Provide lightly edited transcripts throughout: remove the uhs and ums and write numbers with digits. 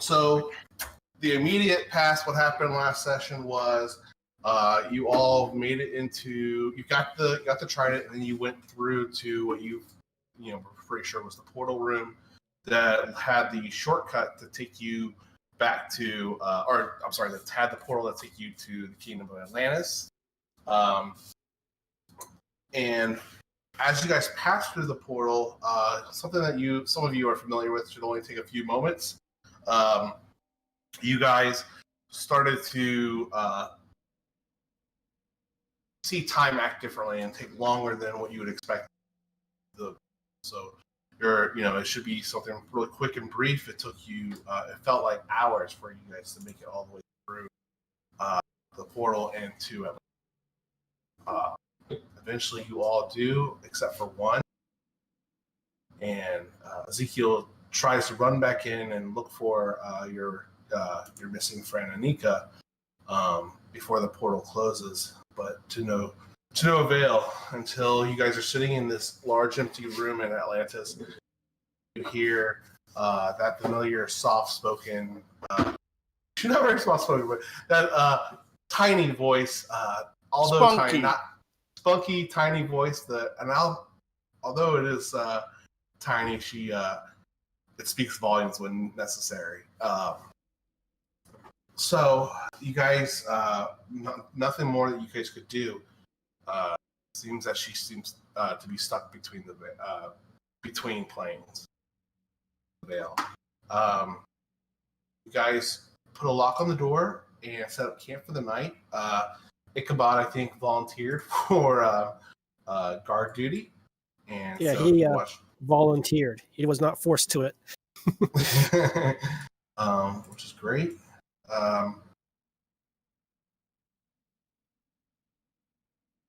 So the immediate past, what happened last session was you all made it into, you got the trident, and then you went through to what you were pretty sure was the portal room that had the shortcut to take you back to, that had the portal that take you to the Kingdom of Atlantis. And as you guys pass through the portal, something that some of you are familiar with, should only take a few moments. You guys started to see time act differently and take longer than what you would expect. So it should be something really quick and brief. It took you, it felt like hours for you guys to make it all the way through the portal and to Atlanta. Eventually you all do, except for one. And Ezekiel tries to run back in and look for your missing friend Anika before the portal closes, but to no avail until you guys are sitting in this large empty room in Atlantis. You hear that familiar soft-spoken, not very soft-spoken, but that tiny voice, although spunky. Tiny, not spunky, tiny voice. Although it is tiny, it speaks volumes when necessary. So you guys, nothing more that you guys could do. Seems that she seems to be stuck between planes. Veil. You guys put a lock on the door and set up camp for the night. Ichabod, I think, volunteered for guard duty. And yeah, so he volunteered. He was not forced to it. Which is great.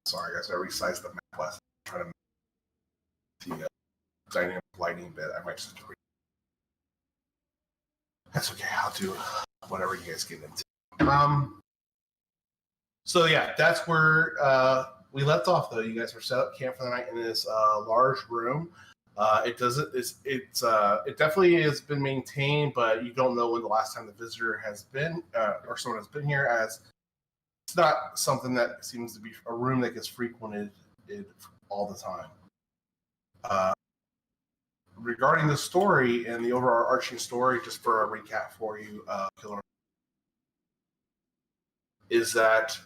Sorry, guys, I resized the map last time. Trying to make the dynamic lighting bit. I might just read. That's okay. I'll do whatever you guys get into. So yeah, that's where we left off. Though you guys were set up camp for the night in this large room. It definitely has been maintained, but you don't know when the last time the visitor has been or someone has been here, as it's not something that seems to be a room that gets frequented all the time. Regarding the story and the overarching story, just for a recap for you, Killer, is that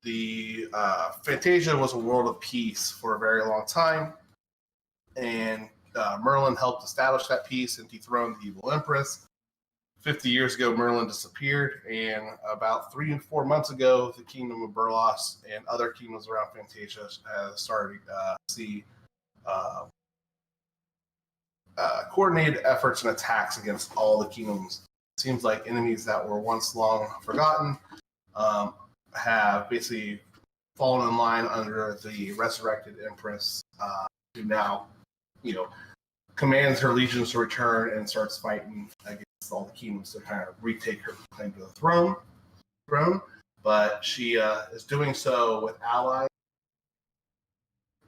the Fantasia was a world of peace for a very long time, and Merlin helped establish that peace and dethrone the evil empress. 50 years ago, Merlin disappeared, and about 3 and 4 months ago, the Kingdom of Burlos and other kingdoms around Fantasia started to see coordinated efforts and attacks against all the kingdoms. It seems like enemies that were once long forgotten have basically fallen in line under the resurrected empress, who now, commands her legions to return and starts fighting against all the kingdoms to kind of retake her claim to the throne. But she is doing so with allies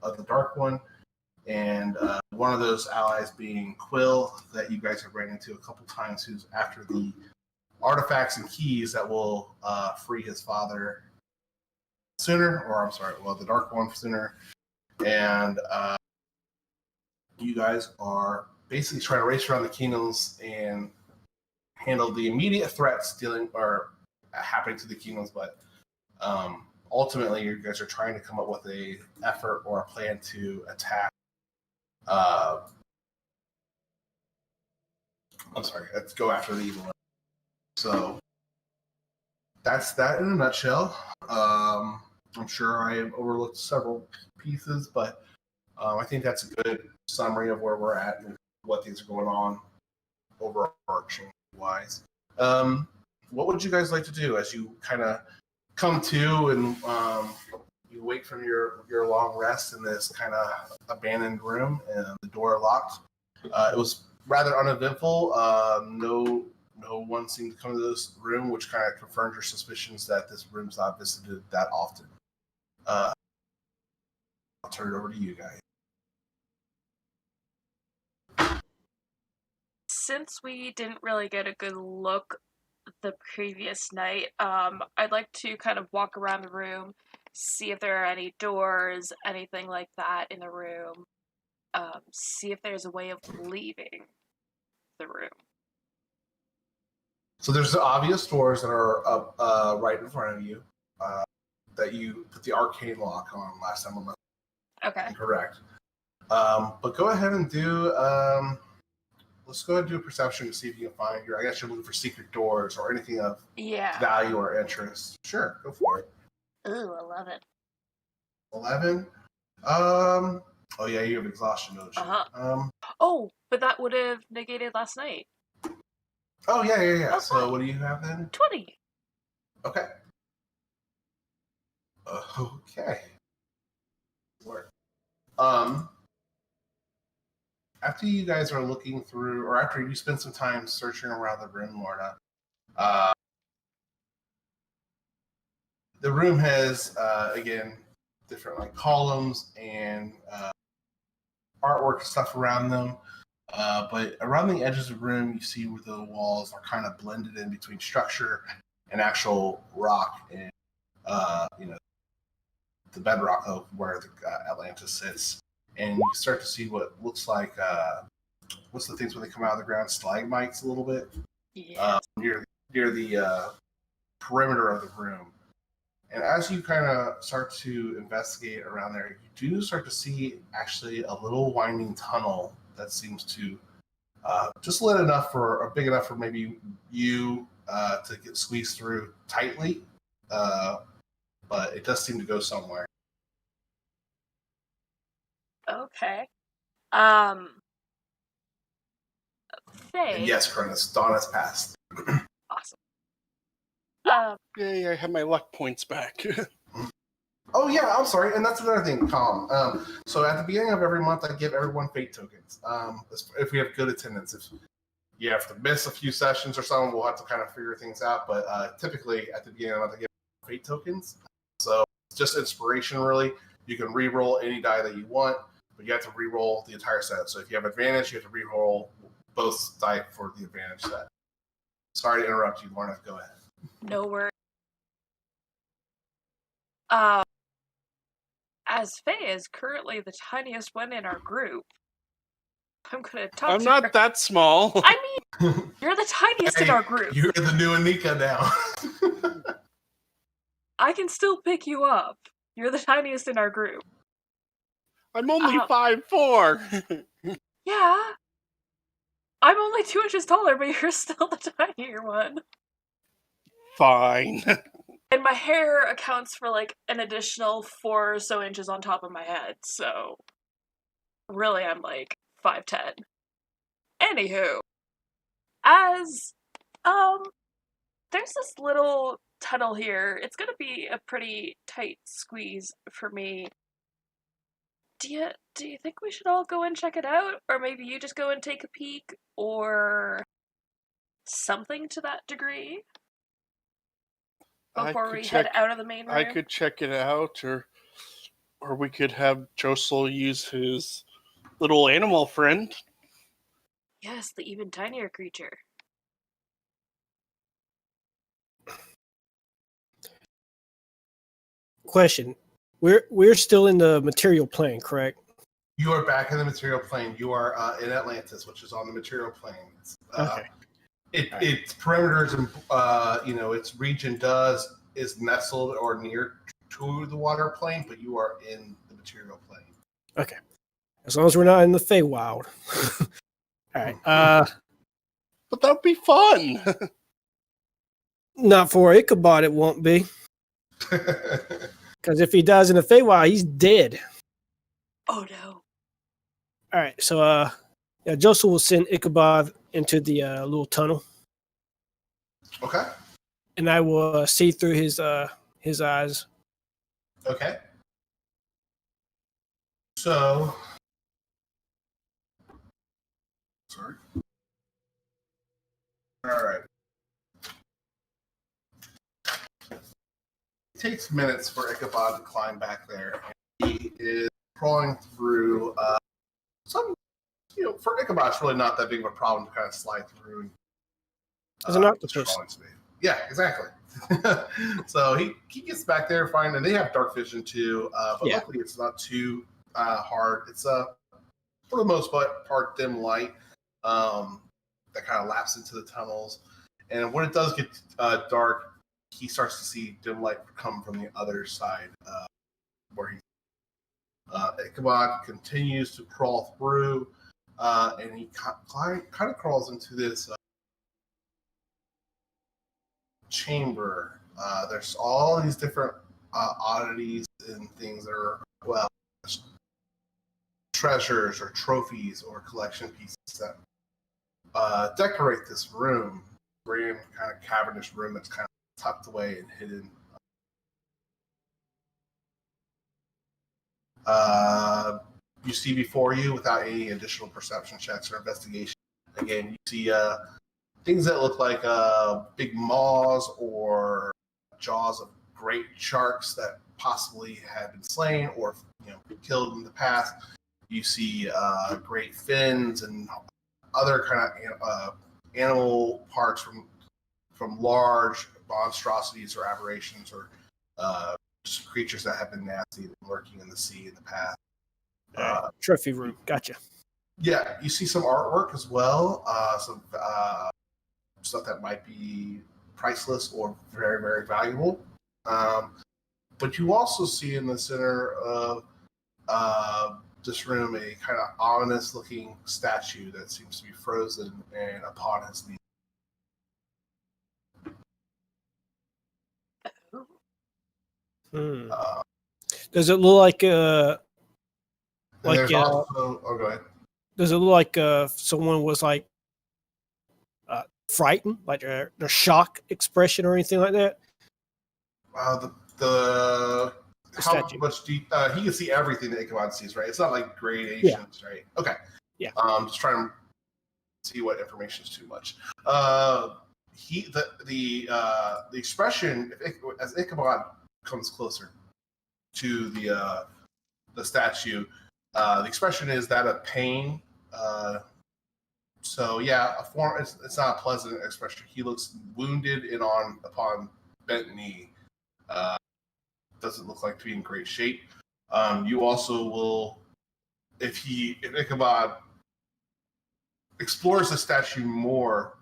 of the Dark One, and one of those allies being Quill, that you guys have ran into a couple times, who's after the artifacts and keys that will free his father sooner, the Dark One sooner. And you guys are basically trying to race around the kingdoms and handle the immediate threats happening to the kingdoms, but ultimately you guys are trying to come up with a effort or a plan to attack. Let's go after the evil one. So that's that in a nutshell. I'm sure I have overlooked several pieces, but I think that's a good summary of where we're at and what things are going on overarching wise. What would you guys like to do as you kind of come to and you wake from your long rest in this kind of abandoned room and the door locked? It was rather uneventful. No one seemed to come to this room, which kind of confirmed your suspicions that this room's not visited that often. I'll turn it over to you guys. since we didn't really get a good look the previous night, I'd like to kind of walk around the room, see if there are any doors, anything like that in the room, see if there's a way of leaving the room. So there's the obvious doors that are up right in front of you that you put the arcane lock on last time. Okay. Correct. But go ahead and do. Let's go ahead and do a perception to see if you can find your. I guess you're looking for secret doors or anything of value or interest. Sure, go for it. Ooh, 11. 11. Oh yeah, you have exhaustion, don't you? Oh, but that would have negated last night. Oh yeah. Okay. So what do you have then? 20. Okay. Okay. Work. After you guys are looking through, or after you spend some time searching around the room, Lorna, the room has again different like columns and artwork stuff around them. But around the edges of the room, you see where the walls are kind of blended in between structure and actual rock and the bedrock of where the Atlantis sits. And you start to see what looks like what's the things when they come out of the ground? Stalagmites a little bit. Yes. Near the perimeter of the room. And as you kind of start to investigate around there, you do start to see actually a little winding tunnel that seems to just lit enough or big enough for maybe you to get squeezed through tightly. But it does seem to go somewhere. Okay. Faye. And yes, Cronus, dawn has passed. Awesome. Yay, I have my luck points back. Oh yeah, I'm sorry, and that's another thing, Calm. So at the beginning of every month, I give everyone fate tokens. If we have good attendance, if you have to miss a few sessions or something, we'll have to kind of figure things out. But typically at the beginning of the month, I give fate tokens. So it's just inspiration, really. You can re-roll any die that you want, but you have to re-roll the entire set. So if you have advantage, you have to re-roll both die for the advantage set. Sorry to interrupt you, Lorna. Go ahead. No worries. As Faye is currently the tiniest one in our group, I'm gonna talk I'm to not her. that small. I mean, you're the tiniest in our group. You're the new Anika now. I can still pick you up. You're the tiniest in our group. I'm only 5'4". Yeah. I'm only 2 inches taller, but you're still the tinier one. Fine. And my hair accounts for like an additional 4 or so inches on top of my head, so really I'm like 5'10". Anywho, as there's this little tunnel here. It's gonna be a pretty tight squeeze for me. Do you think we should all go and check it out? Or maybe you just go and take a peek? Or something to that degree? Before we head out of the main room? I could check it out, or we could have Josel use his little animal friend. Yes, the even tinier creature. Question. We're still in the material plane, correct? You are back in the material plane. You are in Atlantis, which is on the material plane. Okay. Its perimeters and its region is nestled or near to the water plane, but you are in the material plane. Okay. As long as we're not in the Feywild. All right. But that'd be fun. Not for Ichabod, it won't be. Because if he dies in the Feywild, he's dead. Oh no. All right. So, Joseph will send Ichabod into the little tunnel. Okay. And I will see through his eyes. Okay. So, sorry. All right. It takes minutes for Ichabod to climb back there. He is crawling through some, for Ichabod, it's really not that big of a problem to kind of slide through. As an octopus. Yeah, exactly. So he gets back there fine, and they have dark vision too. But luckily, it's not too hard. It's for the most part dim light that kind of laps into the tunnels. And when it does get dark, he starts to see dim light come from the other side, where Ichabod continues to crawl through, and he kind of crawls into this chamber. There's all these different oddities and things that are, well, treasures or trophies or collection pieces that decorate this room. Grand, kind of cavernous room that's kind of tucked away and hidden. You see before you, without any additional perception checks or investigation, again, you see things that look like big maws or jaws of great sharks that possibly had been slain or killed in the past. You see great fins and other kind of animal parts from large monstrosities or aberrations or just creatures that have been nasty and lurking in the sea in the past. Trophy room, gotcha. Yeah, you see some artwork as well, some stuff that might be priceless or very, very valuable. But you also see in the center of this room a kind of ominous-looking statue that seems to be frozen and upon his knees. Does it look like also, go ahead. Does it look like someone was like frightened, like their shock expression or anything like that? The how statue. much deep he can see everything that Ichabod sees, right? It's not like gradations, right? Okay. Yeah. Just trying to see what information is too much. The expression as Ichabod comes closer to the statue, the expression is that of pain. So yeah, a form. It's not a pleasant expression. He looks wounded and upon bent knee. Doesn't look like to be in great shape. You also will, if Ichabod explores the statue more,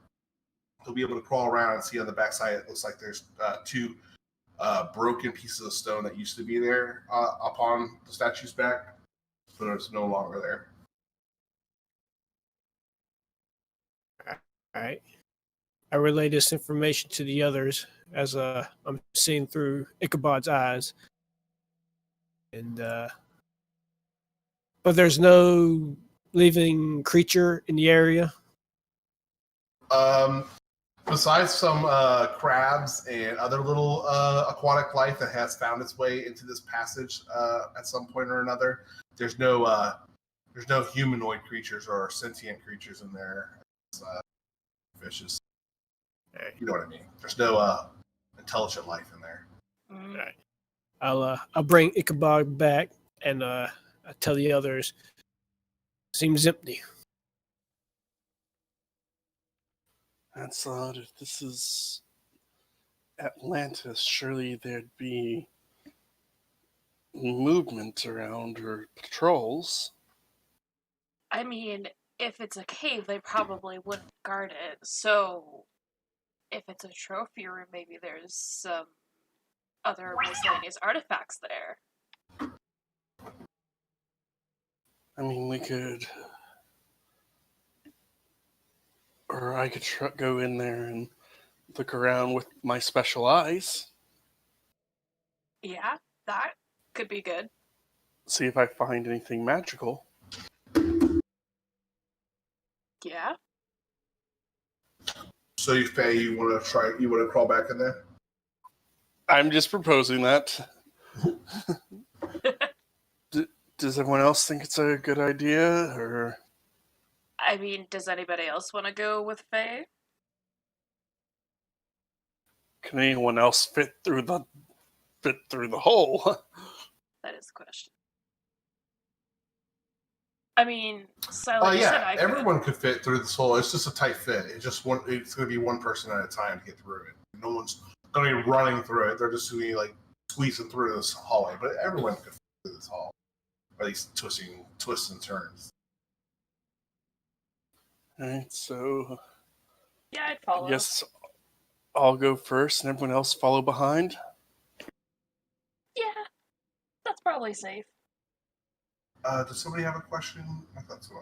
he'll be able to crawl around and see on the backside. It looks like there's two broken pieces of stone that used to be there upon the statue's back, but it's no longer there. All right. I relay this information to the others as I'm seeing through Ichabod's eyes. And but there's no living creature in the area. Besides some crabs and other little aquatic life that has found its way into this passage at some point or another, there's no humanoid creatures or sentient creatures in there. It's, fishes. You know what I mean? There's no intelligent life in there. All right. I'll bring Ichabod back and I tell the others. Seems empty. That's odd. If this is Atlantis, surely there'd be movement around or patrols. I mean, if it's a cave, they probably wouldn't guard it. So, if it's a trophy room, maybe there's some other miscellaneous artifacts there. I mean, we could... Or I could go in there and look around with my special eyes. Yeah, that could be good. See if I find anything magical. Yeah. So you want to crawl back in there? I'm just proposing that. Does everyone else think it's a good idea, or? I mean, does anybody else want to go with Faye? Can anyone else fit through the hole? That is the question. I mean, Silent, you said yeah, I could. everyone could fit through this hole. It's just a tight fit. It's going to be one person at a time to get through it. No one's going to be running through it. They're just going to be like squeezing through this hallway. But everyone could fit through this hall, or at least twists and turns. All right, so Yeah, I'd I follow. guess I'll go first, and everyone else follow behind. Yeah, that's probably safe. Does somebody have a question? I thought so.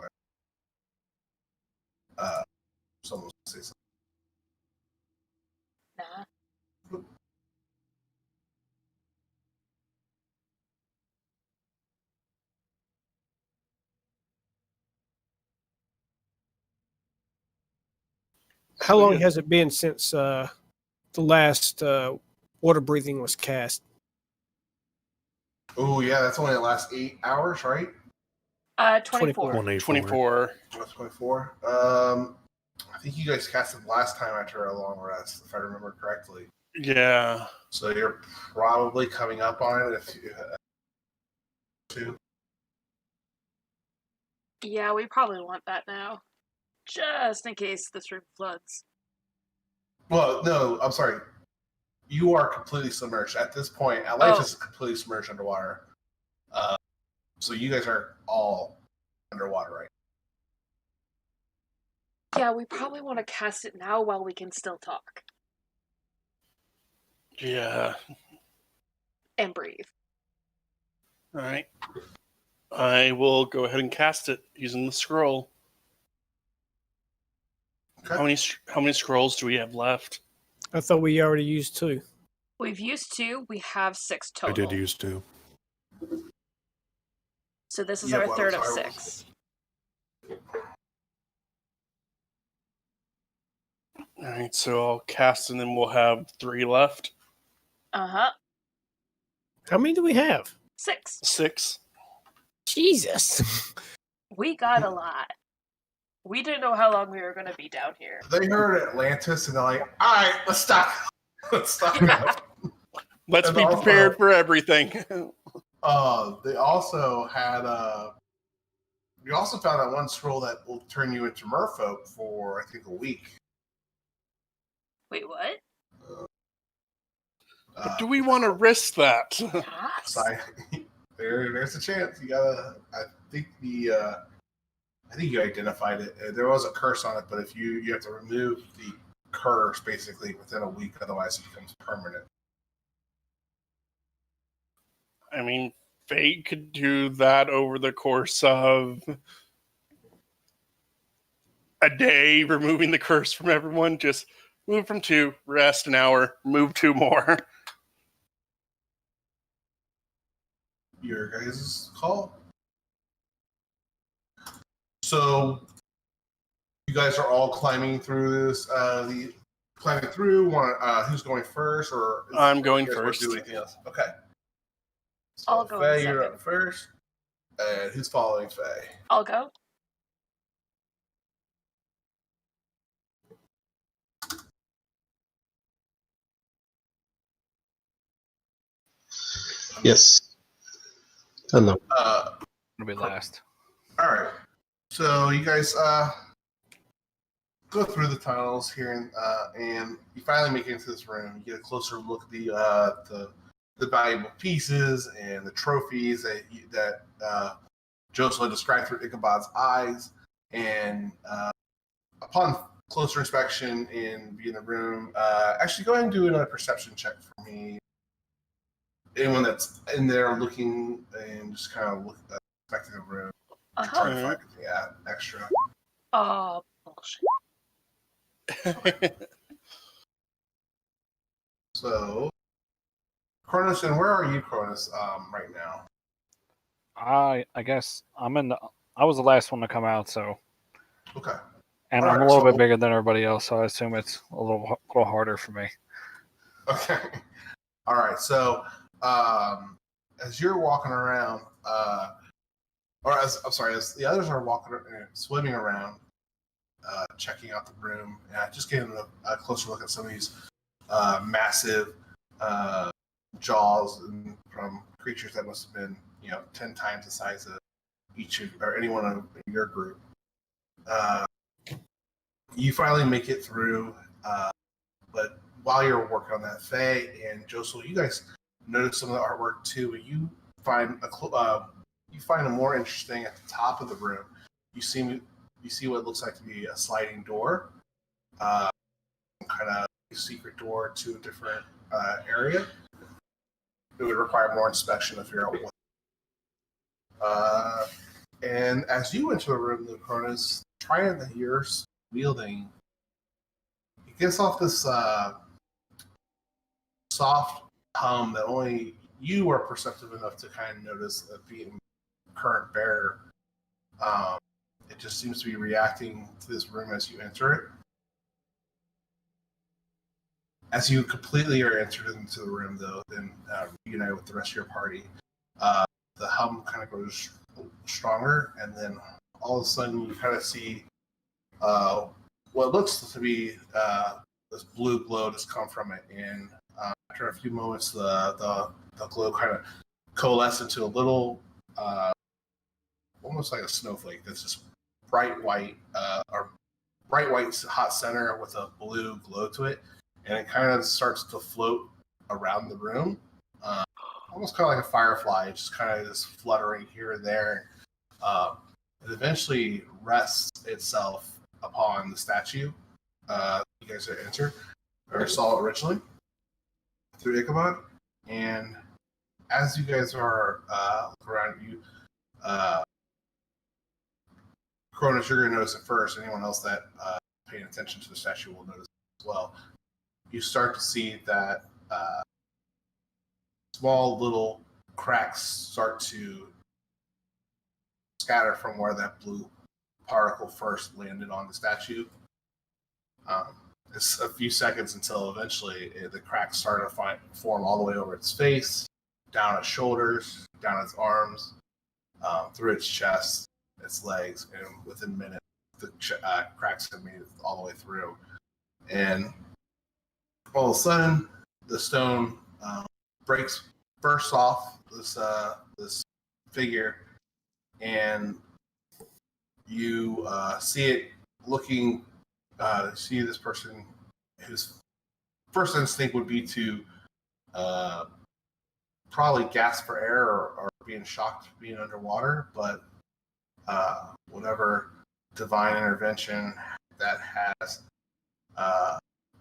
Someone was going to say something. Nah. How long has it been since the last water breathing was cast? Oh, yeah, that's only the last 8 hours, right? 24. 24. That's 24. I think you guys cast it last time after a long rest, if I remember correctly. Yeah. So you're probably coming up on it if you two. Yeah, we probably want that now. Just in case this room floods. Well, no, I'm sorry. You are completely submerged. At this point, Atlantis is completely submerged underwater. So you guys are all underwater right Yeah, we probably want to cast it now while we can still talk. Yeah. And breathe. All right. I will go ahead and cast it using the scroll. Okay. How many scrolls do we have left? I thought we already used 2. We've used 2. We have 6 total. I did use 2. So this is Yeah, our well, third of sorry. 6. All right, so I'll cast and then we'll have 3 left. Uh-huh. How many do we have? 6. 6. Jesus. We got a lot. We didn't know how long we were going to be down here. They heard Atlantis and they're like, all right, let's stop. Let's stop. Let's And be also- prepared for everything. They also had we also found that one scroll that will turn you into merfolk for I think a week. Wait, what? But do we want to risk that? Yes. There's a chance. You gotta. I think you identified it. There was a curse on it, but if you have to remove the curse basically within a week, otherwise it becomes permanent. I mean, Fate could do that over the course of a day, removing the curse from everyone. Just move from 2, rest an hour, move 2 more. Your guys' call. So you guys are all climbing through this. Climbing through. Who's going first, or I'm going you guys wanna first. Do anything else? Okay. So I'll go in Faye, you're second. up first. And who's following Faye? I'll go. Yes. Hello. It'll be last. All right. So you guys go through the tunnels here, and you finally make it into this room. You get a closer look at the valuable pieces and the trophies that Joseph described through Ichabod's eyes. And upon closer inspection and being in the room, actually go ahead and do another perception check for me. Anyone that's in there looking and just kind of inspecting the room, trying Uh-huh. to find anything extra. Oh, bullshit. So, Cronus, and where are you, Cronus, right now? I guess I was the last one to come out, so Okay. and All I'm a right, little so- bit bigger than everybody else, so I assume it's a little harder for me. Okay. All right. So, as you're walking around, as the others are swimming around, checking out the room, just getting a closer look at some of these massive jaws from creatures that must have been, 10 times the size of each of, or anyone in your group. You finally make it through, but while you're working on that, Faye and Josel, you guys notice some of the artwork too. But you find a more interesting at the top of the room. You see what looks like to be a sliding door, kind of secret door to a different area. It would require more inspection if you're out. And as you enter the room, the Cronus trident that you're wielding, it gives off this soft hum that only you are perceptive enough to kind of notice being current bearer. It just seems to be reacting to this room as you enter it. As you completely are entered into the room, though, then reunite with the rest of your party, the hum kind of grows stronger, and then all of a sudden you kind of see what looks to be this blue glow that's come from it. And after a few moments, the glow kind of coalesces into a little, almost like a snowflake that's just bright white, or bright white hot center with a blue glow to it. And it kind of starts to float around the room, almost kind of like a firefly, just kind of just fluttering here and there. It eventually rests itself upon the statue you guys had entered, or saw originally through Ichabod. And as you guys are around you, Cronus, you're going to notice it first. Anyone else that paying attention to the statue will notice it as well. You start to see that small little cracks start to scatter from where that blue particle first landed on the statue. It's a few seconds until eventually the cracks start to form all the way over its face, down its shoulders, down its arms, through its chest, its legs, and within minutes, the cracks have made it all the way through. And all of a sudden, the stone bursts off this figure, and you see it looking. See this person whose first instinct would be to probably gasp for air or being shocked being underwater, but whatever divine intervention that has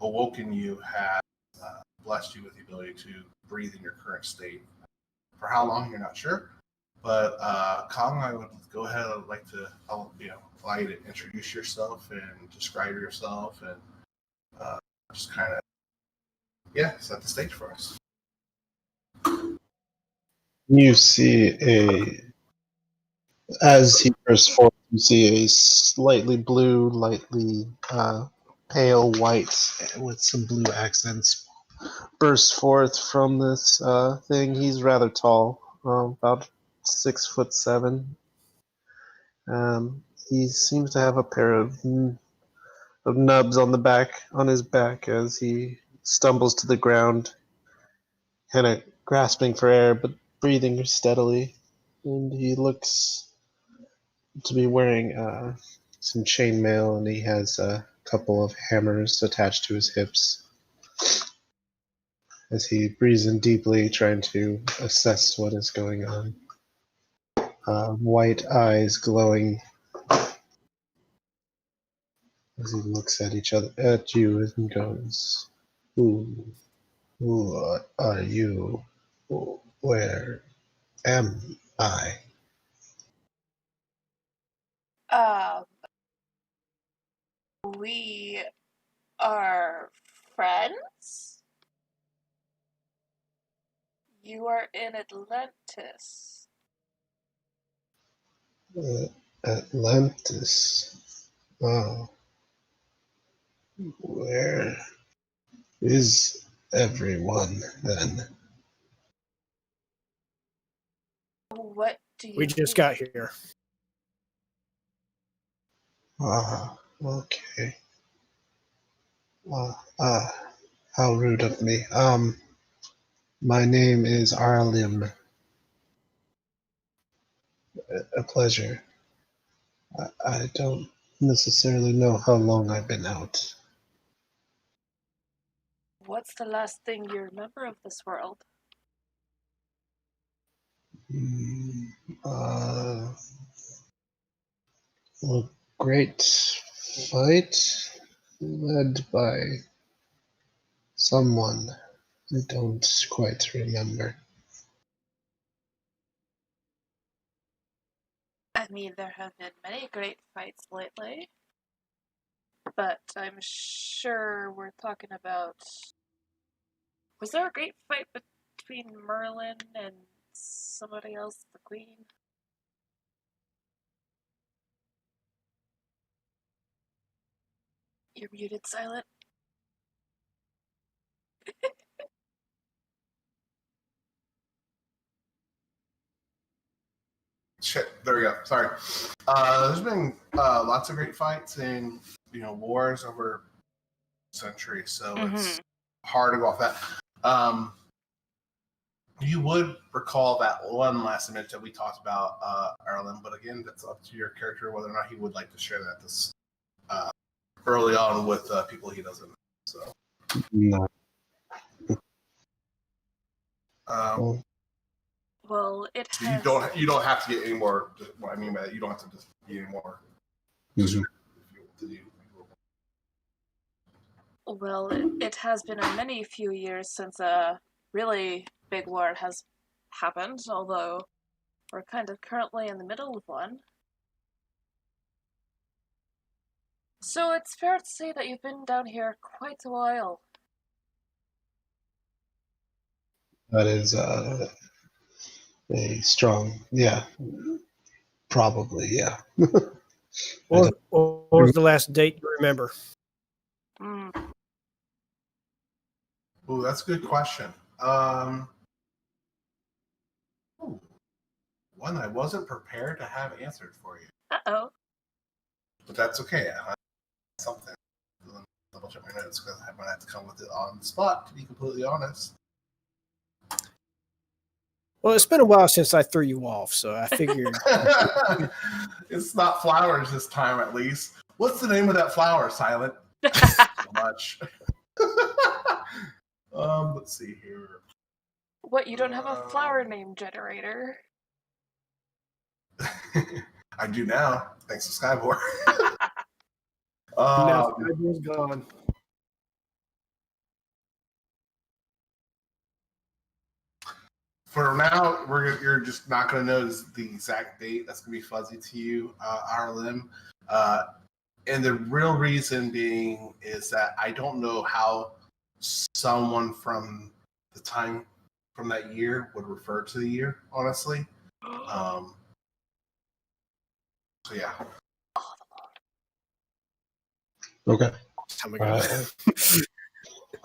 awoken you has blessed you with the ability to breathe in your current state. For how long, you're not sure. But Kong, I would go ahead. I'd like to, allow you to introduce yourself and describe yourself, and just kind of, set the stage for us. You see as he bursts forth, you see a slightly blue, lightly pale white with some blue accents burst forth from this thing. He's rather tall, about 6'7". He seems to have a pair of nubs on his back as he stumbles to the ground, kind of grasping for air but breathing steadily. And he looks to be wearing some chainmail, and he has a couple of hammers attached to his hips as he breathes in deeply, trying to assess what is going on. White eyes glowing as he looks at you and goes, Who are you? Where am I? We are friends? You are in Atlantis. Atlantis. Oh. Where is everyone then? What do you We just mean? got here. Ah, okay. How rude of me. My name is Arlim. A pleasure. I don't necessarily know how long I've been out. What's the last thing you remember of this world? Mm, uh, a great fight led by someone I don't quite remember. I mean, there have been many great fights lately, but I'm sure we're talking about. Was there a great fight between Merlin and somebody else, the Queen? You're muted, Silent. Shit, there we go. Sorry. There's been lots of great fights and wars over centuries, so it's hard to go off that. You would recall that one last image that we talked about, Ireland, but again, that's up to your character whether or not he would like to share that this early on with people he doesn't know. So, No. Well, it so has. you don't have to get any more. What I mean by that, you don't have to just get any more. Mhm. Well, it has been a many few years since a really big war has happened, although we're kind of currently in the middle of one. So it's fair to say that you've been down here quite a while. That is a strong, yeah, probably, yeah. What was the last date you remember? Mm. Ooh, that's a good question. One I wasn't prepared to have answered for you, Uh-oh. but that's okay. I have something. Double check my notes because I might have to come with it on the spot. To be completely honest. Well, it's been a while since I threw you off, so I figured. It's not flowers this time, at least. What's the name of that flower, Silent? So much. Let's see here. What, you don't have a flower name generator? I do now, thanks to Skyboard. Now Skyboard's gone. For now, you're just not going to know the exact date. That's going to be fuzzy to you, Arlen. And the real reason being is that I don't know how someone from the time from that year would refer to the year, honestly. So yeah. Okay. Oh my God.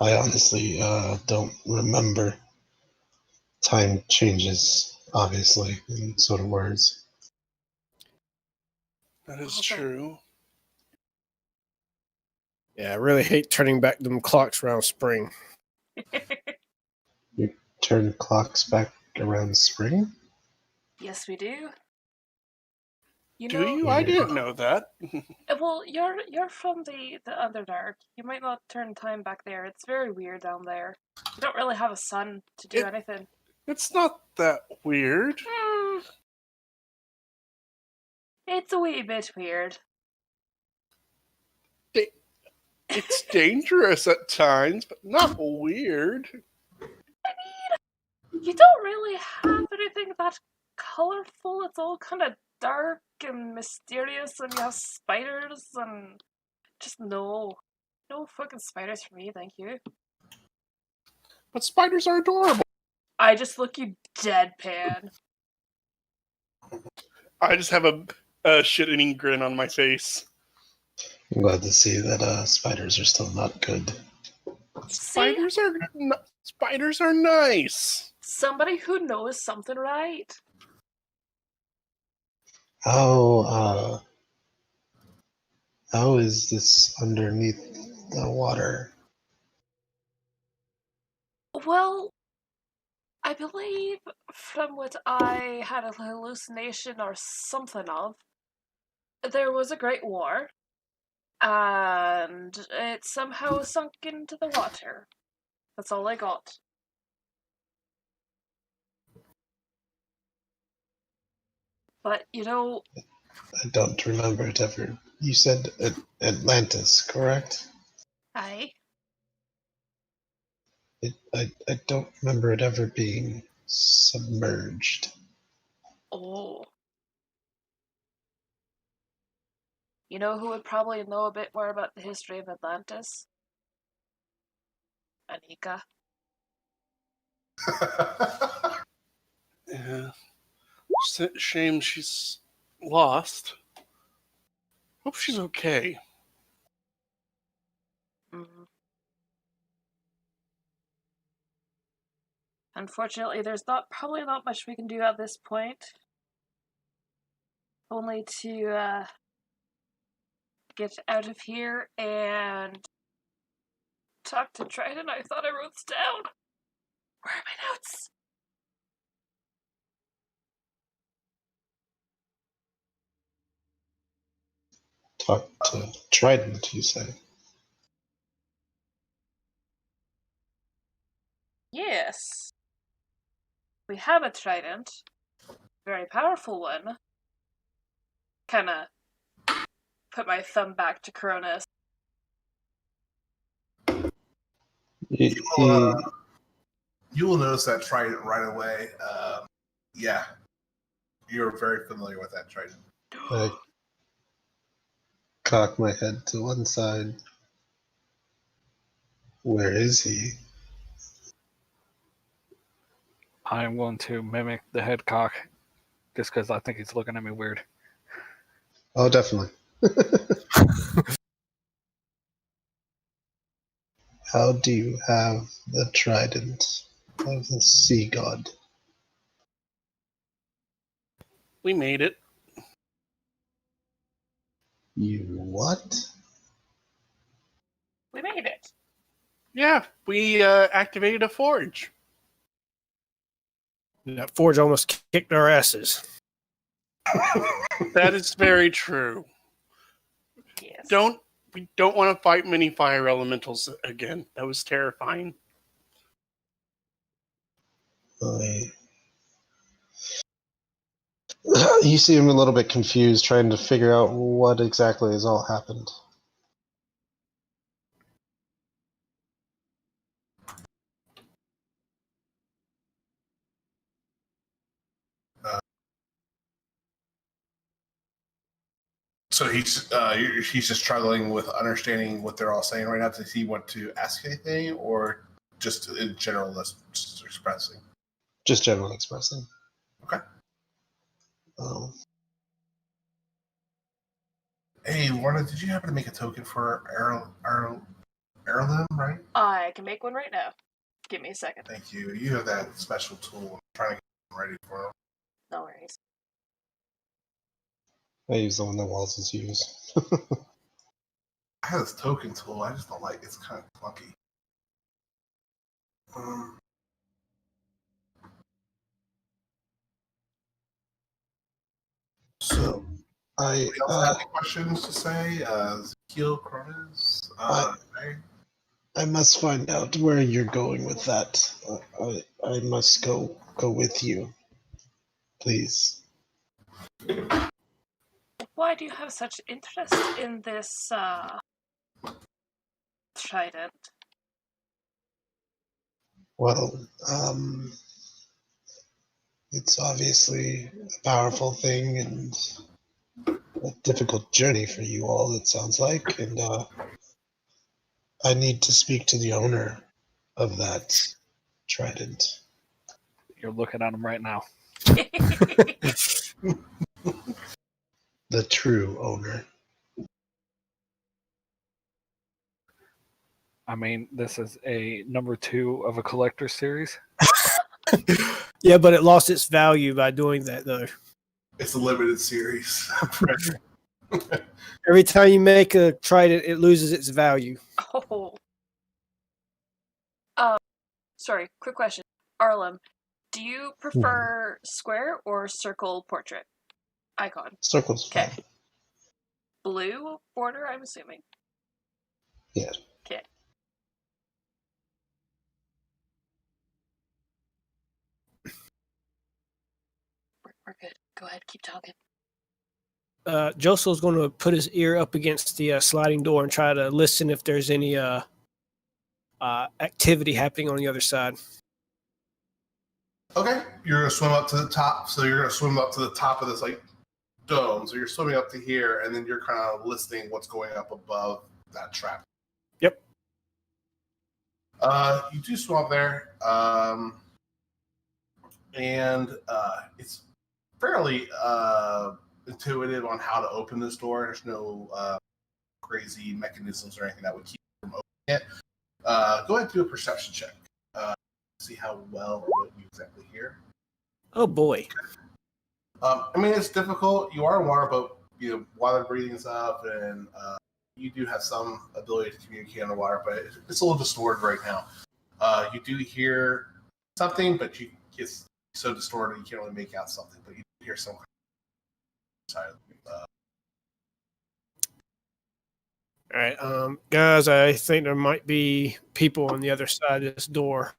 I honestly don't remember. Time changes, obviously, in sort of words. That is Okay. true. Yeah, I really hate turning back them clocks around spring. You turn clocks back around spring? Yes, we do. You Do know, you? I didn't know that. well, you're from the Underdark. You might not turn time back there. It's very weird down there. You don't really have a sun to do anything. It's not that weird. It's a wee bit weird. It's dangerous at times, but not weird. You don't really have anything that colorful. It's all kind of dark and mysterious, and you have spiders and just no fucking spiders for me, thank you. But spiders are adorable. I just look you deadpan. I just have a shit-eating grin on my face. I'm glad to see that spiders are still not good. Spiders are nice. Somebody who knows something right. How is this underneath the water? Well, I believe, from what I had a hallucination or something of, there was a great war, and it somehow sunk into the water. That's all I got. But, I don't remember it ever. You said Atlantis, correct? I I don't remember it ever being submerged. oh. You know who would probably know a bit more about the history of Atlantis? Anika. Yeah. Shame she's lost. Hope she's okay. Mm. Unfortunately, there's probably not much we can do at this point. Only to get out of here and talk to Trident. I thought I wrote this down. Where are my notes? Talk to Trident, you say? Yes. We have a Trident. Very powerful one. Kinda put my thumb back to Cronus. He, You will notice that trident right away. Yeah, you're very familiar with that trident. I cock my head to one side. Where is he? I'm going to mimic the head cock just because I think he's looking at me weird. Oh, definitely. How do you have the trident of the sea god? We made it. You what? We made it. Yeah, we activated a forge. That forge almost kicked our asses. That is very true. Yes. We don't want to fight many fire elementals again. That was terrifying. You seem a little bit confused, trying to figure out what exactly has all happened. So he's just struggling with understanding what they're all saying right now. Does he want to ask anything, or just in general, just expressing? Just generally expressing. Okay. Hey, Lorna, did you happen to make a token for heirloom, right? I can make one right now. Give me a second. Thank you. You have that special tool. I'm trying to get them ready for him. No worries. I use the one that Walls use. I have this token tool. I just don't like it. It's kind of clunky. So, I Anybody else have any questions to say? Ezekiel, Cronus? I must find out where you're going with that. I must go with you. Please. Why do you have such interest in this trident? Well, it's obviously a powerful thing and a difficult journey for you all, it sounds like. And I need to speak to the owner of that trident. You're looking at him right now. The true owner. I mean, this is a number 2 of a collector series. Yeah, but it lost its value by doing that, though. It's a limited series. Every time you make a trident, it loses its value. Oh. Sorry, quick question. Arlem, Do you prefer square or circle portrait icon? Circle's fine. Okay. Blue border, I'm assuming. Yeah. Okay. We're good. Go ahead, keep talking. Josel's going to put his ear up against the sliding door and try to listen if there's any activity happening on the other side. Okay, you're gonna swim up to the top. So you're gonna swim up to the top of this like dome. So you're swimming up to here, and then you're kind of listening what's going up above that trap. Yep. You do swim up there, and it's fairly intuitive on how to open this door. There's no crazy mechanisms or anything that would keep you from opening it. Go ahead and do a perception check. See how well what you exactly hear. Oh boy. I mean, it's difficult. You are in water, but water breathing is up, and you do have some ability to communicate underwater, but it's a little distorted right now. You do hear something, but it's so distorted you can't really make out something. But you hear some kind of All right, guys, I think there might be people on the other side of this door.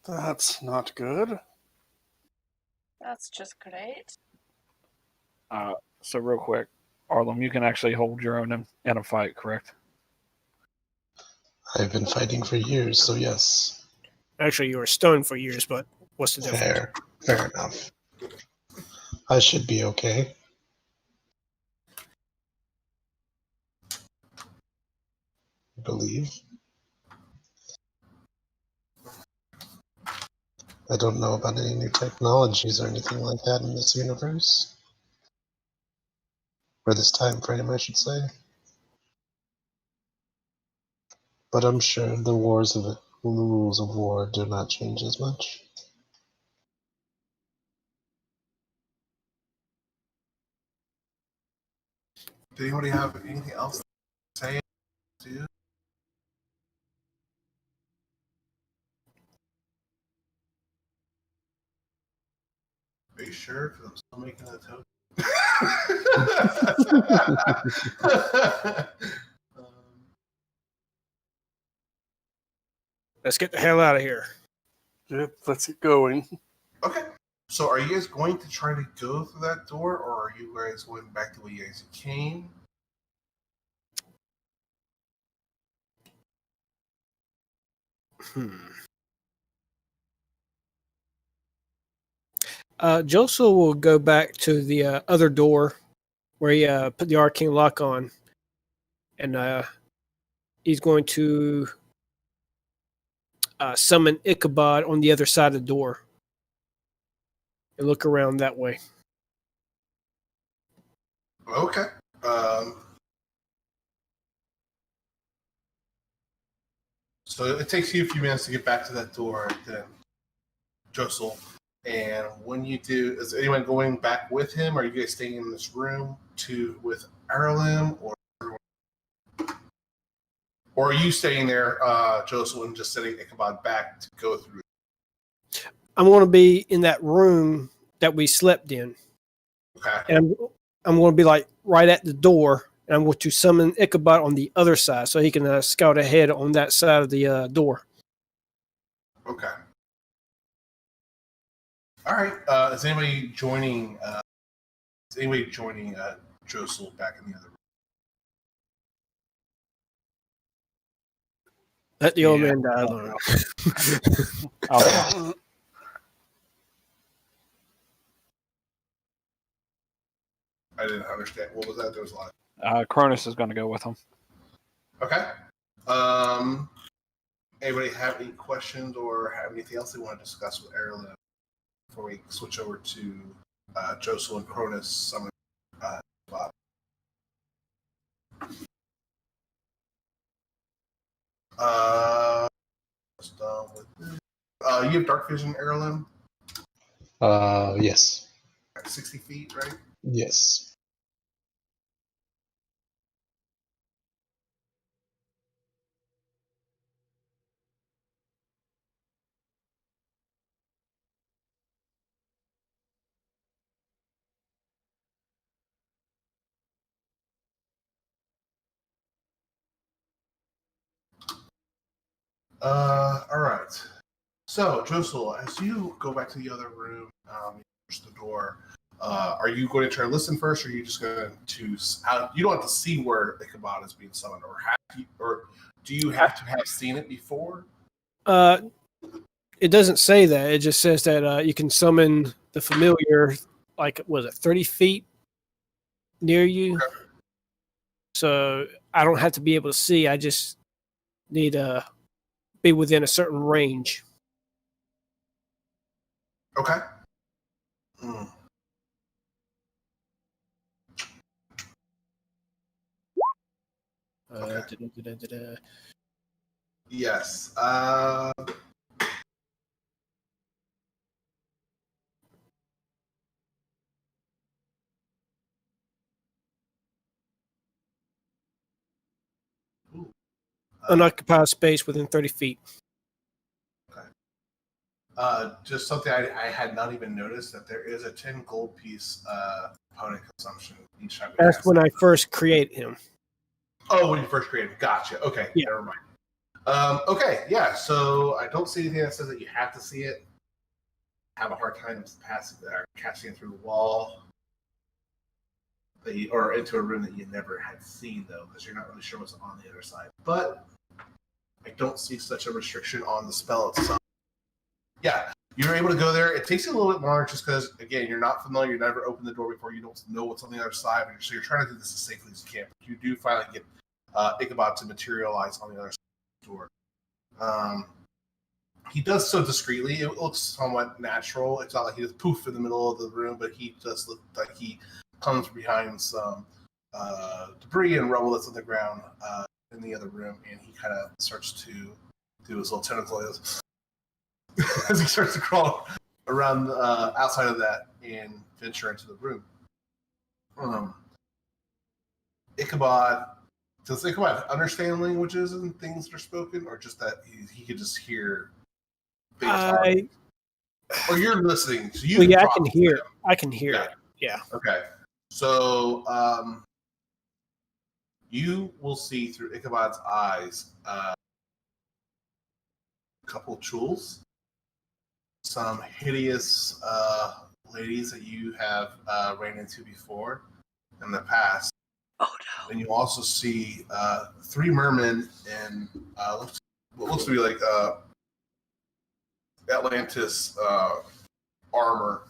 That's not good. That's just great. So real quick, Arlem, you can actually hold your own in a fight, correct? I've been fighting for years, so yes. Actually, you were stoned for years, but what's the difference? Fair enough. I should be okay. I believe. I don't know about any new technologies or anything like that in this universe. Or this time frame, I should say. But I'm sure the rules of war do not change as much. Did anybody have anything else to say? To? Are you sure? Because I'm still making a token. Let's get the hell out of here. Yep, let's get going. Okay. So are you guys going to try to go through that door, or are you guys going back to where you guys came? Josel will go back to the other door where he put the arcane lock on, and he's going to summon Ichabod on the other side of the door and look around that way. Okay. So it takes you a few minutes to get back to that door, then Josel. And when you do, is anyone going back with him? Are you guys staying in this room with Arlen, or are you staying there, Josel, and just sending Ichabod back to go through? I'm going to be in that room that we slept in. Okay. And I'm going to be like right at the door, and I'm going to summon Ichabod on the other side so he can scout ahead on that side of the door. Okay. All right. Is anybody joining? Josel back in the other room? Let the old man die alone. I didn't understand. What was that? There was a lot. Cronus is going to go with him. Okay. Anybody have any questions or have anything else they want to discuss with Erlen before we switch over to Josel and Cronus summon Bob? Done with this. You have dark vision, Erlen? Yes. 60 feet, right? Yes. All right. So, Josel, as you go back to the other room, you push the door. Are you going to try to listen first, or are you just going to? You don't have to see where Ichabod is being summoned, or do you have to have seen it before? It doesn't say that. It just says that you can summon the familiar, like, was it 30 feet near you? Okay. So I don't have to be able to see. I just need to be within a certain range. Okay. Hmm. Okay. Yes. Ooh. Unoccupied space within 30 feet. Okay. Just something I had not even noticed, that there is a 10 gold piece opponent consumption each time. That's when I first create him. Oh, when you first created. Gotcha. Okay. Yeah. Never mind. Okay. Yeah. So I don't see anything that says that you have to see it. Have a hard time casting it through the wall, or into a room that you never had seen, though, because you're not really sure what's on the other side. But I don't see such a restriction on the spell itself. Yeah, you're able to go there. It takes you a little bit more just because, again, you're not familiar. You never opened the door before. You don't know what's on the other side. So you're trying to do this as safely as you can. But you do finally get Ichabod to materialize on the other side of the door. He does so discreetly. It looks somewhat natural. It's not like he just poof in the middle of the room, but he does look like he comes behind some debris and rubble that's on the ground in the other room, and he kind of starts to do his little tentacle as he starts to crawl around outside of that and venture into the room. Ichabod, does Ichabod understand languages and things that are spoken, or just that he could just hear things? Or you're listening, so you I can hear. I can hear it. Yeah. Okay. So you will see through Ichabod's eyes a couple chuls, some hideous ladies that you have ran into before in the past. Oh no. And you also see 3 mermen in what looks to be like Atlantis armor.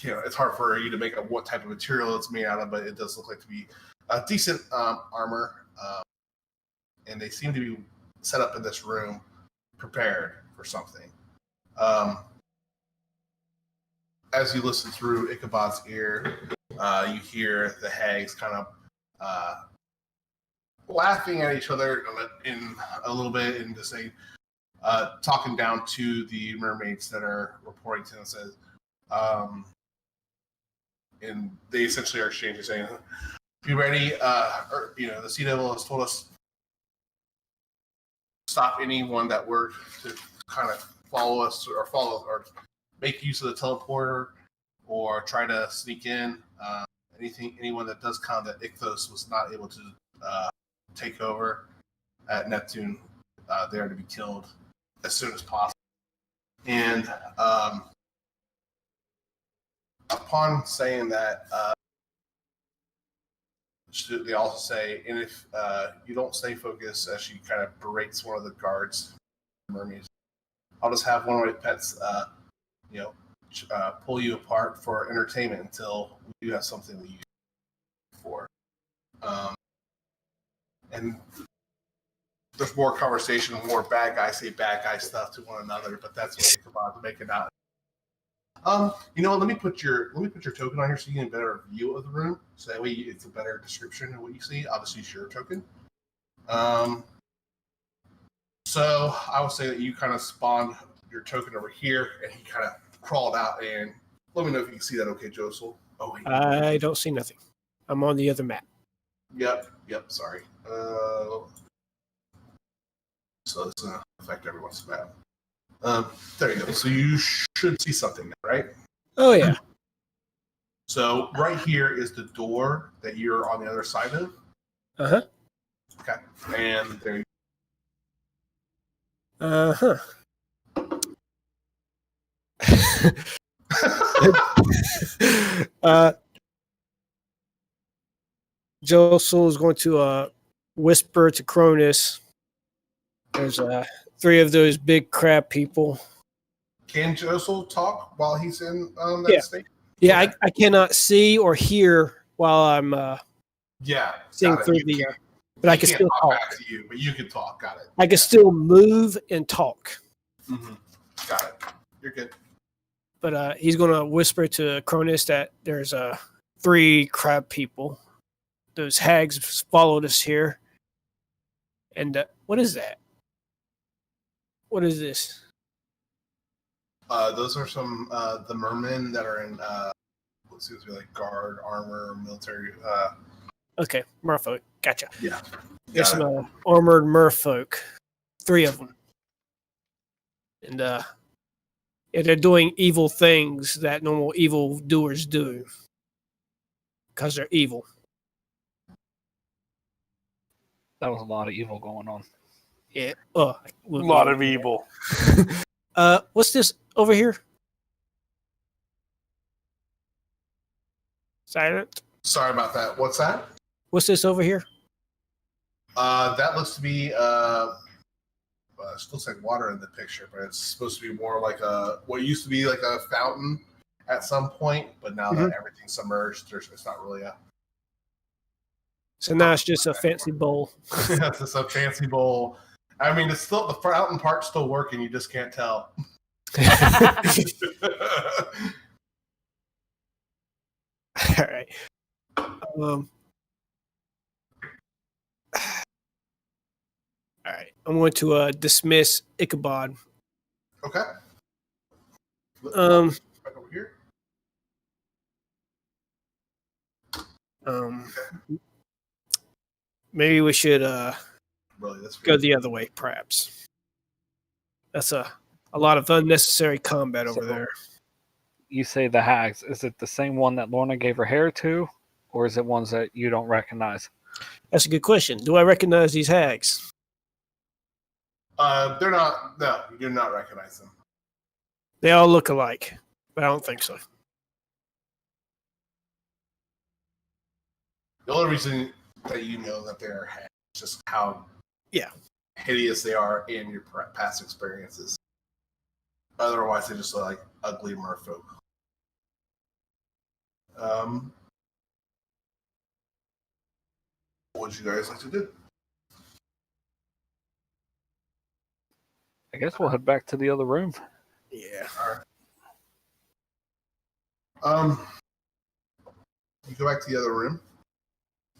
It's hard for you to make up what type of material it's made out of, but it does look like to be a decent armor. And they seem to be set up in this room, prepared for something. As you listen through Ichabod's ear, you hear the hags kind of laughing at each other in a little bit, and just saying, talking down to the mermaids that are reporting to them, says, and they essentially are exchanging, saying, "Be ready." The Sea Devil has told us stop anyone that were to kind of follow us or make use of the teleporter or try to sneak in. Anyone that does count that Ichthos was not able to take over at Neptune, they are to be killed as soon as possible. And upon saying that, they also say, and if you don't stay focused, as she kind of berates one of the guards, mermaids, I'll just have one of my pets, pull you apart for entertainment until we do have something to use for. And there's more conversation, more bad guys say bad guy stuff to one another, but that's what it's about to make it out. Let me put your token on here so you get a better view of the room. So that way it's a better description of what you see. I'll just use your token. So I would say that you kind of spawned your token over here, and he kind of crawled out. And let me know if you can see that. Okay, Josel. Oh, wait. I don't see nothing. I'm on the other map. Yep. Sorry. So it's gonna affect everyone's map. There you go. So you should see something now, right? Oh yeah. So right here is the door that you're on the other side of. Uh-huh. Okay. And there you Uh-huh. Josel is going to whisper to Cronus. There's 3 of those big crab people. Can Josel talk while he's in that Yeah. state? Yeah, Okay. I cannot see or hear while I'm Yeah. seeing got it. through You the. can't- But I he can can't still talk talk. back to you, but you can talk. Got it. I can still move and talk. Mm-hmm. Got it. You're good. But he's going to whisper to Cronus that there's 3 crab people. Those hags followed us here. And what is that? What is this? Those are some the mermen that are in what seems to be like guard armor, military. Okay, merfolk. Gotcha. Yeah. There's Got some armored merfolk. 3 of them. And yeah, they're doing evil things that normal evil doers do. Because they're evil. That was a lot of evil going on. Yeah. A lot of evil. What's this over here? Silent. Sorry about that. What's that? What's this over here? That looks to be it looks like water in the picture, but it's supposed to be more like what used to be like a fountain at some point, but now that everything's submerged, it's not really a. So now it's just a fancy bowl. It's just a fancy bowl. I mean, it's still the fountain part's still working. You just can't tell. All right. All right. I'm going to dismiss Ichabod. Okay. Back over here. Maybe we should Really, that's go the other way, perhaps. That's a lot of unnecessary combat over there. You say the hags. Is it the same one that Lorna gave her hair to? Or is it ones that you don't recognize? That's a good question. Do I recognize these hags? They're not. No, you do not recognize them. They all look alike, but I don't think so. The only reason that you know that they're hags is just how hideous they are in your past experiences. Otherwise, they just look like ugly merfolk. What would you guys like to do? I guess we'll head back to the other room. Yeah. All right. You go back to the other room,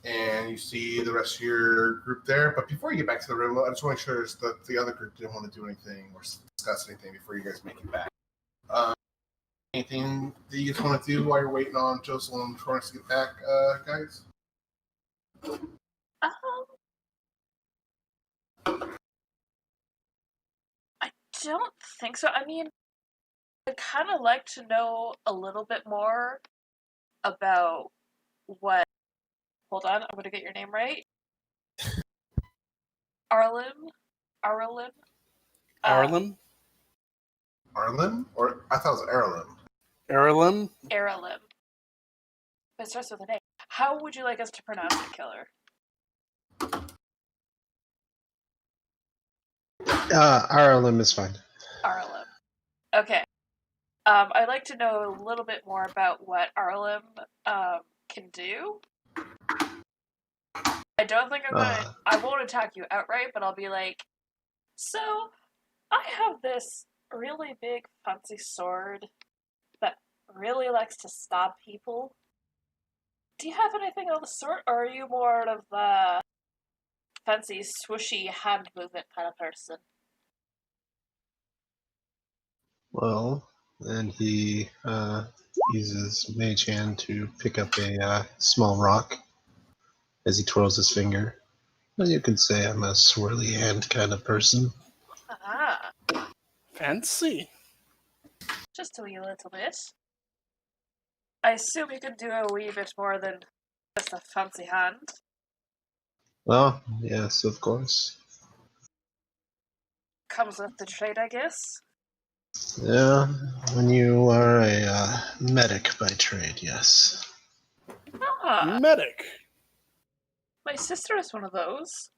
and you see the rest of your group there. But before you get back to the room, I just want to make sure that the other group didn't want to do anything or discuss anything before you guys make it back. Anything that you guys want to do while you're waiting on Josel and Torrance to get back, guys? I don't think so. I mean, I'd kind of like to know a little bit more about what. Hold on, I'm going to get your name right. Arlen? Arlen? Arlen? Or I thought it was Erlen. Arlen? Aralim. It starts with an A. How would you like us to pronounce it, Killer? Ireland is fine. Arlim. Okay. I'd like to know a little bit more about what Arlim can do. I don't think I won't attack you outright, but I'll be like, so, I have this really big fancy sword that really likes to stab people. Do you have anything of the sort, or are you more of the fancy swooshy hand movement kind of person? Well, then he uses Mage Hand to pick up a small rock as he twirls his finger. Well, you could say I'm a swirly hand kind of person. Ah, Fancy. just a wee little bit. I assume you could do a wee bit more than just a fancy hand. Well, yes, of course. Comes with the trade, I guess. Yeah, when you are a medic by trade, yes. Ah, Medic. my sister is one of those.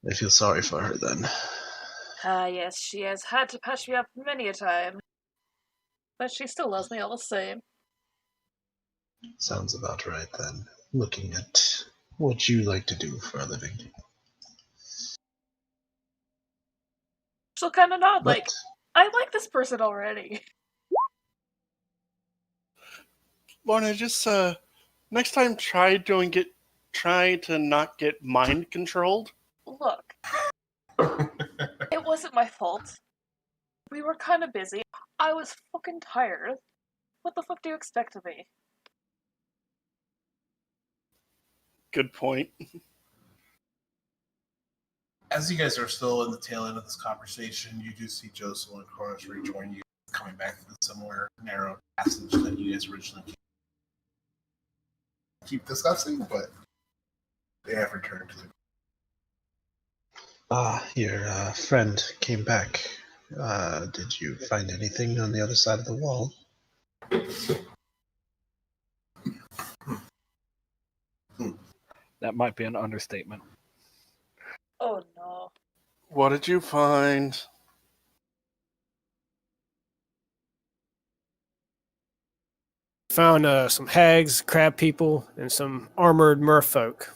I feel sorry for her then. Ah, yes, she has had to patch me up many a time. But she still loves me all the same. Sounds about right then. Looking at what you like to do for a living. She'll kind of nod, But like, I like this person already. Lorna, just next time try to not get mind controlled. Look, it wasn't my fault. We were kind of busy. I was fucking tired. What the fuck do you expect of me? Good point. As you guys are still in the tail end of this conversation, you do see Joseph and Cronus rejoin you, coming back to the similar narrow passage that you guys originally keep discussing, but they have returned to the. your friend came back. Did you find anything on the other side of the wall? That might be an understatement. Oh no. What did you find? Found some hags, crab people, and some armored merfolk.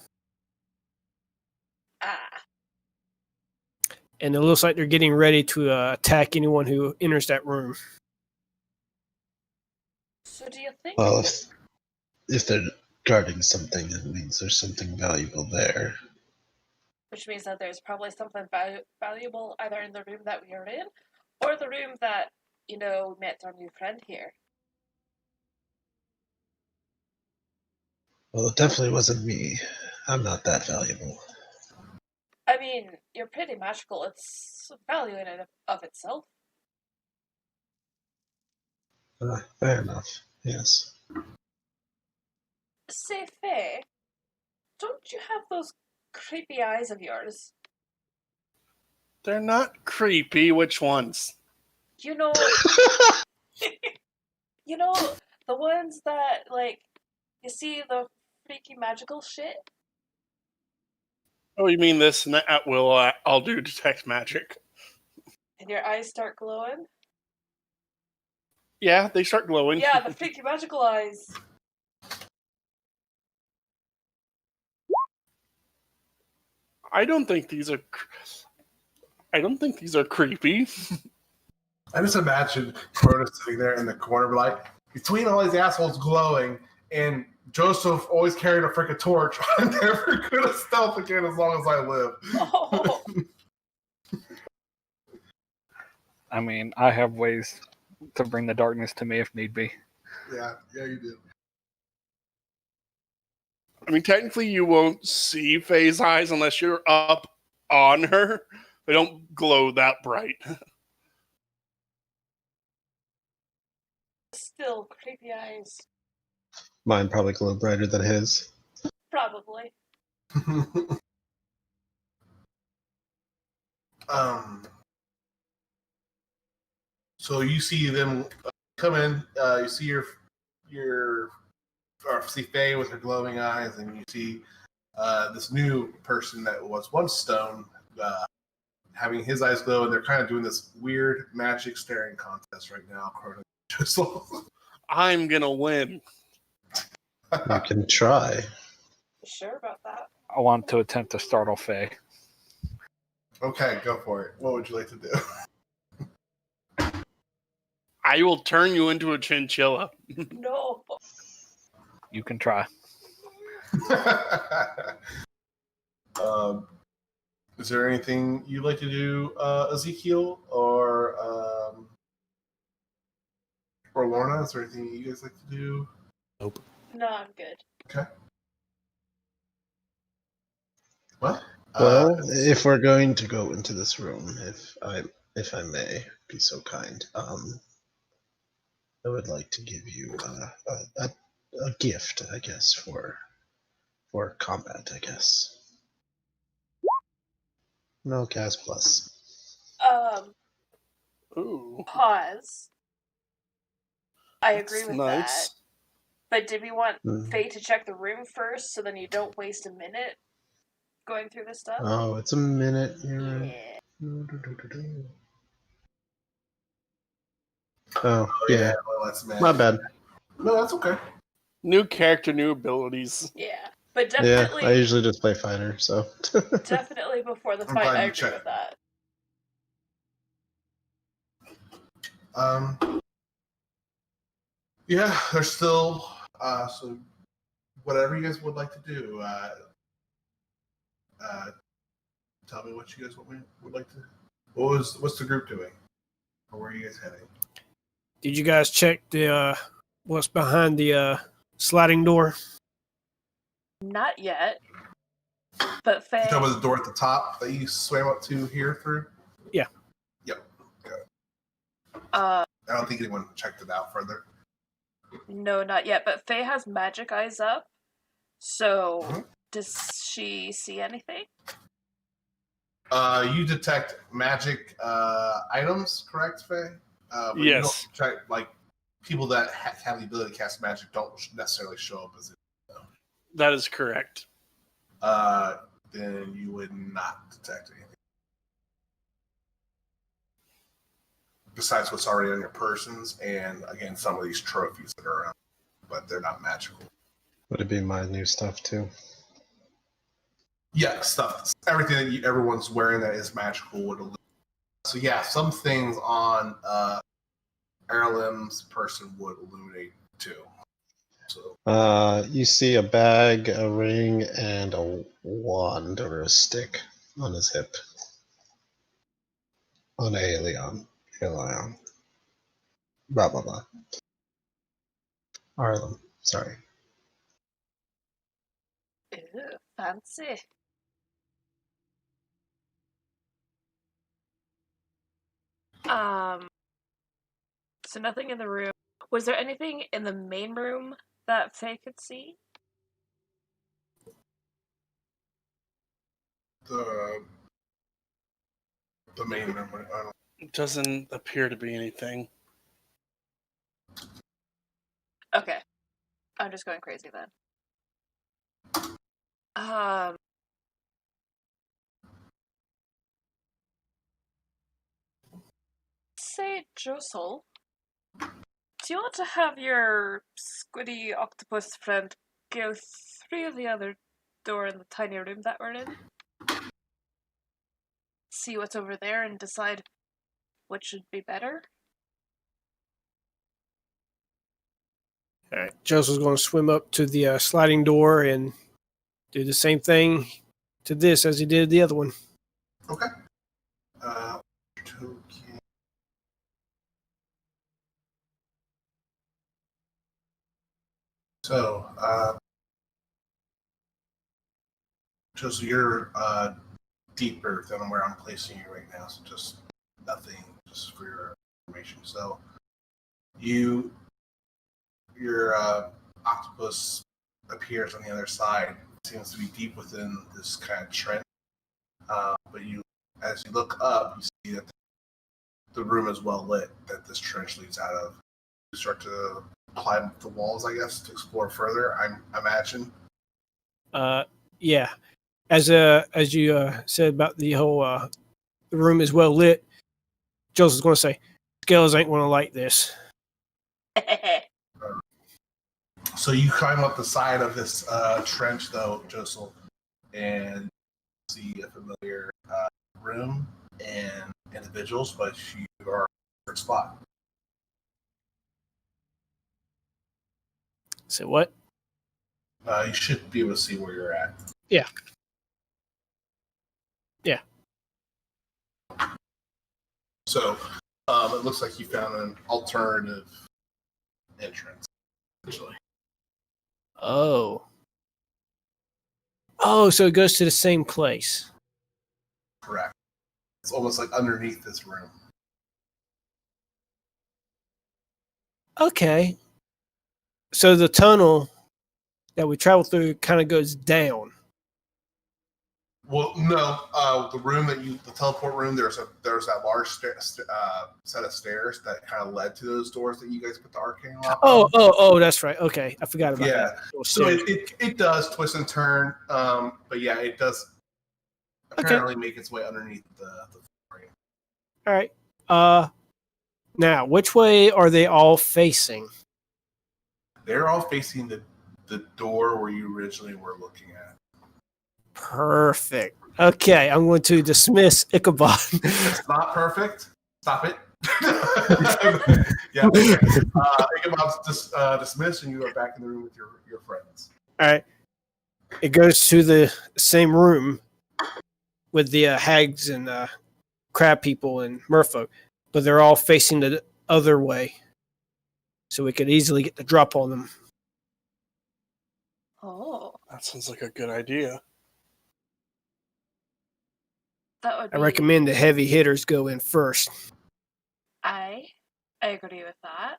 Ah. And it looks like they're getting ready to attack anyone who enters that room. So do you think... Well, if they're guarding something, it means there's something valuable there. Which means that there's probably something valuable either in the room that we are in, or the room that, met our new friend here. Well, it definitely wasn't me. I'm not that valuable. I mean, you're pretty magical. It's value in and of itself. Fair enough, yes. Say, Faye, don't you have those creepy eyes of yours? They're not creepy. Which ones? You know, the ones that, you see the freaky magical shit? Oh, you mean this and that? Will I'll do detect magic. And your eyes start glowing? Yeah, they start glowing. Yeah, the freaky magical eyes. I don't think these are creepy. I just imagine Cronus sitting there in the corner, like, between all these assholes glowing, and Joseph always carrying a freaking torch. I'm never going to stealth again as long as I live. Oh. I mean, I have ways to bring the darkness to me if need be. Yeah, you do. I mean, technically, you won't see Faye's eyes unless you're up on her. They don't glow that bright. Still creepy eyes. Mine probably glow brighter than his. Probably. So you see them come in. You see or see Faye with her glowing eyes, and you see this new person that was once stone, having his eyes glow, and they're kind of doing this weird magic staring contest right now. I'm gonna win. You can try. You sure about that? I want to attempt to startle Faye. Okay, go for it. What would you like to do? I will turn you into a chinchilla. No. You can try. Is there anything you'd like to do, Ezekiel or Lorna? Is there anything you guys like to do? Nope. No, I'm good. Okay. What? Well, if we're going to go into this room, if I may be so kind, I would like to give you a gift, I guess, for combat, I guess. No cast plus. Ooh, Pause. I agree that's with that. nice. But did we want Hmm. Faye to check the room first so then you don't waste a minute going through this stuff? Oh, it's a minute. You're right. Yeah. Oh, Oh yeah. well, that's mad. My bad. No, that's okay. New character, new abilities. Yeah. But Yeah, definitely, I usually just play fighter, so. definitely before the I'm fight, glad I you agree checked. with that. Yeah, there's still so whatever you guys would like to do. Tell me what you guys would like to. What's the group doing? Or where are you guys heading? Did you guys check the what's behind the sliding door? Not yet. But Faye. You talking about the door at the top that you swam up to here through? Yeah. Yep. Okay. Uh, I don't think anyone checked it out further. no, not yet. But Faye has magic eyes up. So, Mhm. does she see anything? You detect magic items, correct, Faye? But you Yes. don't check, like, people that have the ability to cast magic don't necessarily show up as it. That is correct. Then you would not detect anything. Besides what's already on your persons, and again, some of these trophies that are around, but they're not magical. Would it be my new stuff, too? Yeah, stuff. Everything that everyone's wearing that is magical would illuminate. So yeah, some things on Erlem's person would illuminate too. So You see a bag, a ring, and a wand or a stick on his hip. On Aelion. Aelion. Blah, blah, blah. Arlen, sorry. Ew, fancy. So nothing in the room. Was there anything in the main room that Faye could see? the main room. I don't. It doesn't appear to be anything. Okay. I'm just going crazy then. Say, Josel, do you want to have your squiddy octopus friend go through the other door in the tiny room that we're in? See what's over there and decide what should be better? All right. Joseph's going to swim up to the sliding door and do the same thing to this as he did the other one. Okay. So, just you're deeper than where I'm placing you right now. So just nothing, just for your information. So, your octopus appears on the other side. It seems to be deep within this kind of trench. But as you look up, you see that the room is well lit that this trench leads out of. You start to climb up the walls, I guess, to explore further. I imagine. Yeah. As you said about the whole the room is well lit, Joseph's going to say, "Scales ain't going to like this." So you climb up the side of this trench, though, Josel, and see a familiar room and individuals, but you are in a different spot. Say what? You should be able to see where you're at. Yeah. Yeah. So it looks like you found an alternative entrance, essentially. Oh. Oh, so it goes to the same place. Correct. It's almost like underneath this room. Okay. So the tunnel that we travel through kind of goes down. Well, no. The room the teleport room. There's that large set of stairs that kind of led to those doors that you guys put the arcane lock on. Oh, that's right. Okay, I forgot about that. So it does twist and turn. But yeah, it does apparently make its way underneath the frame. All right. Now, which way are they all facing? They're all facing the door where you originally were looking at. Perfect. Okay, I'm going to dismiss Ichabod. It's not perfect. Stop it. Yeah. Okay. Ichabod's dismissed, and you are back in the room with your friends. All right. It goes to the same room with the hags and crab people and merfolk, but they're all facing the other way, so we could easily get the drop on them. Oh, That sounds like a good idea. that would be. I recommend the heavy hitters go in first. I agree with that.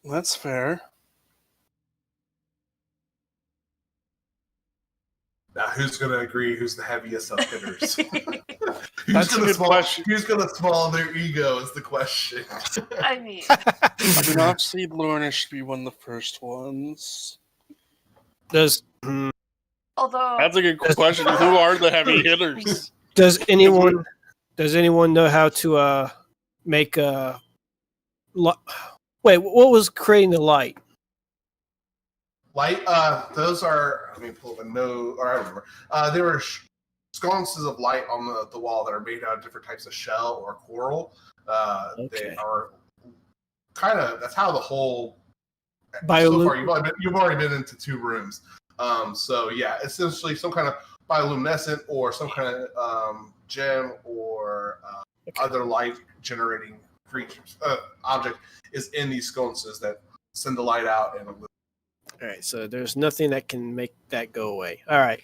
That's fair. Now, who's going to agree? Who's the heaviest of hitters? That's a good question. Who's going to swallow their ego is the question. I mean, I do not see Lorna should be one of the first ones. Does although That's a good question. Who are the heavy hitters? does anyone know how to make a wait? What was creating the light? Light, those are, let me pull up a note, or I remember. There were sconces of light on the wall that are made out of different types of shell or coral. They are kind of, that's how the whole, so far, you've already been into 2 rooms. So yeah, essentially some kind of bioluminescent or some kind of gem or other light generating creatures, object is in these sconces that send the light out and illuminate. All right, so there's nothing that can make that go away. All right.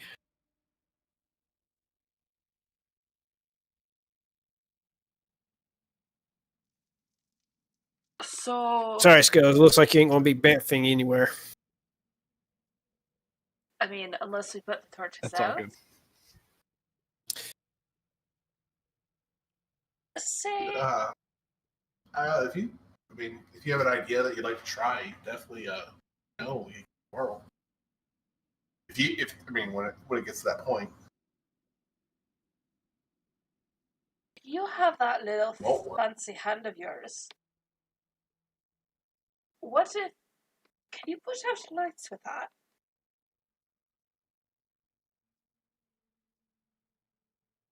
so Sorry, Skills. Looks like you ain't gonna be bamfing anywhere. I mean, unless we put the torches That's all out. good. Say, If you have an idea that you'd like to try, definitely no, world. When it gets to that point. you have that little Whoa. fancy hand of yours. What if? Can you put out lights with that?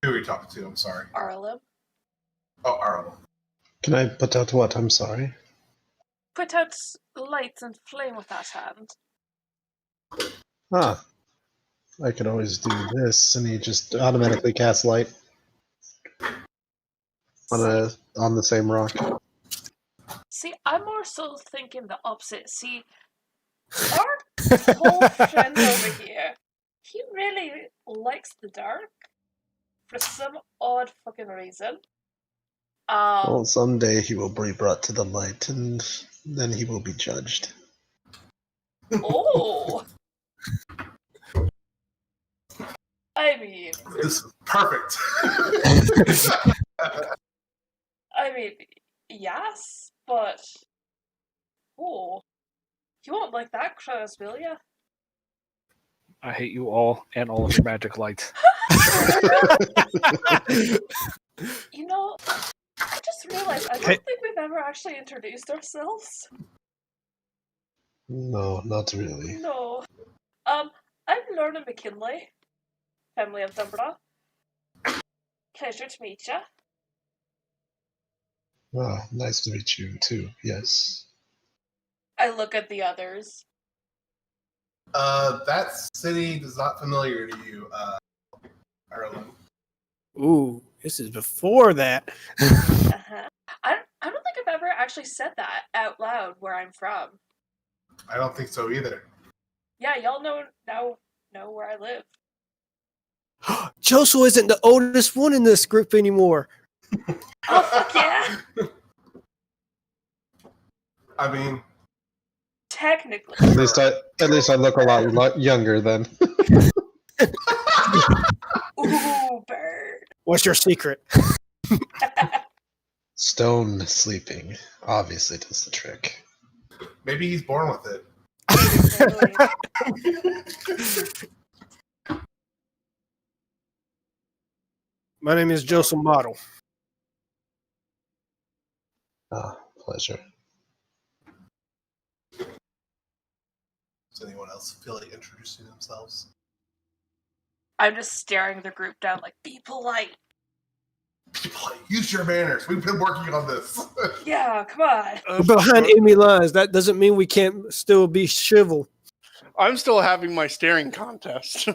Who are you talking to? I'm sorry. Arlen? Oh, Arlo. Can I put out what? I'm sorry. Put out lights and flame with that hand. Ah, I could always do this, and he just automatically casts light on the same rock. See, I'm more so thinking the opposite. See, our whole friend over here, he really likes the dark for some odd fucking reason. Well, someday he will be brought to the light, and then he will be judged. Oh! I mean, This is perfect. yes, but oh, you won't like that, Crows, will ya? I hate you all and all of your magic lights. You know, I just realized I don't think we've ever actually introduced ourselves. No, not really. No. I'm Lorna McKinley, family of Dumbledore. Pleasure to meet ya. Ah, nice to meet you too. Yes. I look at the others. That city is not familiar to you, Ireland. Ooh, this is before that. Uh-huh. I don't think I've ever actually said that out loud where I'm from. I don't think so either. Yeah, y'all know where I live. Joso isn't the oldest one in this group anymore. Oh fuck yeah! I mean, Technically. At least I look a lot younger then. Ooh, bird. What's your secret? Stone sleeping obviously does the trick. Maybe he's born with it. My name is Joseph Model. Ah, pleasure. Does anyone else feel like introducing themselves? I'm just staring the group down like, be polite. People, use your manners. We've been working on this. Yeah, come on. We're behind enemy lines. That doesn't mean we can't still be civil. I'm still having my staring contest.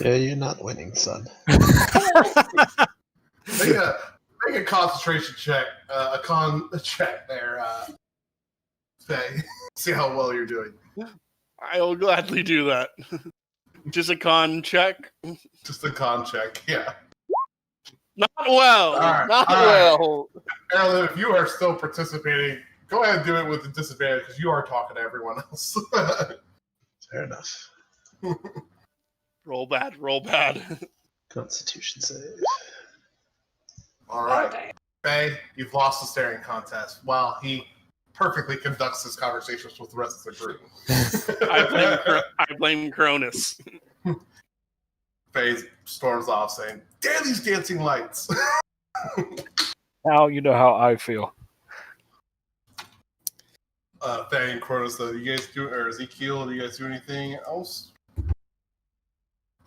Yeah, you're not winning, son. Make a concentration check, a con check there, Faye. See how well you're doing. I will gladly do that. Just a con check. Just a con check, yeah. Not well. All Not right. well. Erlen, if you are still participating, go ahead and do it with the disadvantage because you are talking to everyone else. Fair enough. Roll bad. Roll bad. Constitution save. All right. Okay. Faye, you've lost the staring contest while he perfectly conducts his conversations with the rest of the group. I blame Cronus. Faye storms off saying, "Damn these dancing lights!" Now you know how I feel. Faye and Cronus, though, you guys do, or Ezekiel, do you guys do anything else?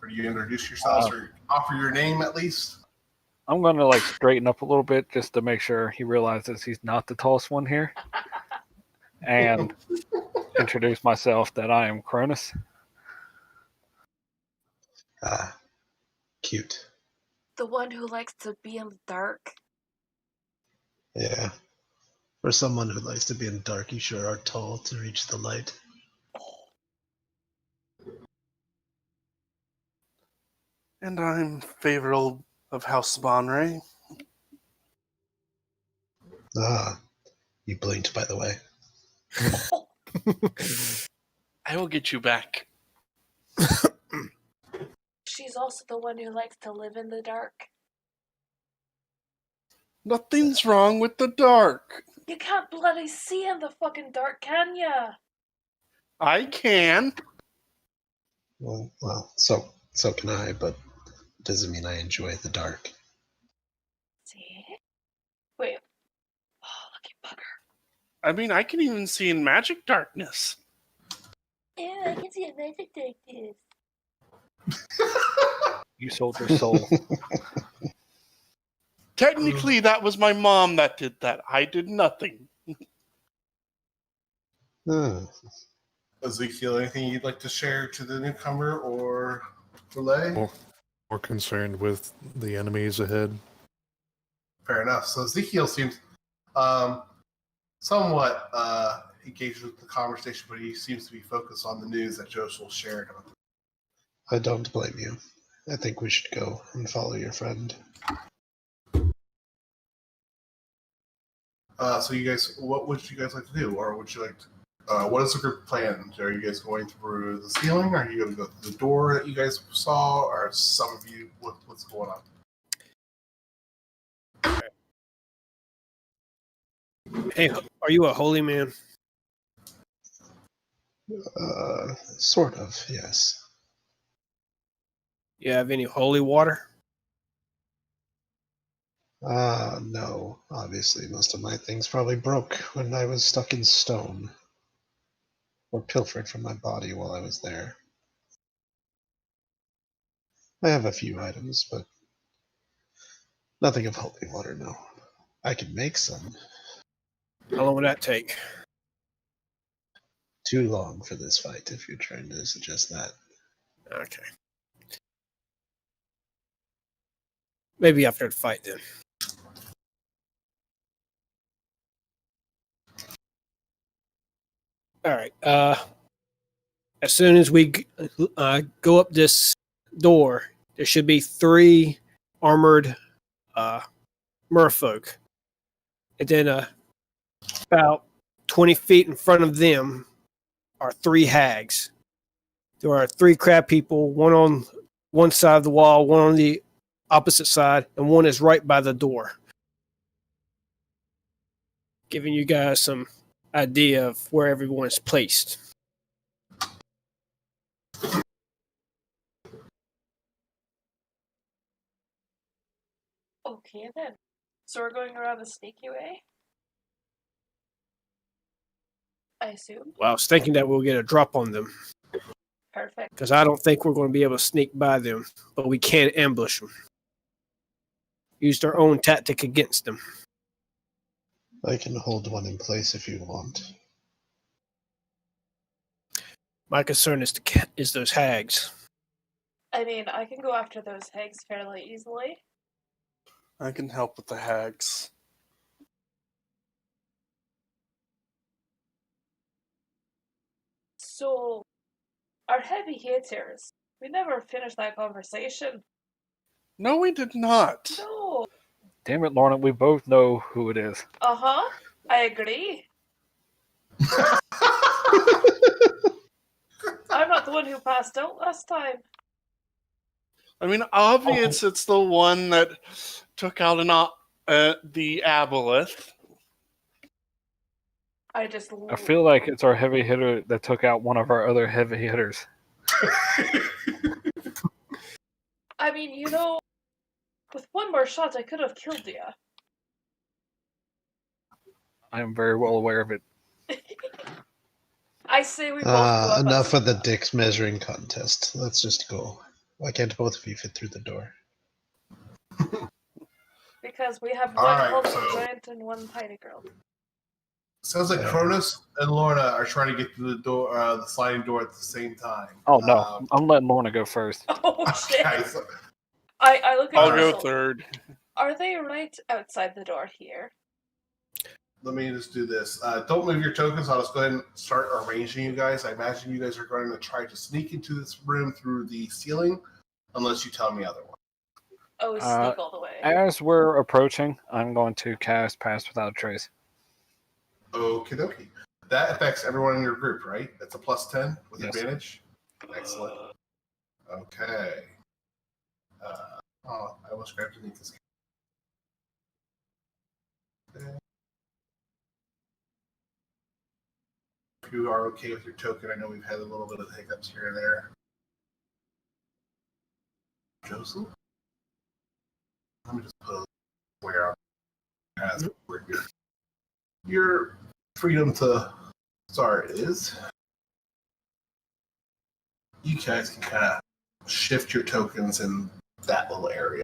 Or do you introduce yourselves or offer your name at least? I'm going to like straighten up a little bit just to make sure he realizes he's not the tallest one here. And introduce myself that I am Cronus. Ah, cute. The one who likes to be in the dark. Yeah. For someone who likes to be in the dark, you sure are tall to reach the light. And I'm favorable of House Bonray. Ah, you blinked, by the way. I will get you back. She's also the one who likes to live in the dark. Nothing's wrong with the dark. You can't bloody see in the fucking dark, can ya? I can. Well, so can I, but it doesn't mean I enjoy the dark. See? Wait. Oh, lucky bugger. I mean, I can even see in magic darkness. Yeah, I can see a magic darkness. You sold your soul. Technically, that was my mom that did that. I did nothing. Hmm. Ezekiel, anything you'd like to share to the newcomer or relay? More concerned with the enemies ahead. Fair enough. So Ezekiel seems somewhat engaged with the conversation, but he seems to be focused on the news that Joseph shared. I don't blame you. I think we should go and follow your friend. So you guys, what would you guys like to do? Or would you like to, what is the group plan? Are you guys going through the ceiling? Are you going to go through the door that you guys saw? Or some of you, what's going on? Hey, are you a holy man? Sort of, yes. You have any holy water? No. Obviously, most of my things probably broke when I was stuck in stone. Or pilfered from my body while I was there. I have a few items, but nothing of holy water, no. I can make some. How long would that take? Too long for this fight, if you're trying to suggest that. Okay. Maybe after the fight then. All right. As soon as we go up this door, there should be 3 armored merfolk. And then about 20 feet in front of them are 3 hags. There are 3 crab people, one on one side of the wall, one on the opposite side, and one is right by the door. Giving you guys some idea of where everyone is placed. Okay then. So we're going around the sneaky way? I assume. Well, I was thinking that we'll get a drop on them. Perfect. Because I don't think we're going to be able to sneak by them, but we can ambush them. Use their own tactic against them. I can hold one in place if you want. My concern is those hags. I mean, I can go after those hags fairly easily. I can help with the hags. So, our heavy hitters. We never finished that conversation. No, we did not. No. Damn it, Lorna, we both know who it is. Uh-huh. I agree. I'm not the one who passed out last time. I mean, obvious it's the one that took out the aboleth. I feel like it's our heavy hitter that took out one of our other heavy hitters. I mean, you know, with one more shot, I could have killed you. I am very well aware of it. I say we both go up. Enough of the dicks measuring contest. Let's just go. Why can't both of you fit through the door? Because we have All one right, hulking so- giant and one tiny girl. Sounds like Cronus and Lorna are trying to get through the door, the sliding door at the same time. Oh, no. I'm letting Lorna go first. Oh, shit. Okay, so- I look at I'll go Russell. third. Are they right outside the door here? let me just do this. Don't move your tokens. I'll just go ahead and start arranging you guys. I imagine you guys are going to try to sneak into this room through the ceiling, unless you tell me otherwise. Oh, sneak all the way. As we're approaching, I'm going to cast Pass Without a Trace. Okie dokie. That affects everyone in your group, right? That's a +10 with Yes. advantage. Excellent. Okay. I almost grabbed to this. If you are okay with your token, I know we've had a little bit of hiccups here and there. Joseph? Let me just put a square on as we're here. Your freedom to start is you guys can kind of shift your tokens in that little area,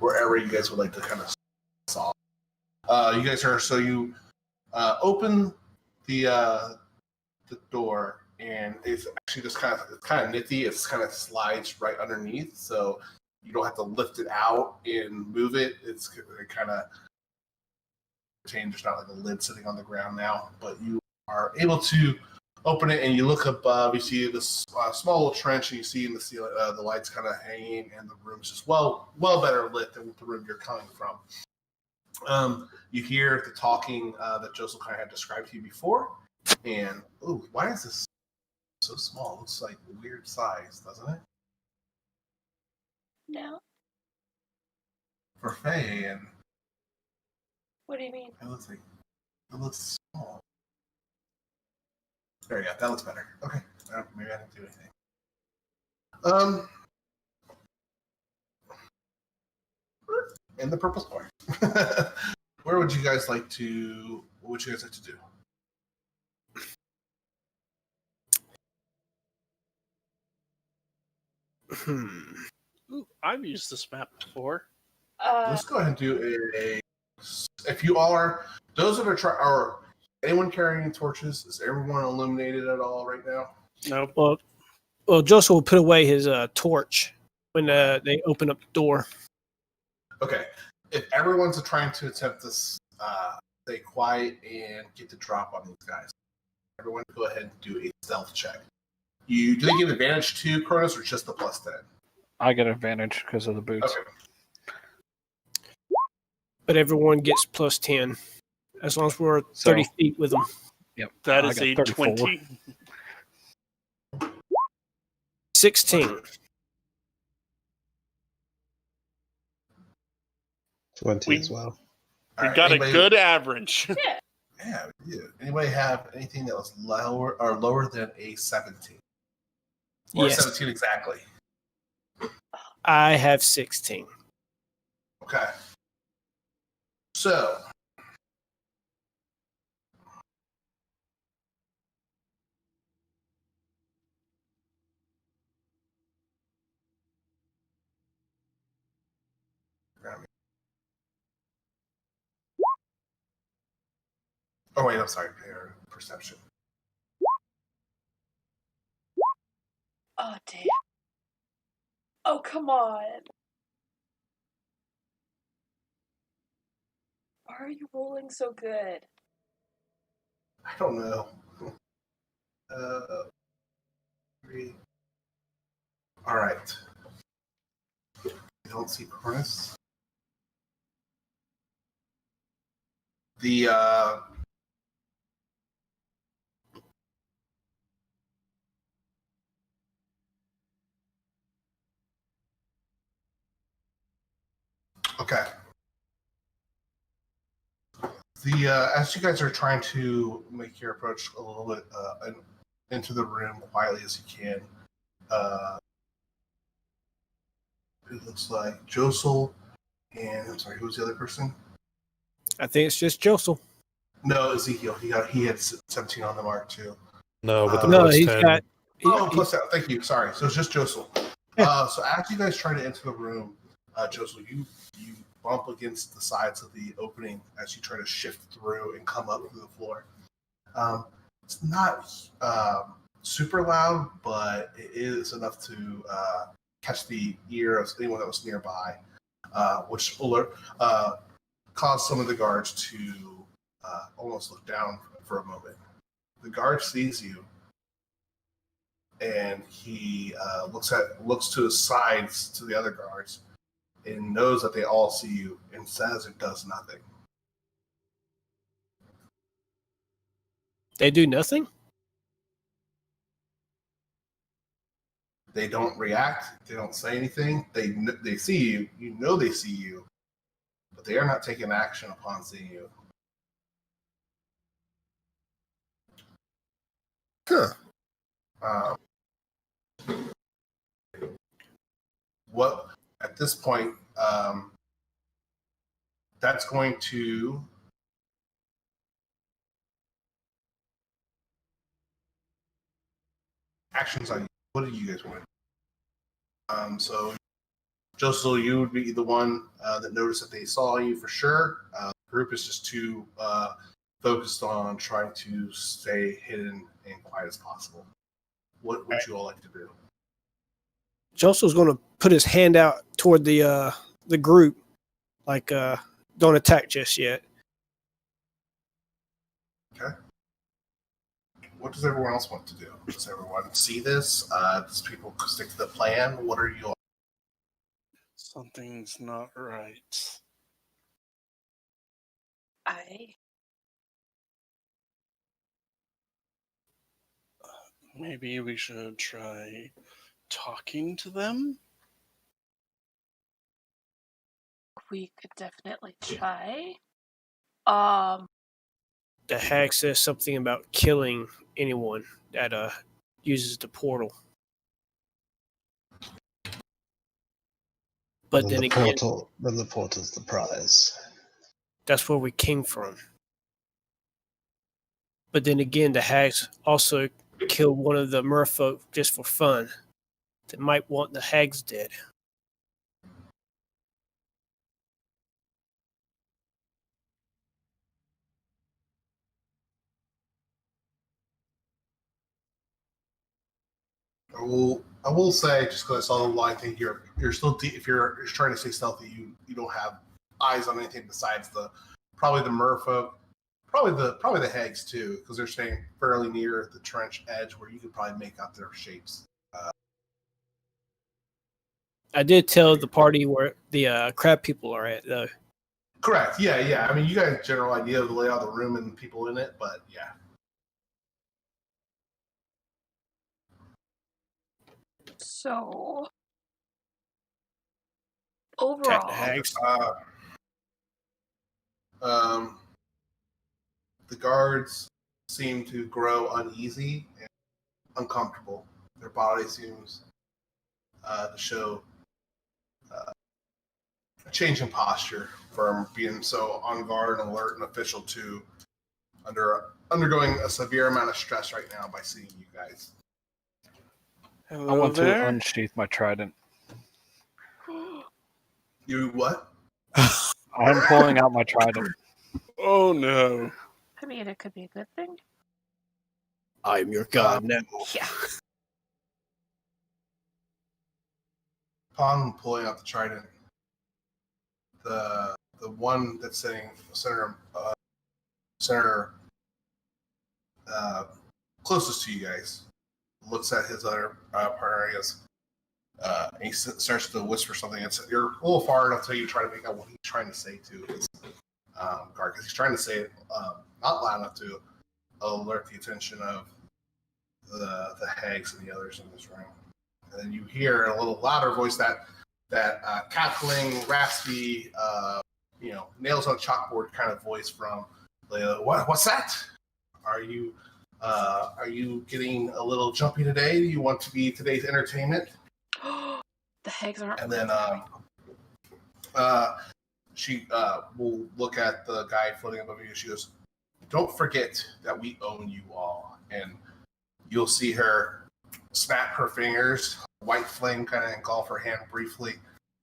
wherever you guys would like to kind of solve. You guys are so you open the door, and it's actually just kind of nifty. It's kind of slides right underneath, so you don't have to lift it out and move it. It kind of there's not like a lid sitting on the ground now, but you are able to open it, and you look above. You see this small little trench, and you see in the ceiling the lights kind of hanging, and the room's just well better lit than the room you're coming from. You hear the talking that Joseph kind of had described to you before, and why is this so small? It looks like a weird size, doesn't it? No? For Faye, and What do you mean? it looks small. There you go. That looks better. Okay. Maybe I didn't do anything. In the purple square. What would you guys like to do? Ooh, I've used this map before. Let's go ahead and do a. If you are those that are anyone carrying torches? Is everyone illuminated at all right now? Nope. Well, Joseph will put away his torch when they open up the door. Okay. If everyone's trying to attempt this, stay quiet and get the drop on these guys. Everyone, go ahead and do a stealth check. Do they give advantage to Cronus or just the +10? I get advantage because of the boots. Okay. But everyone gets +10 as long as we're 30 feet with them. Yep. That I is got a 34. 20. 16. 20 as well. We Alright, got anybody- a good average. Yeah, we do. Anybody have anything that was lower than a 17? Or Yes. 17 exactly. I have 16. Okay. So, oh wait, I'm sorry. Perception. Oh, damn. Oh, come on. Why are you rolling so good? I don't know. 3. All right. You don't see Cornus. The okay. The as you guys are trying to make your approach a little bit into the room quietly as you can, it looks like Josel and I'm sorry, who was the other person? I think it's just Josel. No, Ezekiel. He had 17 on the mark too. No, with the No, plus he's 10. got. Plus that. Thank you. Sorry. So it's just Josel. Yeah. So as you guys try to enter the room, Josel, you bump against the sides of the opening as you try to shift through and come up through the floor. It's not super loud, but it is enough to catch the ear of anyone that was nearby, which alert caused some of the guards to almost look down for a moment. The guard sees you, and he looks to his sides to the other guards, and knows that they all see you, and says it does nothing. They do nothing? They don't react. They don't say anything. They see you. You know they see you, but they are not taking action upon seeing you. Huh. What at this point? That's going to actions on you. What do you guys want? So, Josel, you would be the one that noticed that they saw you for sure. The group is just too focused on trying to stay hidden and quiet as possible. What would you all like to do? Josel's going to put his hand out toward the group, like don't attack just yet. Okay. What does everyone else want to do? Does everyone see this? Does people stick to the plan? What are you? Something's not right. Maybe we should try talking to them? We could definitely try. The hag says something about killing anyone that uses the portal. But then again, the portal's the prize. that's where we came from. But then again, the hags also killed one of the merfolk just for fun. They might want the hags dead. I will say, just because I saw the line thing, you're still if you're trying to stay stealthy, you don't have eyes on anything besides probably the merfolk, probably the hags too, because they're staying fairly near the trench edge where you could probably make out their shapes. I did tell the party where the crab people are at, though. Correct. Yeah. I mean, you got a general idea of the layout of the room and people in it, but yeah. So Attack the overall, hags. The guards seem to grow uneasy and uncomfortable. Their body seems to show a change in posture from being so on guard and alert and official to undergoing a severe amount of stress right now by seeing you guys. I Hello want to there. unsheath my trident. You what? I'm pulling out my trident. Oh no. I mean, it could be a good thing. I am your god now. Yeah. Upon pulling out the trident, the one that's sitting center closest to you guys looks at his other partner and he starts to whisper something. You're a little far enough so you try to make out what he's trying to say to his guard, because he's trying to say it not loud enough to alert the attention of the hags and the others in this room. And then you hear in a little louder voice that cackling, raspy, nails on a chalkboard kind of voice from Layla. What's that? Are you getting a little jumpy today? Do you want to be today's entertainment? The hags aren't. And then she will look at the guy floating above you. She goes, "Don't forget that we own you all." And you'll see her snap her fingers, white flame kind of engulf her hand briefly,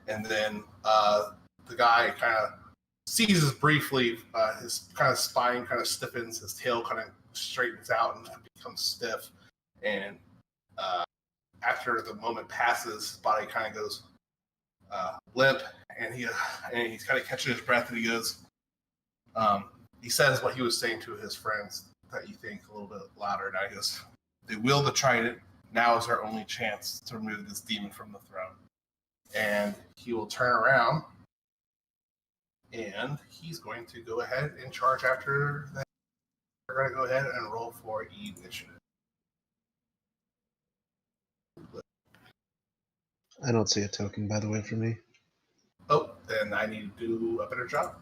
and then the guy kind of seizes briefly. His kind of spine kind of stiffens, his tail kind of straightens out and becomes stiff. And after the moment passes, his body kind of goes limp, and he's kind of catching his breath, and he goes, he says what he was saying to his friends that you think a little bit louder. Now he goes, "They wield the trident. Now is our only chance to remove this demon from the throne." And he will turn around, and he's going to go ahead and charge after that. We're going to go ahead and roll for initiative. I don't see a token, by the way, for me. Oh, then I need to do a better job.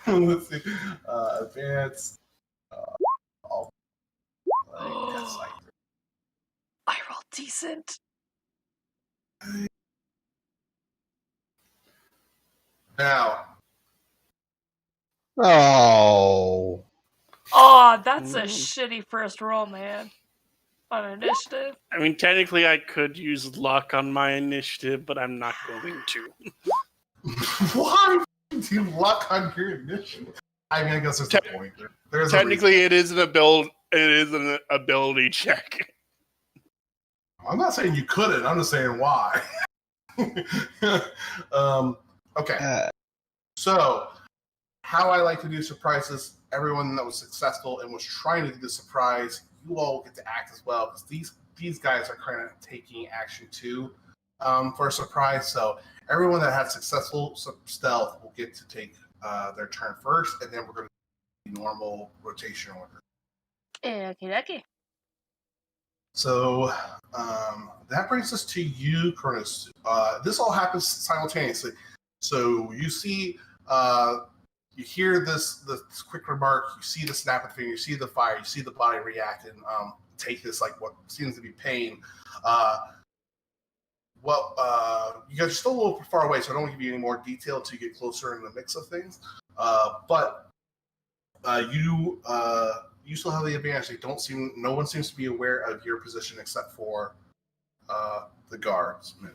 Let's see. Advance. All. Yes, I rolled decent. Now, Oh. Oh, that's a shitty first roll, man. On initiative. I mean, technically, I could use luck on my initiative, but I'm not going to. why do you luck on your initiative? I mean, I guess there's a point there. There's Technically, it is an ability check. I'm not saying you couldn't. I'm just saying why. Okay. So, how I like to do surprises, everyone that was successful and was trying to do the surprise, you all get to act as well, because these guys are kind of taking action too for a surprise. So, everyone that had successful stealth will get to take their turn first, and then we're going to do normal rotation order. Okay. So that brings us to you, Cronus. This all happens simultaneously. So you see, you hear this quick remark, you see the snap of the finger, you see the fire, you see the body react and take this like what seems to be pain. You guys are still a little far away, so I don't want to give you any more detail until you get closer in the mix of things. But you still have the advantage. No one seems to be aware of your position except for the guardsmen.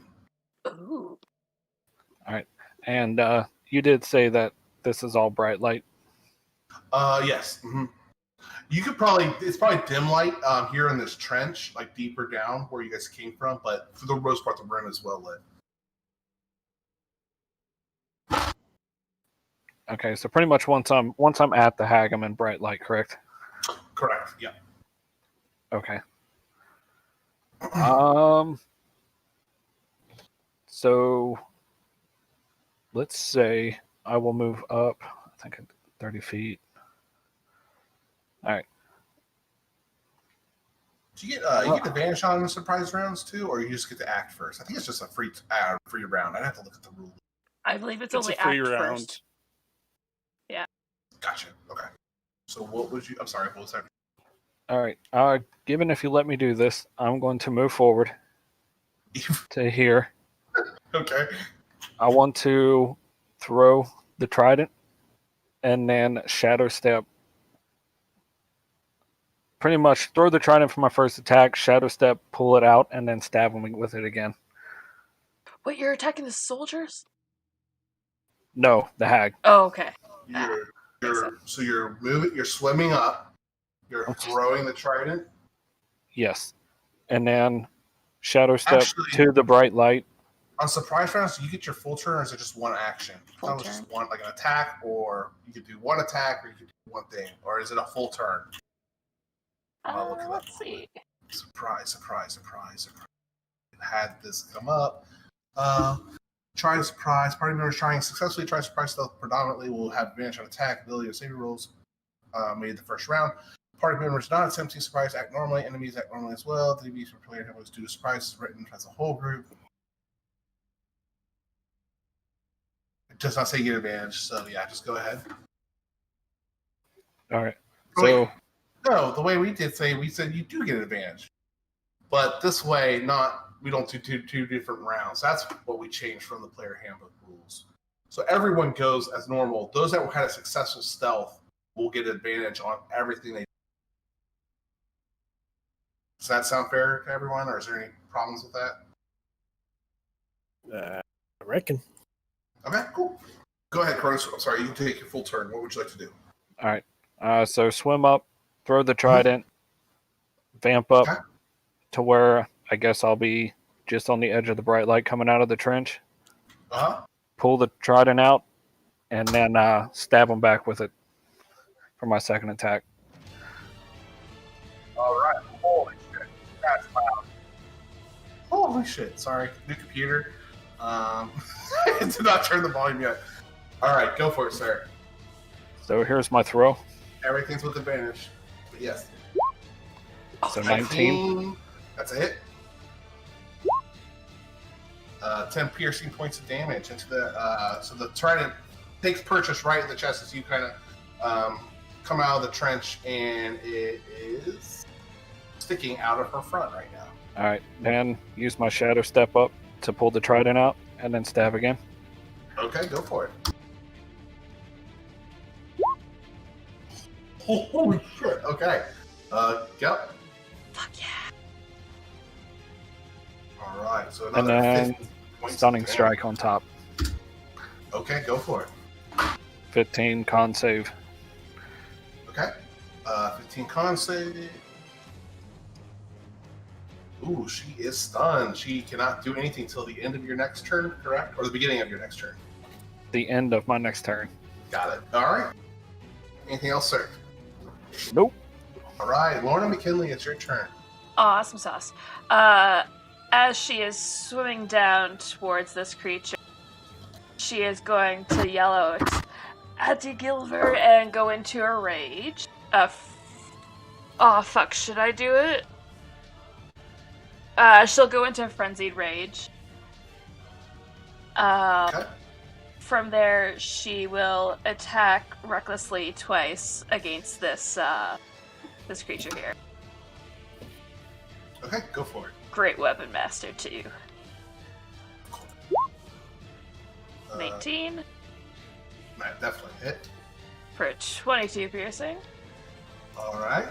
Ooh. All right. And you did say that this is all bright light. Yes. Mm-hmm. It's probably dim light here in this trench, like deeper down where you guys came from, but for the most part, the room is well lit. Okay, so pretty much once I'm at the hag, I'm in bright light, correct? Correct. Yeah. Okay. So let's say I will move up, I think 30 feet. All right. Do you get advantage on the surprise rounds too, or you just get to act first? I think it's just a free round. I'd have to look at the rules. I believe it's It's only a free act round. first. Gotcha. Okay. So what would you? I'm sorry. What was that? All right. Given if you let me do this, I'm going to move forward to here. Okay. I want to throw the trident and then shadow step. Pretty much throw the trident for my first attack, shadow step, pull it out, and then stab him with it again. Wait, you're attacking the soldiers? No, the hag. Oh, okay. You're moving. You're swimming up. You're throwing the trident. Yes. And then shadow step Actually- to the bright light. On surprise rounds, do you get your full turn, or is it just one action? Full That was just one, like an attack, or you could do one attack, or you could do one thing, or is it a full turn? I'll look it up. Let's see. Surprise! Had this come up. Try to surprise. Party members trying successfully try to surprise stealth predominantly will have advantage on attack, ability, or saving rolls made the first round. Party members not attempting surprise act normally. Enemies act normally as well. The DBs for player was due to surprise is written as a whole group. It does not say get advantage, so yeah, just go ahead. All right. Oh, So no, the way we said you do get an advantage, but this way, we don't do two different rounds. That's what we changed from the player handbook rules. So everyone goes as normal. Those that had a successful stealth will get advantage on everything they. Does that sound fair to everyone, or is there any problems with that? I reckon. Okay, cool. Go ahead, Cronus. I'm sorry, you can take your full turn. What would you like to do? all right. So swim up, throw the trident, vamp up Okay. to where I guess I'll be just on the edge of the bright light coming out of the trench. Pull the trident out, and then stab him back with it for my second attack. All right. Holy shit. That's loud. Holy shit. Sorry. New computer. Did not turn the volume yet. All right. Go for it, sir. So here's my throw. Everything's with advantage. But yes. So 19. That's a hit. 10 piercing points of damage into the. So the trident takes purchase right in the chest as you kind of come out of the trench, and it is sticking out of her front right now. All right. Then use my shadow step up to pull the trident out, and then stab again. Okay, go for it. Holy shit. Okay. Yep. Fuck yeah. All right. So And another then 50 points of stunning damage. strike on top. Okay, go for it. 15 con save. Okay. 15 con save. Ooh, she is stunned. She cannot do anything till the end of your next turn, correct? Or the beginning of your next turn. The end of my next turn. Got it. All right. Anything else, sir? Nope. All right. Lorna McKinley, it's your turn. Awesome sauce. As she is swimming down towards this creature, she is going to yell out at Gilver and go into a rage. Oh fuck, should I do it? She'll go into a frenzied rage. Okay. From there, she will attack recklessly twice against this creature here. Okay, go for it. Great weapon master too. 19 That definitely hit. for 22 piercing. All right.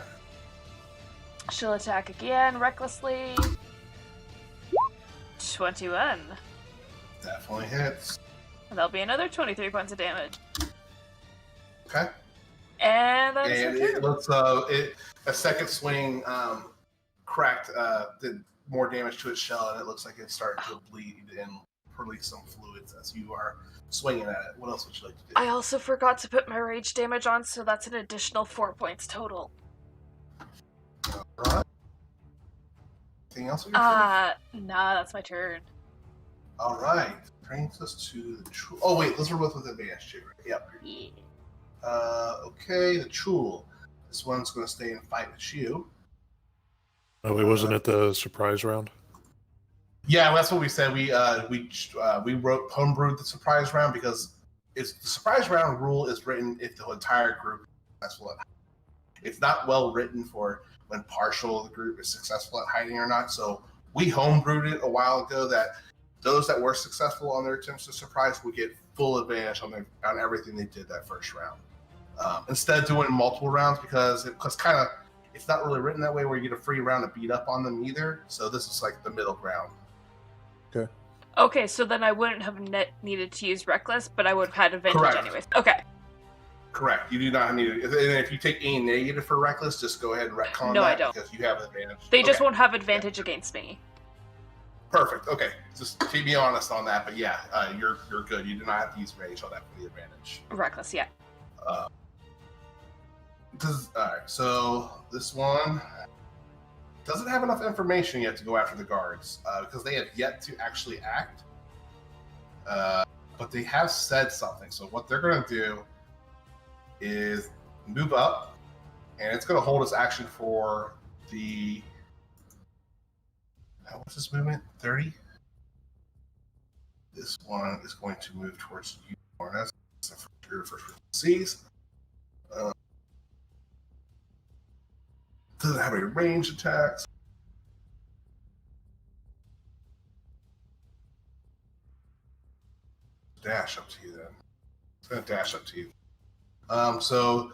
She'll attack again recklessly. 21. Definitely hits. And there'll be another 23 points of damage. Okay. And that's And her it turn. looks a second swing cracked did more damage to its shell, and it looks like it's starting to bleed and release some fluids as you are swinging at it. What else would you like to do? I also forgot to put my rage damage on, so that's an additional 4 points total. All right. Anything else? On your turn? Nah, that's my turn. All right. Brings us to the Chul. Oh wait, those are both with advantage too, right? Yep. Yeah. Okay, the Chul. This one's going to stay and fight with you. Oh, it wasn't at the surprise round? Yeah, that's what we said. We wrote homebrewed the surprise round because the surprise round rule is written if the entire group is successful at hiding. It's not well written for when partial of the group is successful at hiding or not. So we homebrewed it a while ago that those that were successful on their attempts to surprise would get full advantage on everything they did that first round. Instead of doing multiple rounds because it's not really written that way where you get a free round to beat up on them either. So this is like the middle ground. Okay, so then I wouldn't have needed to use Reckless, but I would have had advantage Correct. anyways. Okay. Correct. You do not need it. And if you take any negative for Reckless, just go ahead and retcon No, that I don't. because you have an advantage. They just won't have advantage against me. Perfect. Okay. Just keep me honest on that. But yeah, you're good. You do not have to use rage on that for the advantage. Reckless, yeah. All right. So this one doesn't have enough information yet to go after the guards because they have yet to actually act. But they have said something. So what they're going to do is move up, and it's going to hold its action for the... What's this movement? 30? This one is going to move towards you, Marnez. So your first sees. Doesn't have any range attacks. Dash up to you then. It's going to dash up to you. So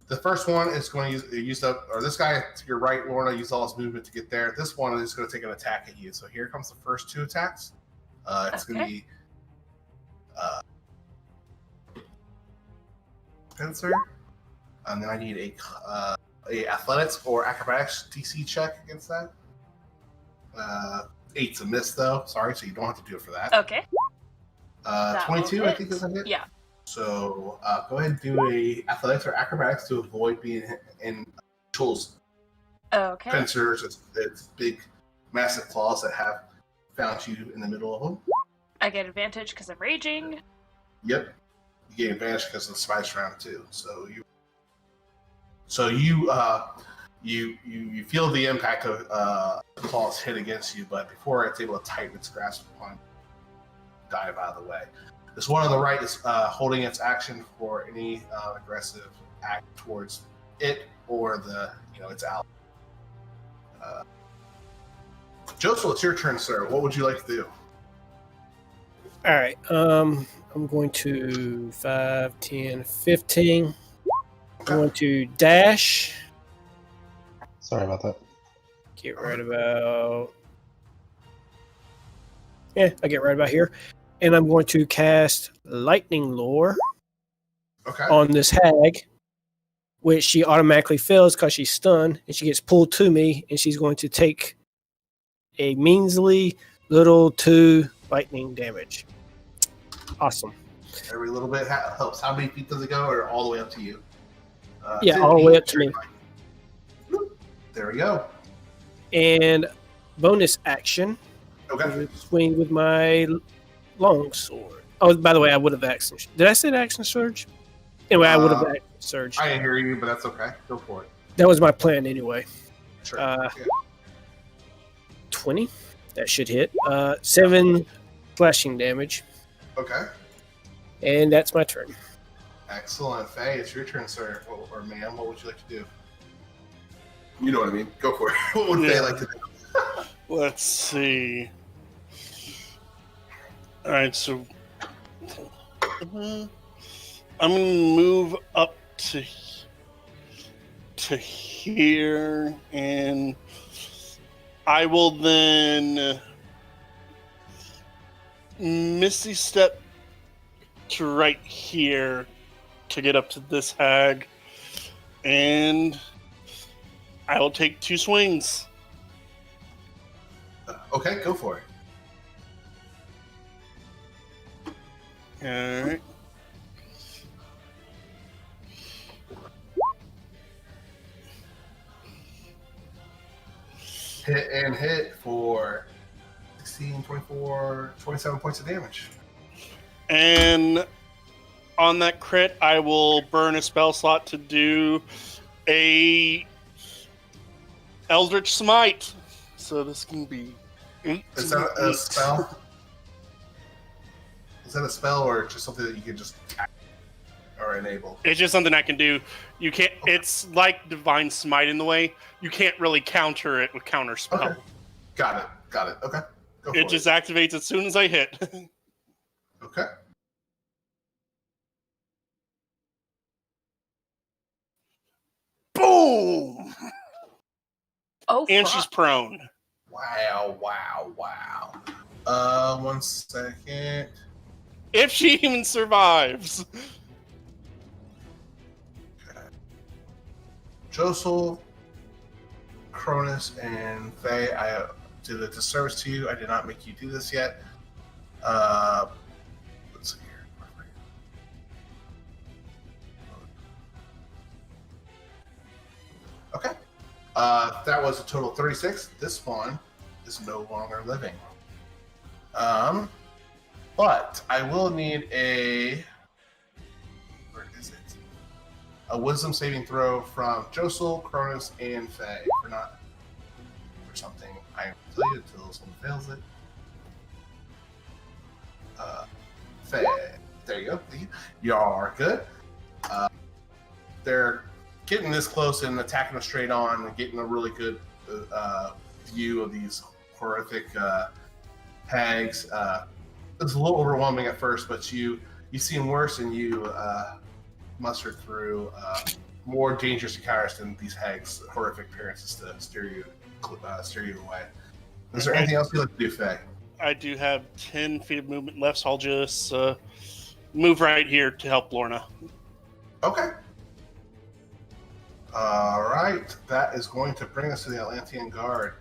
the first one is going to use up, or this guy to your right, Lorna, used all his movement to get there. This one is going to take an attack at you. So here comes the first two attacks. It's going to be Spencer, and then I need a athletics or acrobatics DC check against that. 8's a miss though. Sorry, so you don't have to do it for that. Okay. 22, I think is a hit. Yeah. So go ahead and do a athletics or acrobatics to avoid being in Chul's Okay. pincers. It's big, massive claws that have found you in the middle of them. I get advantage because I'm raging. Yep. You get advantage because of the spice round too. So you feel the impact of the claws hit against you, but before it's able to tighten its grasp upon you, dive out of the way. This one on the right is holding its action for any aggressive act towards it or its ally. Joseph, it's your turn, sir. What would you like to do? All right. I'm going to 5, 10, 15. Okay. I'm going to dash. Sorry about that. Get right about... Yeah, I get right about here. And I'm going to cast Lightning Lore on this hag, which she automatically fails because she's stunned, and she gets pulled to me, and she's going to take a measly little 2 lightning damage. Awesome. Every little bit helps. How many feet does it go, or all the way up to you? Yeah, all the way up to me. There we go. And bonus action. Okay. Swing with my long sword. Oh, by the way, I would have action. Did I say action surge? Anyway, I would have action surge. I didn't hear you, but that's okay. Go for it. That was my plan anyway. Sure. 20. That should hit. 7 slashing damage. Okay. And that's my turn. Excellent. Faye, it's your turn, sir. Or ma'am, what would you like to do? You know what I mean. Go for it. What would Faye like to do? Let's see. All right, so I'm gonna move up to here, and I will then Misty Step to right here to get up to this hag, and I will take 2 swings. Okay, go for it. Alright. Hit for 16, 24, 27 points of damage. And on that crit, I will burn a spell slot to do a Eldritch Smite. So this can be 8. Is that a spell? Is that a spell or just something that you can just attack or enable? It's just something I can do. You can't. Okay. It's like Divine Smite in the way you can't really counter it with counter spell. Okay. Got it. Okay. It just activates as soon as I hit. Okay. Boom! Oh, and fuck. she's prone. Wow. 1 second. If she even survives. Okay. Josel, Cronus, and Faye, I did a disservice to you. I did not make you do this yet. Let's see here. Okay. That was a total of 36. This one is no longer living. But I will need a... Where is it? A wisdom saving throw from Josel, Cronus, and Faye. For something I will tell you until someone fails it. Faye. There you go. You are good. They're getting this close and attacking us straight on and getting a really good view of these horrific hags. It's a little overwhelming at first, but you seem worse and you mustered through more dangerous encounters than these hags' horrific appearances to steer you away. Is there anything else you'd like to do, Faye? I do have 10 feet of movement left, so I'll just move right here to help Lorna. Okay. All right. That is going to bring us to the Atlantean Guard.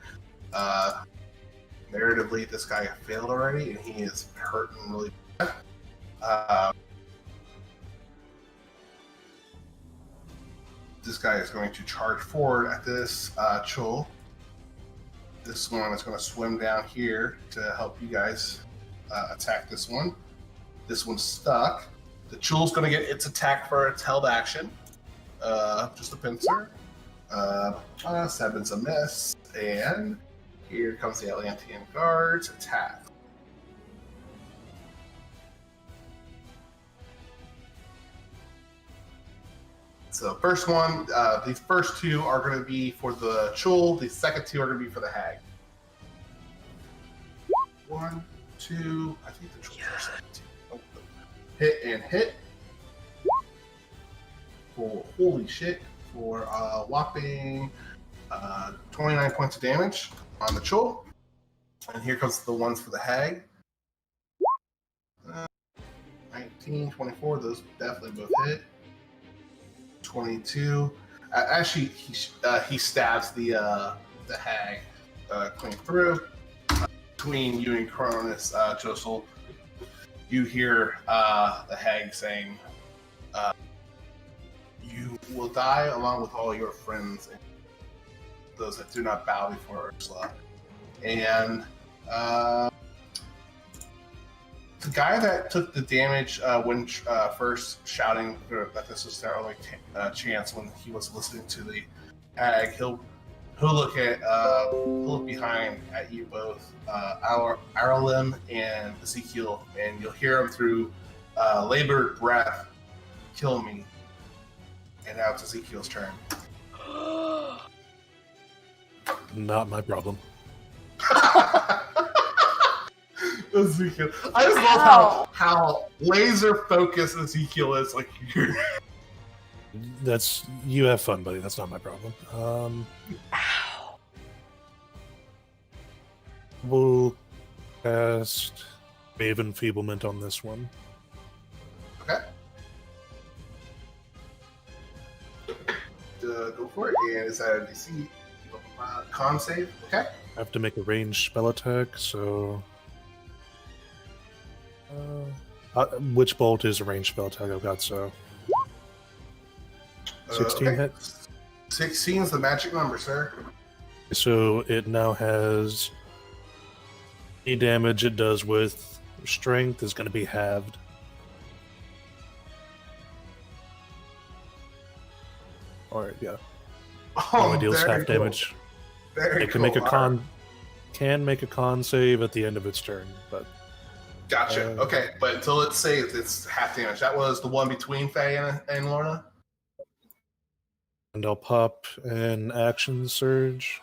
Narratively, this guy failed already, and he is hurting really bad. This guy is going to charge forward at this Chul. This one is going to swim down here to help you guys attack this one. This one's stuck. The Chul's going to get its attack for its held action. Just a pincer. 7's a miss. And here comes the Atlantean Guard's attack. So first one, these first two are going to be for the Chul. The second two are going to be for the Hag. 1, 2. I think the Chul's are 17. Oh, hit and hit. For holy shit! For a whopping 29 points of damage on the Chul. And here comes the ones for the Hag. 19, 24. Those definitely both hit. 22. Actually, he stabs the Hag clean through. Between you and Cronus, Josel, you hear the Hag saying, "You will die along with all your friends, and those that do not bow before Ursula." And the guy that took the damage when first shouting that this was their only chance when he was listening to the Hag, he'll look behind at you both, Aralim and Ezekiel, and you'll hear him through labored breath, "Kill me." And now it's Ezekiel's turn. Not my problem. Ezekiel. I just love how laser focused Ezekiel is. Like, You have fun, buddy. That's not my problem. We'll cast Wave Enfeeblement on this one. Okay. Go for it. And is that a DC? Con save? Okay. I have to make a ranged spell attack, so... Witch Bolt is a ranged spell attack I've got, so... 16 hit? 16 is the magic number, sir. So it now has... Any damage it does with strength is going to be halved. Alright, yeah. Oh, Only deals half cool. damage. Very It can cool. make a con. Can make a con save at the end of its turn, but Gotcha. Okay, but until it saves, it's half damage. That was the one between Faye and Lorna. and I'll pop an action surge.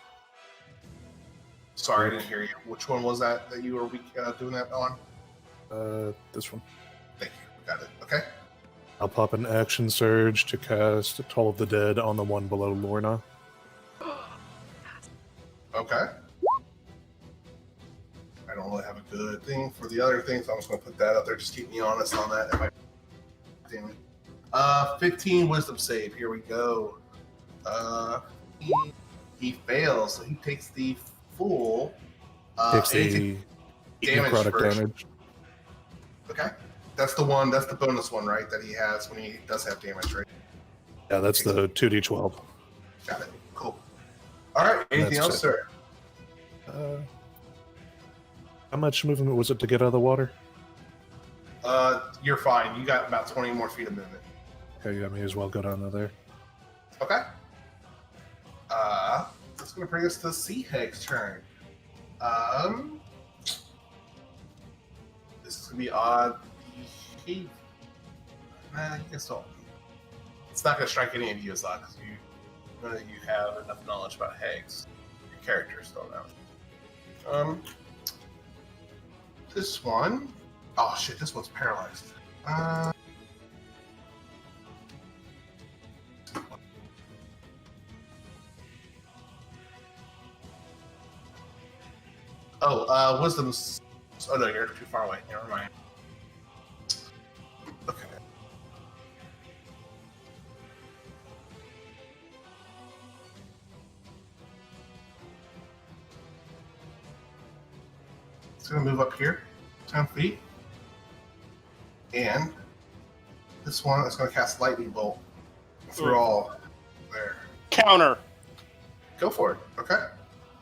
Sorry, I didn't hear you. Which one was that you were doing that on? This one. Thank you. Got it. Okay. I'll pop an action surge to cast Toll of the Dead on the one below Lorna. Okay. I don't really have a good thing for the other things. So I'm just going to put that up there. Just keep me honest on that. Damn it. 15 wisdom save. Here we go. He fails, so he takes the full Takes the damage necrotic version. damage. Okay. That's the one. That's the bonus one, right? That he has when he does have damage, right? Yeah, that's the 2d12. Got it. Cool. All right. Anything That's else, sir? How much movement was it to get out of the water? You're fine. You got about 20 more feet of movement. Okay, I may as well go down to there. Okay. That's going to bring us to Sea Hag's turn. This is going to be odd. You can still. It's not going to strike any of you as odd because you know that you have enough knowledge about hags. Your characters don't know. This one. Oh shit! This one's paralyzed. Wisdom's. Oh no, you're too far away. Never mind. Okay. It's gonna move up here, 10 feet, and this one is gonna cast Lightning Bolt through all there. Counter. Go for it. Okay.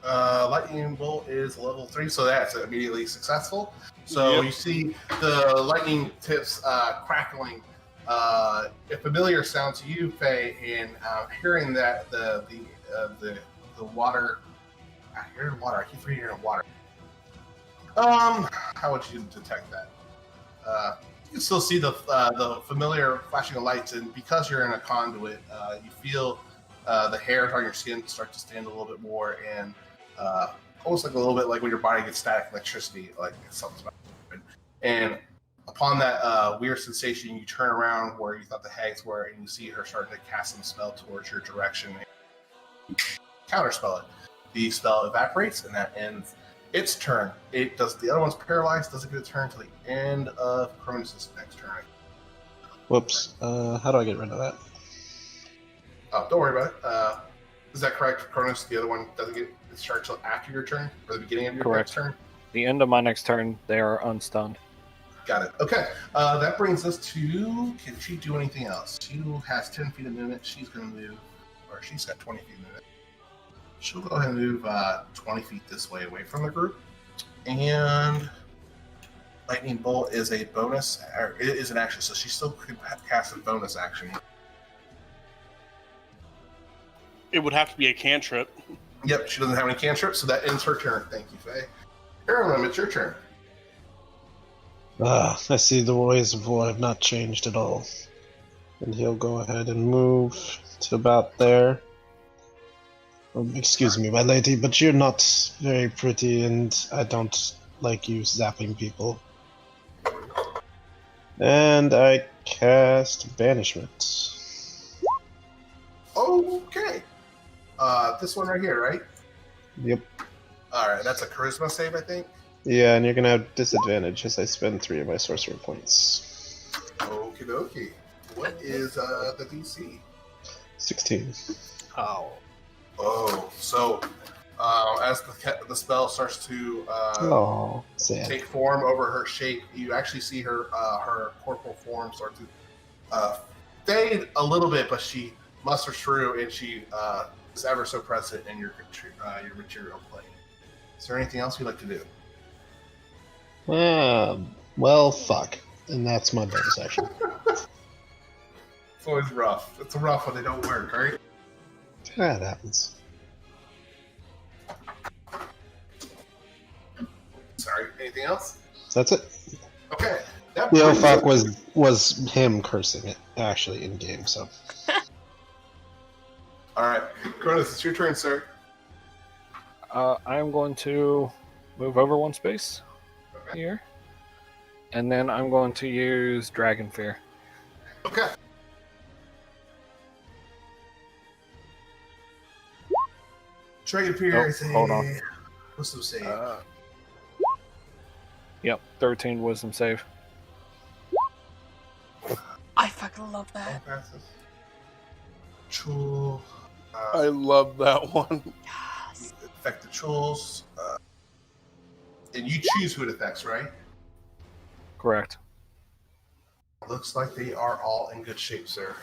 Lightning Bolt is level 3, so that's immediately successful. So Yep. you see the lightning tips crackling. A familiar sound to you, Faye, and hearing that the water. I hear water. I keep hearing water. How would you detect that? You can still see the familiar flashing of lights, and because you're in a conduit, you feel the hairs on your skin start to stand a little bit more, and almost like a little bit like when your body gets static electricity, like something's about to happen. And upon that weird sensation, you turn around where you thought the hags were, and you see her starting to cast some spell towards your direction. And counterspell it. The spell evaporates, and that ends its turn. It does. The other one's paralyzed. Doesn't get a turn until the end of Cronus' next turn. Whoops. How do I get rid of that? Oh, don't worry about it. Is that correct, Cronus? The other one doesn't get its turn until after your turn, or the beginning of your Correct. next turn? The end of my next turn, they are unstunned. Got it. Okay. That brings us to, can she do anything else? She has 10 feet of movement. She's going to move, or she's got 20 feet of movement. She'll go ahead and move 20 feet this way away from the group. And Lightning Bolt is a bonus, or it is an action, so she still could cast a bonus action. It would have to be a cantrip. Yep, she doesn't have any cantrips, so that ends her turn. Thank you, Faye. Arlen, it's your turn. I see the ways of war have not changed at all. And he'll go ahead and move to about there. Oh, excuse me, my lady, but you're not very pretty, and I don't like you zapping people. And I cast Banishment. Okay. This one right here, right? Yep. Alright, that's a charisma save, I think. Yeah, and you're gonna have disadvantage as I spend 3 of my sorcerer points. Okie dokie. What is the DC? 16. Oh, so as the spell starts to Sad. take form over her shape, you actually see her her corporal form start to fade a little bit, but she musters through, and she is ever so present in your material plane. Is there anything else you'd like to do? Well, fuck. And that's my bonus action. It's always rough. It's rough when they don't work, right? That happens. Sorry, anything else? That's it. Okay. The oh fuck was him cursing it, actually, in game, so. Alright, Cronus, it's your turn, sir. I'm going to move over one space here. And then I'm going to use Dragon Fear. Okay. Dragon Fear is hold on. Wisdom save. Yep, 13 wisdom save. I fucking love that. Chul. I love that one. Yes. Affect the Chuls. And you choose who it affects, right? Correct. Looks like they are all in good shape, sir.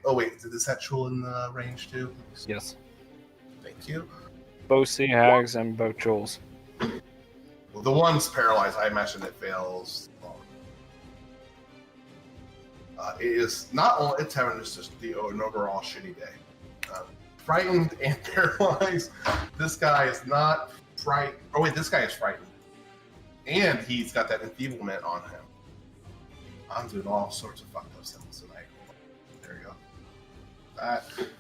Oh wait, did this have Chul in the range too? Yes. Thank you. Both Sea Hags and both Jules. Well, the one's paralyzed. I imagine it fails. It is not only it's having just an overall shitty day. Frightened and paralyzed. This guy is not frightened. Oh wait, this guy is frightened, and he's got that enfeeblement on him. I'm doing all sorts of fucked up symbols tonight. There you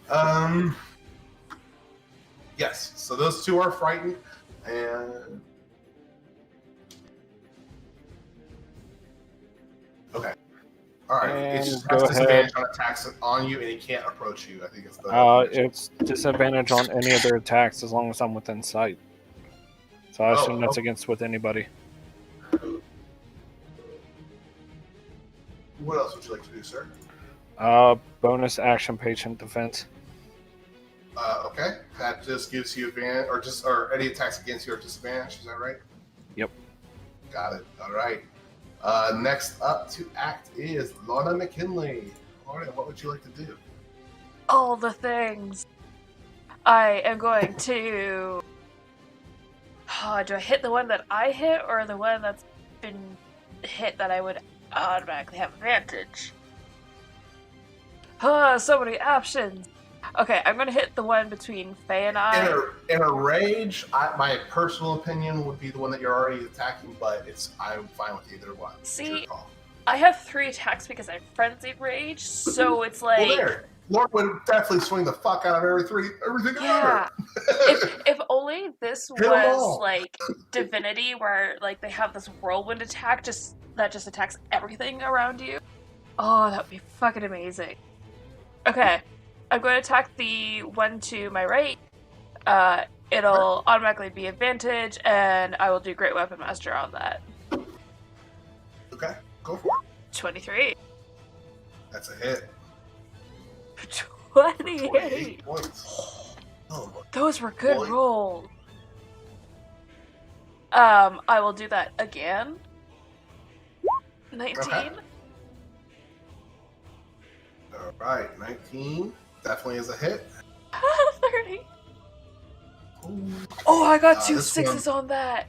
go. Yes. So those two are frightened, and okay. All right. It just has disadvantage on attacks on you, and he can't approach you. I think it's the. It's disadvantage on any of their attacks as long as I'm within sight. So I assume that's against with anybody. What else would you like to do, sir? Bonus action patient defense. Okay. That just gives you advantage, or any attacks against you are disadvantage. Is that right? Yep. Got it. All right. Next up to act is Lorna McKinley. Lorna, what would you like to do? All the things. I am going to. Do I hit the one that I hit, or the one that's been hit that I would automatically have advantage? So many options. Okay, I'm gonna hit the one between Faye and I. In a rage, my personal opinion would be the one that you're already attacking, but I'm fine with either one. See, I have 3 attacks because I frenzied rage, so it's like. Well, there. Lord would definitely swing the fuck out of everything. Yeah. if only this was like Divinity, where like they have this whirlwind attack that just attacks everything around you. Oh, that would be fucking amazing. Okay, I'm going to attack the one to my right. It'll automatically be advantage, and I will do Great Weapon Master on that. Okay, go for it. 23. That's a hit. 28 points. Oh, those were good rolls. I will do that again. 19. Okay. All right, 19 definitely is a hit. 30. Oh, I got 2 6s one, on that.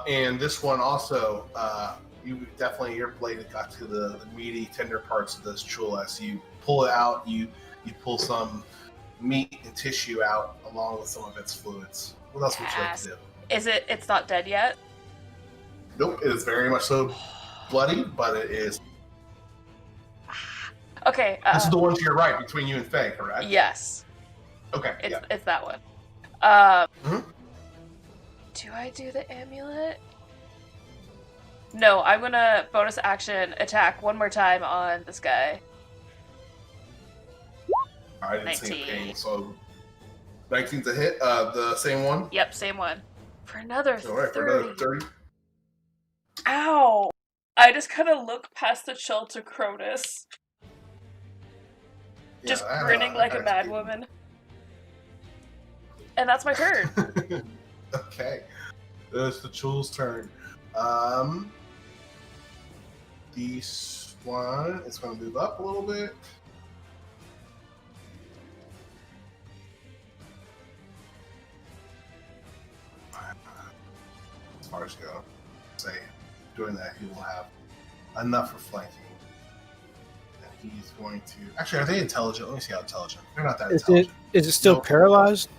And this one also, your blade got to the meaty, tender parts of this chul. As you pull it out, you pull some meat and tissue out along with some of its fluids. What else would you like to do? It's not dead yet? Nope, it is very much so bloody, but it is. Okay. This is the one to your right, between you and Faye, correct? Yes. Okay. It's that one. Do I do the amulet? No, I'm gonna bonus action attack one more time on this guy. I didn't see him paying, so 19's a hit. The same one? Yep, same one. For another 30. Alright, for another 30. Ow! I just kind of look past the chill to Cronus. Just grinning like a mad woman. And that's my turn. Okay. It's the Chul's turn. This one is going to move up a little bit. As far as go, say, doing that, he will have enough for flanking. And he's going to. Actually, are they intelligent? Let me see how intelligent. They're not that intelligent. Is it still paralyzed?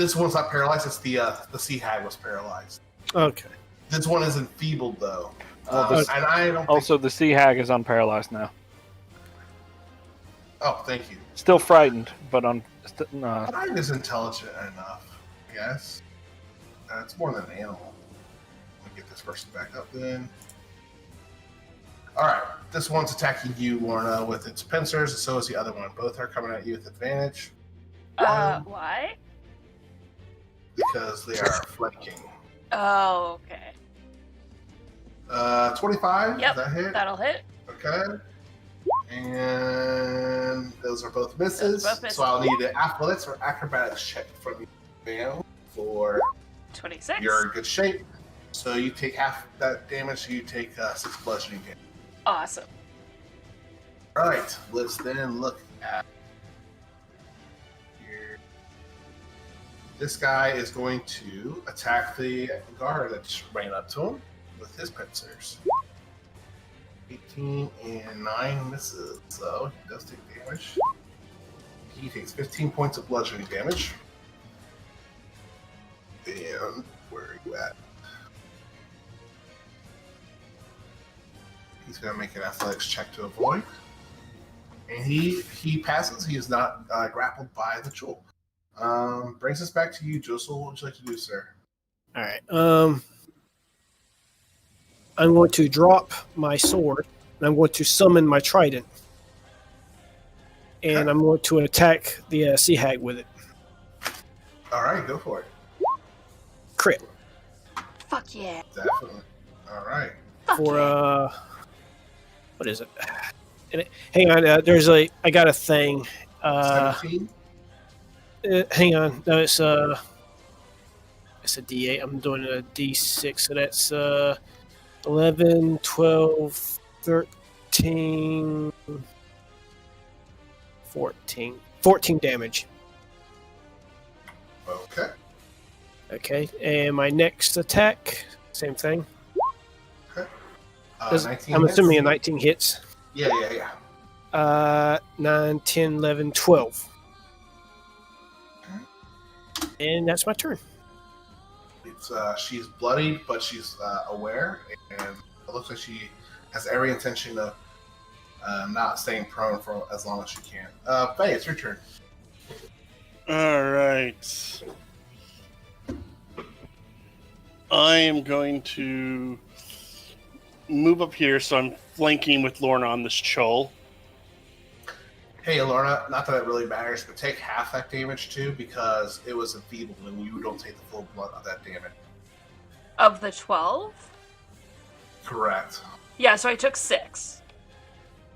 This one's not paralyzed. It's the sea hag was paralyzed. Okay. This one is enfeebled though. Well, And I don't. Also, the sea hag is unparalyzed now. Oh, thank you. Still frightened, but Hag is intelligent enough, I guess. It's more than an animal. Let me get this person back up then. Alright, this one's attacking you, Lorna, with its pincers, and so is the other one. Both are coming at you with advantage. Why? Because they are flanking. Oh, okay. 25? Yep, Does that hit? that'll hit. Okay. And those are both misses. Both misses. So I'll need an athletics or acrobatics check from you, ma'am, for 26. you're in good shape. So you take half that damage, so you take 6 bludgeoning damage. Awesome. Alright, let's then look at here. This guy is going to attack the guard that ran up to him with his pincers. 18 and 9 misses, so he does take damage. He takes 15 points of bludgeoning damage. And where are you at? He's going to make an athletics check to avoid. And he passes. He is not grappled by the jewel. Brings us back to you, Joseph. What would you like to do, sir? All right. I'm going to drop my sword, and I'm going to summon my trident. And Okay. I'm going to attack the sea hag with it. All right, go for it. Crit. Fuck yeah. Definitely. All right. Fuck For, yeah. What is it? Hang on, I got a thing. 17? Hang on, no, it's a D8. I'm doing a D6, so that's 11, 12, 13, 14. 14 damage. Okay. Okay, and my next attack, same thing. 19 I'm hits? assuming a 19 hits. Yeah. 9, 10, 11, 12. And that's my turn. It's she's bloodied, but she's aware, and it looks like she has every intention of not staying prone for as long as she can. Faye, it's your turn. All right. I am going to move up here, so I'm flanking with Lorna on this Chol. Hey, Lorna, not that it really matters, but take half that damage too, because it was enfeebled, and you don't take the full blood of that damage. Of the 12? Correct. Yeah, so I took 6.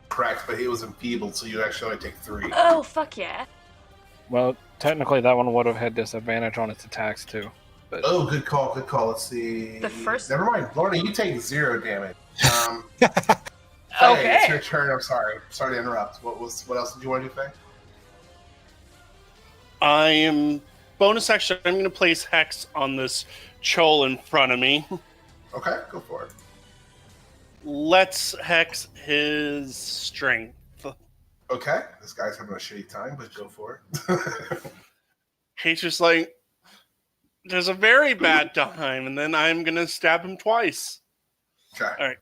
Correct, but he was enfeebled, so you actually only take 3. Oh, fuck yeah. Well, technically that one would have had disadvantage on its attacks too. But Oh, good call. Let's see. The first- Never mind. Lorna, you take 0 damage. Faye, Okay. it's your turn. I'm sorry. Sorry to interrupt. What else did you want to do, Faye? I am bonus action. I'm going to place Hex on this Chol in front of me. Okay, go for it. Let's Hex his strength. Okay, this guy's having a shitty time, but go for it. He's just like, there's a very bad time, and then I'm going to stab him twice. Okay. All right.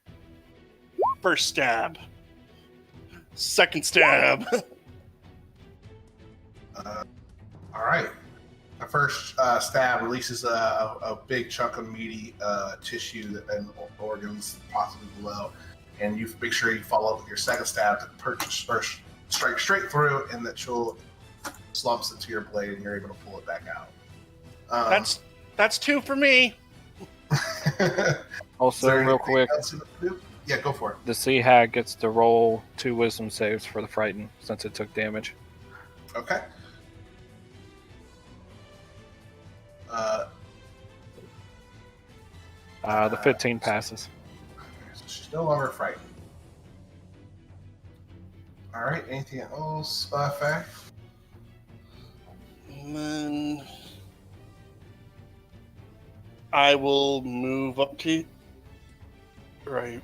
First stab. Second stab. All right. The first stab releases a big chunk of meaty tissue and organs possibly below, and you make sure you follow up with your second stab to strike straight through, and that she'll slumps into your blade, and you're able to pull it back out. That's 2 for me. also, Is there real anything quick, else you want to do? Yeah, go for it. the sea hag gets to roll 2 wisdom saves for the frighten since it took damage. Okay. The 15 passes. So she's no longer frightened. All right. Anything else, Faye? And then I will move up to right.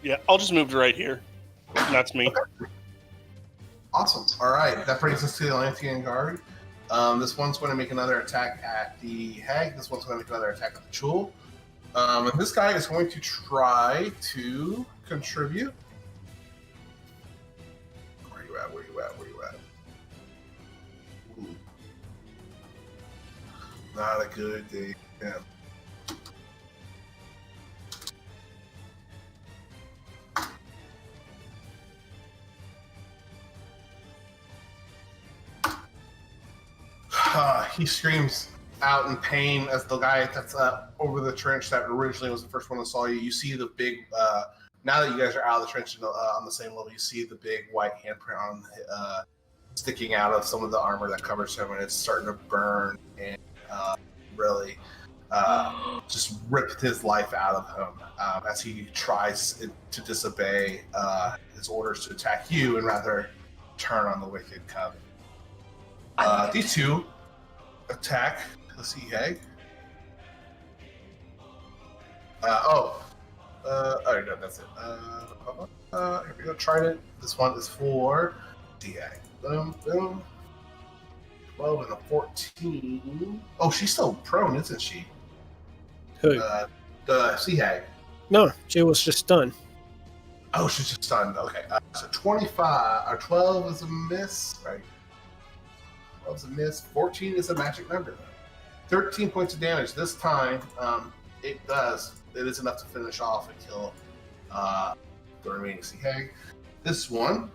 Yeah, I'll just move to right here. That's me. Okay. Awesome. All right. That brings us to the Atlantean Guard. This one's going to make another attack at the hag. This one's going to make another attack at the Chul. And this guy is going to try to contribute. Where you at? Where you at? Where you at? Ooh. Not a good day. Yeah. He screams out in pain as the guy that's over the trench that originally was the first one that saw you. You see the big, now that you guys are out of the trench and on the same level, you see the big white handprint on sticking out of some of the armor that covers him, and it's starting to burn and really just ripped his life out of him as he tries to disobey his orders to attack you and rather turn on the wicked coven. These two attack the sea hag. Alright, no, that's it. Here we go, Trident. This one is for sea hag. Boom, boom. 12 and a 14. Oh, she's still prone, isn't she? Who? The sea hag. No, she was just stunned. Oh, she's just stunned. Okay, so 25 or 12 is a miss, right? 12 is a miss. 14 is a magic number. 13 points of damage. This time, it is enough to finish off and kill the remaining sea hag. This one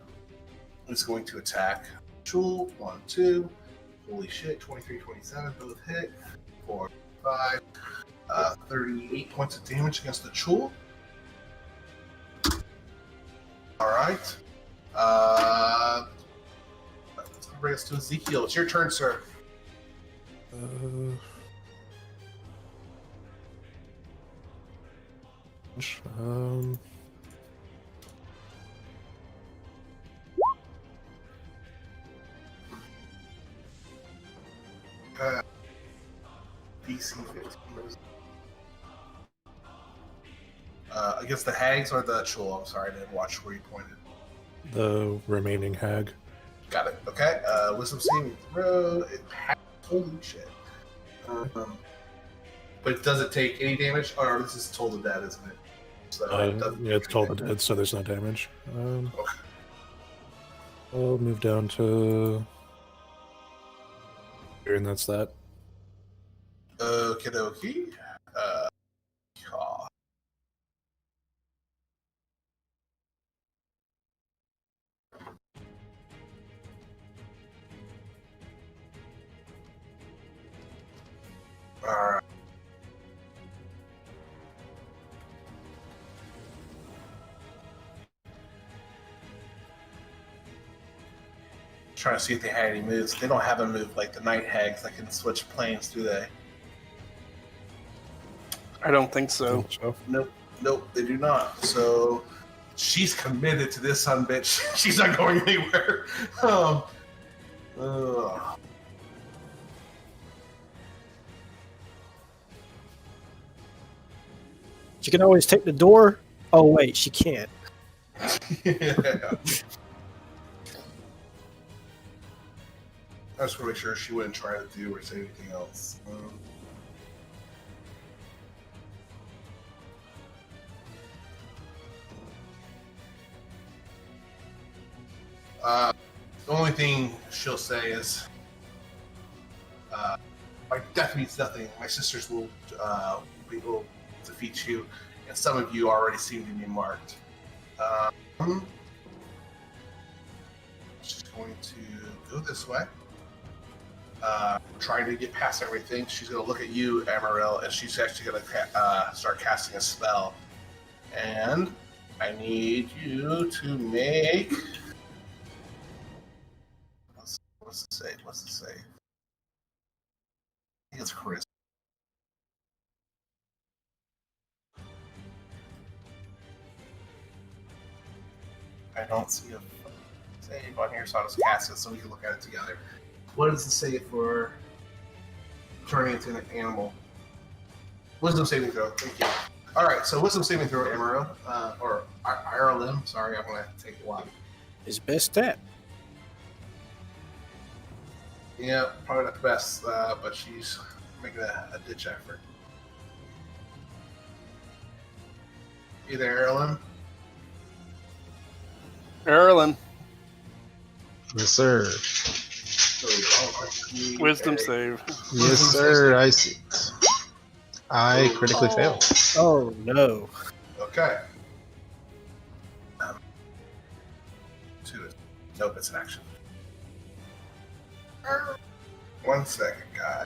is going to attack Chul. 1, 2. Holy shit, 23, 27, both hit. 4, 5. 38 points of damage against the Chul. Alright. Let's bring us to Ezekiel. It's your turn, sir. DC 15. Against the hags or the Chul? I'm sorry, I didn't watch where you pointed. The remaining hag. Got it. Okay. Wisdom saving throw. Holy shit. But does it take any damage? Or this is Toll the Dead, isn't it? So yeah, it's Toll the Dead, so there's no damage. Okay. I'll move down to here, and that's that. Okie dokie. Alright. Trying to see if they had any moves. They don't have a move like the night hags that can switch planes, do they? I don't think so. Nope, they do not. So she's committed to this son bitch. She's not going anywhere. She can always take the door. Oh wait, she can't. Yeah. I just want to make sure she wouldn't try to do or say anything else. The only thing she'll say is, my death means nothing. My sisters will defeat you, and some of you already seem to be marked. She's going to go this way. Trying to get past everything. She's going to look at you, Amaryl, and she's actually going to start casting a spell. And I need you to make... What's the save? I think it's Charisma. I don't see a save on here, so I'll just cast it so we can look at it together. What does it say for turning into an animal? Wisdom saving throw. Thank you. All right, so wisdom saving throw, Amaryl, or Irelim. Sorry, I'm going to take a while. His best stat. Yeah, probably not the best, but she's making a ditch effort. You there, Erlen? Erlen, Yes, sir. wisdom save. Yes, sir. I see. I critically failed. Oh no. Okay. Nope, it's an action. 1 second, guys.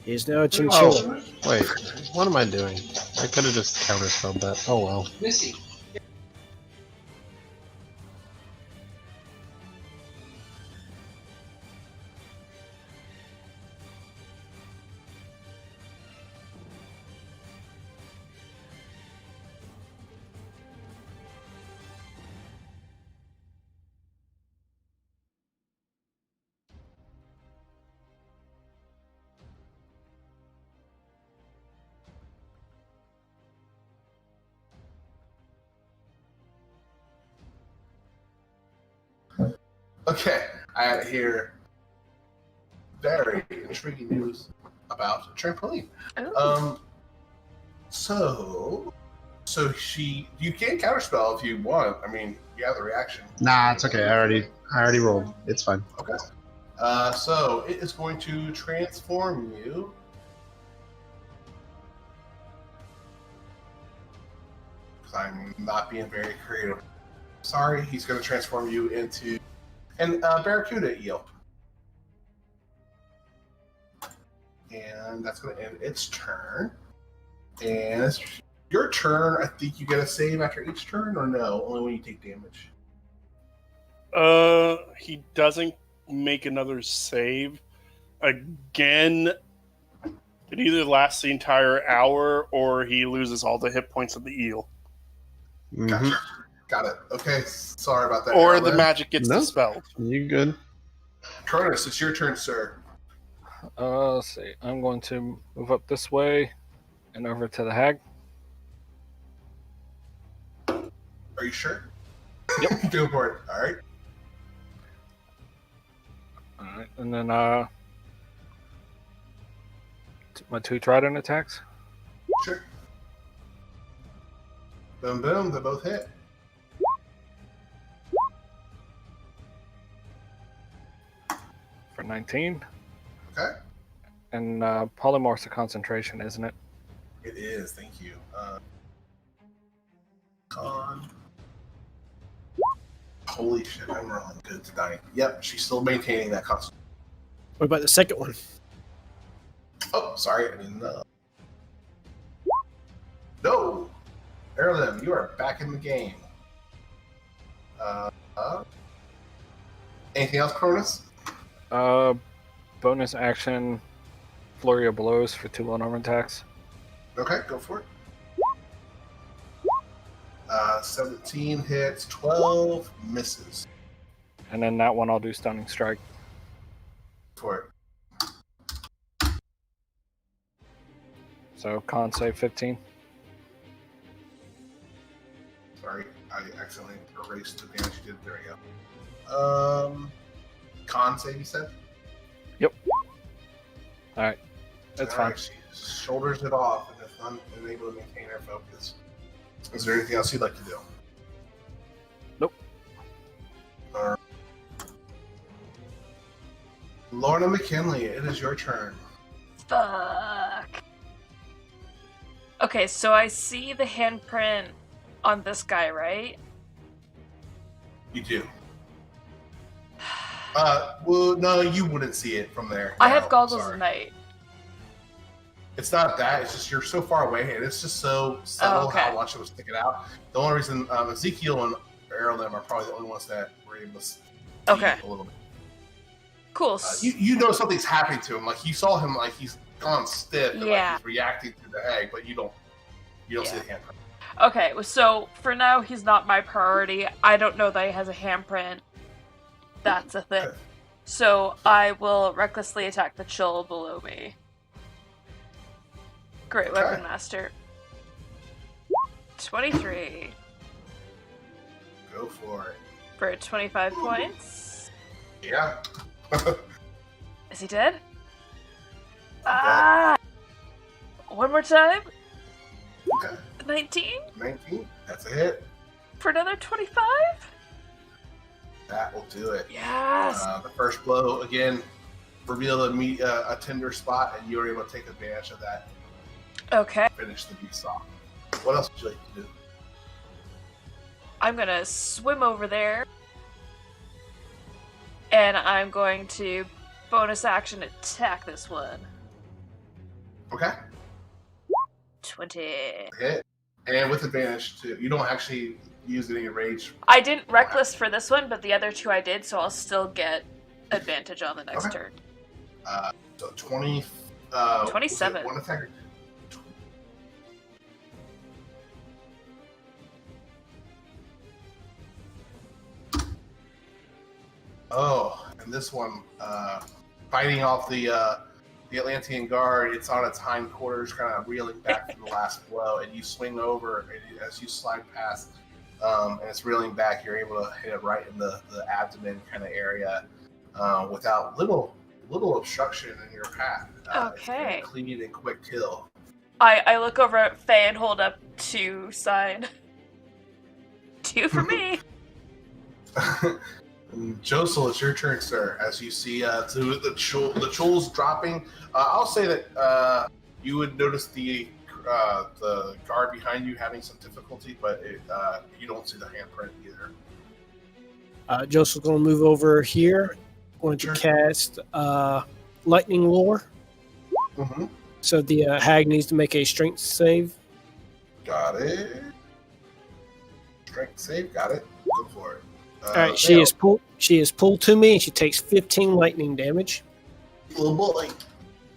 He's now a chinchilla. Oh, wait. What am I doing? I could have just counterspelled that. Oh well. Okay, I hear very intriguing news about trampoline. Ooh. So you can counterspell if you want. I mean, you have the reaction. Nah, it's okay. I already rolled. It's fine. Okay. So it is going to transform you. Because I'm not being very creative. Sorry, he's going to transform you into an barracuda eel. And that's going to end its turn. And it's your turn. I think you get a save after each turn, or no? Only when you take damage. He doesn't make another save. Again, it either lasts the entire hour or he loses all the hit points of the eel. Gotcha. Got it. Okay, sorry about that. Or Erlen. the magic gets dispelled. You good? Cronus, it's your turn, sir. Let's see. I'm going to move up this way and over to the hag. Are you sure? Yep. Go for it. All right. Alright, and then my 2 trident attacks. Sure. Boom, boom. They both hit. For 19. Okay. And polymorph's a concentration, isn't it? It is. Thank you. Con. Holy shit! I'm rolling good tonight. Yep, she's still maintaining that constant. What about the second one? Oh, sorry. I didn't know. No, Erlen, you are back in the game. Anything else, Cronus? Bonus action, flurry of blows for 2 unarmed attacks. Okay, go for it. 17 hits, 12 misses. And then that one I'll do stunning strike. For it. So con save 15. Sorry, I accidentally erased the damage you did. There we go. Con save, you said? Yep. Alright. That's All fine. right, she shoulders it off and is unable to maintain her focus. Is there anything else you'd like to do? Nope. Lorna McKinley, it is your turn. Fuck. Okay, so I see the handprint on this guy, right? You do. Well, no, you wouldn't see it from there. I No, have goggles sorry. of night. It's not that. It's just you're so far away, and it's just so subtle okay. how much it was sticking out. The only reason Ezekiel and Erlen are probably the only ones that were able to see Okay. a little bit. Cool. You know something's happening to him. Like you saw him, like he's gone stiff, and Yeah. like, he's reacting to the egg, but you don't see the handprint. Okay, so for now, he's not my priority. I don't know that he has a handprint. That's a thing. Okay. So I will recklessly attack the chill below me. Great Okay. Weapon Master. 23 Go for it. for 25 points. Yeah. Is he dead? Ah! One more time. Okay. 19? 19. That's a hit. For another 25? That will do it. Yes! The first blow, again, revealed a tender spot, and you were able to take advantage of that. Okay. Finish the beast off. What else would you like to do? I'm gonna swim over there. And I'm going to bonus action attack this one. Okay. 20. Hit. And with advantage, too. You don't actually use any rage. I didn't reckless for this one, but the other two I did, so I'll still get advantage on the next turn. So 20. 27. One attack. Oh, and this one, fighting off the Atlantean guard, it's on its hindquarters, kind of reeling back from the last blow, and you swing over, and as you slide past, and it's reeling back, you're able to hit it right in the abdomen kind of area without little obstruction in your path. Okay. It's a clean and quick kill. I look over at Faye and hold up 2 sign. 2 for me. Josel, it's your turn, sir. As you see the Chols dropping, I'll say that you would notice the guard behind you having some difficulty, but you don't see the handprint either. Joseph's going to move over here. Going to cast Lightning Lure. Mm-hmm. So the hag needs to make a strength save. Got it. Strength save. Got it. Go for it. All right, she is pulled to me, and she takes 15 lightning damage. Little boy.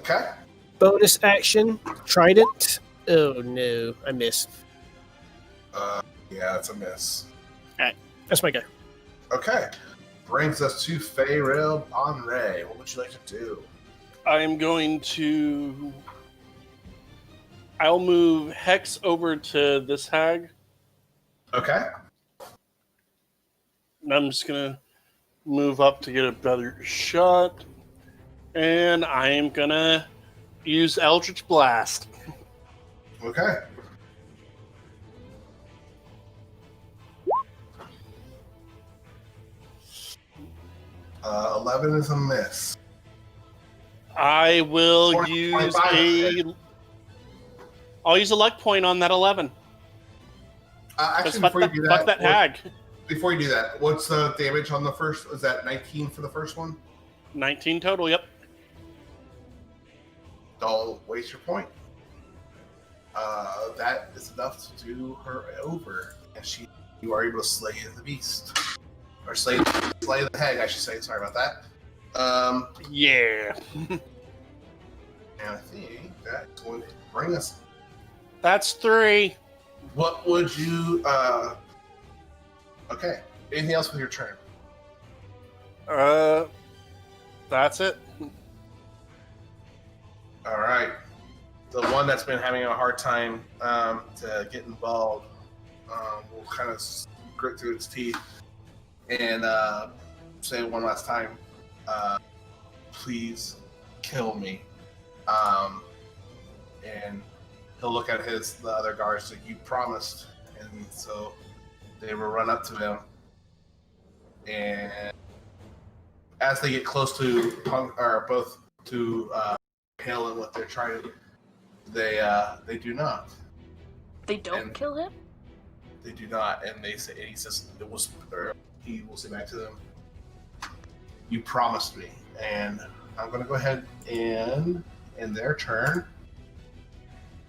Okay. Bonus action, Trident. Oh no, I missed. Yeah, that's a miss. All right, that's my go. Okay. Brings us to Fayrel Bonray. What would you like to do? I'm going to... I'll move Hex over to this hag. Okay. And I'm just going to move up to get a better shot. And I am going to use Eldritch Blast. Okay. Uh, 11 is a miss. I will 20, use 25. I'll use a luck point on that 11. Actually, fuck before you do that, fuck that hag. Before you do that, what's the damage on the first? Is that 19 for the first one? 19 total, yep. Don't waste your point. That is enough to do her over, and you are able to slay the beast, or slay the hag, I should say. Sorry about that. Yeah. And I think that's going to bring us. That's 3. What would you? Okay. Anything else with your turn? That's it. All right. The one that's been having a hard time to get involved will kind of grit through its teeth and say one last time, please kill me. And he'll look at the other guards like, you promised. And so they will run up to him. And as they get close to both to Hale and what they're trying to do, they do not. They don't kill him? They do not, and he says he will say back to them, you promised me, and I'm going to go ahead and in their turn,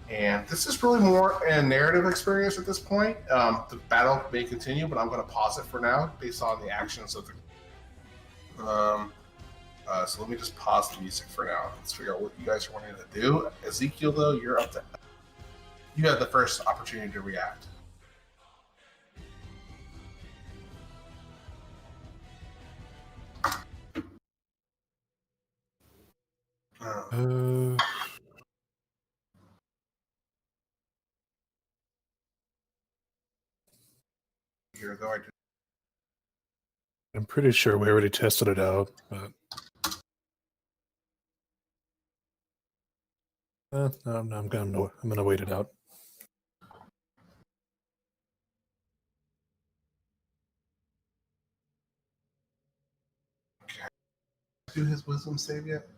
and this is really more a narrative experience at this point. The battle may continue, but I'm going to pause it for now based on the actions of the so let me just pause the music for now. Let's figure out what you guys are wanting to do. Ezekiel, though, you have the first opportunity to react. Here, though, I do. I'm pretty sure we already tested it out, but no, I'm gonna wait it out. Do his wisdom save yet?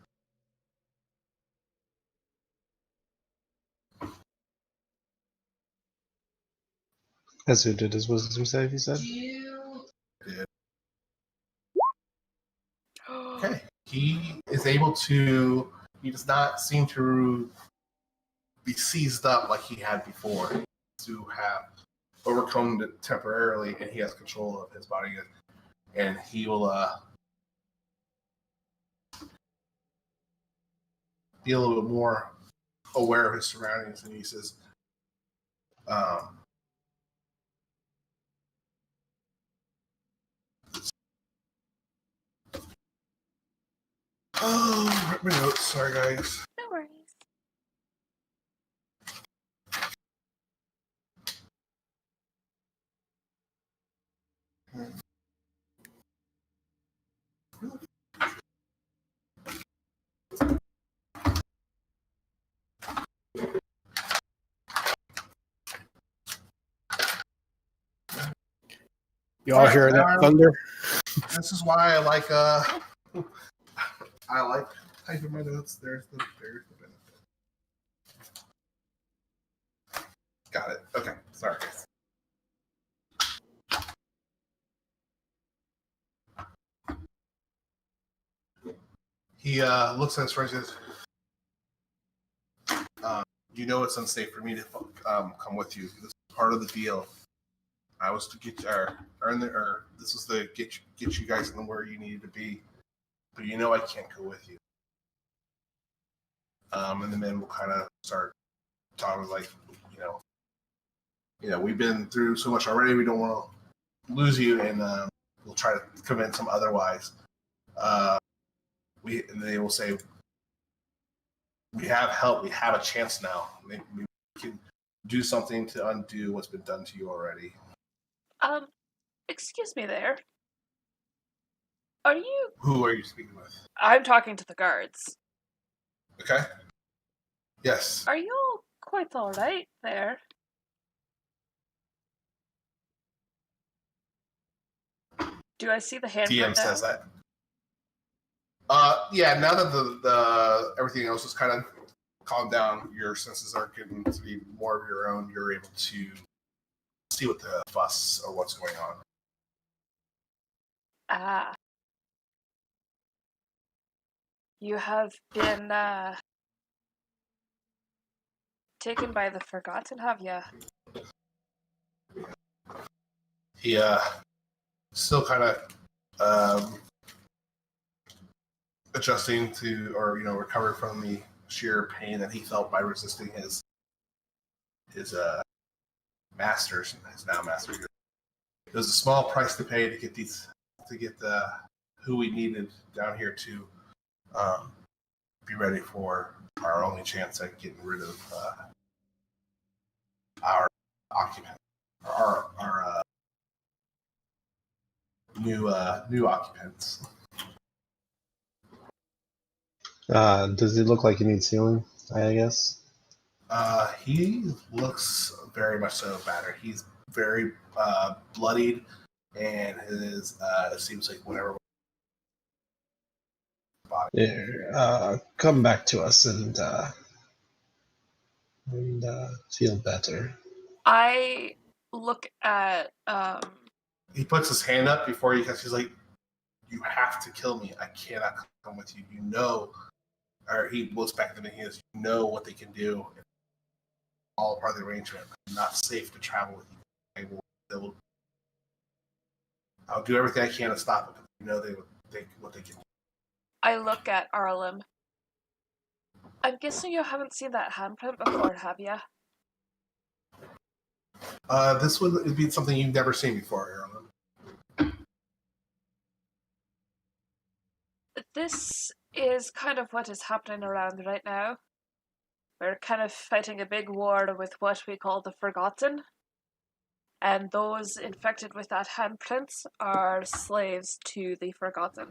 As who did his wisdom save, you said? Did. Okay. He is able to. He does not seem to be seized up like he had before. To have overcome it temporarily, and he has control of his body, and he will be a little bit more aware of his surroundings. And he says, "Oh, my notes. Sorry, guys." No worries. Y'all hear that thunder? This is why I like typing my notes. There's the benefit. Got it. Okay. Sorry, guys. He looks at his friends and says, "You know it's unsafe for me to come with you. This is part of the deal. I was to get this was to get you guys in where you needed to be, but you know I can't go with you." And the men will kind of start talking like, we've been through so much already. We don't want to lose you, and we'll try to convince them otherwise. And they will say, "We have help. We have a chance now. Maybe we can do something to undo what's been done to you already." Excuse me there. Are you... Who are you speaking with? I'm talking to the guards. Okay. Yes. Are you all quite alright there? Do I see the handprint DM now? says that. Yeah, now that the everything else is kind of calmed down, your senses are getting to be more of your own. You're able to see what the fuss or what's going on. Ah. You have been, taken by the Forgotten, have you? He still kind of adjusting to, or recover from the sheer pain that he felt by resisting his masters, his now master. It was a small price to pay to get the who we needed down here to be ready for our only chance at getting rid of our occupant, our new occupants. Does it look like he needs healing? I guess. He looks very much so battered. He's very bloodied, and his it seems like whatever. Come back to us and feel better. I look at, He puts his hand up before he's like, "You have to kill me. I cannot come with you. You know," or he looks back at me. He goes, "You know what they can do. All part of the arrangement. I'm not safe to travel with you. I'll do everything I can to stop it. But you know what they can do." I look at Arlen. I'm guessing you haven't seen that handprint before, have you? This would be something you've never seen before, Arlen. This is kind of what is happening around right now. We're kind of fighting a big war with what we call the Forgotten. and those infected with that handprint are slaves to the Forgotten.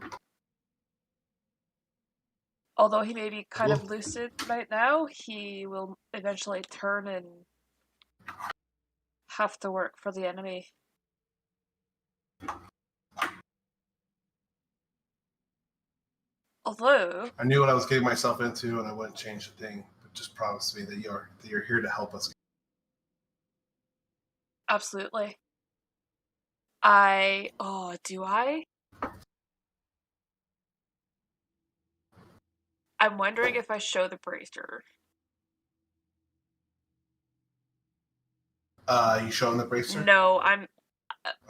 Although he may be kind of lucid right now, he will eventually turn and have to work for the enemy. Although I knew what I was getting myself into, and I wouldn't change a thing. But just promise me that you're here to help us. absolutely. Do I? I'm wondering if I show the bracer. You showing the bracer? No,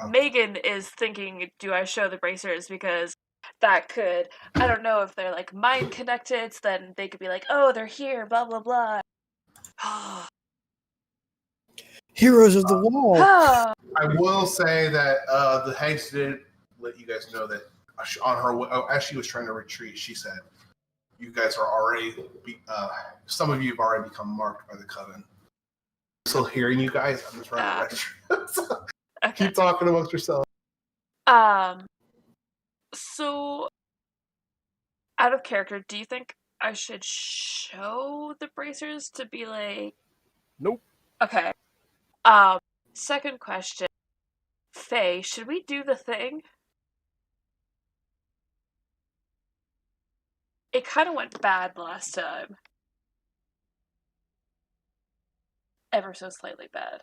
Megan is thinking, do I show the bracers? Because that could, I don't know if they're like mind connected, so then they could be like, oh, they're here, blah, blah, blah. Heroes of the Wall. I will say that the hex did let you guys know that on her as she was trying to retreat, she said, "You guys are already. Some of you have already become marked by the coven." Still hearing you guys. I'm just running so Okay. keep talking amongst yourselves. So, out of character, do you think I should show the bracers to be like? Nope. Okay. Second question. Faye, should we do the thing? It kind of went bad last time. Ever so slightly bad.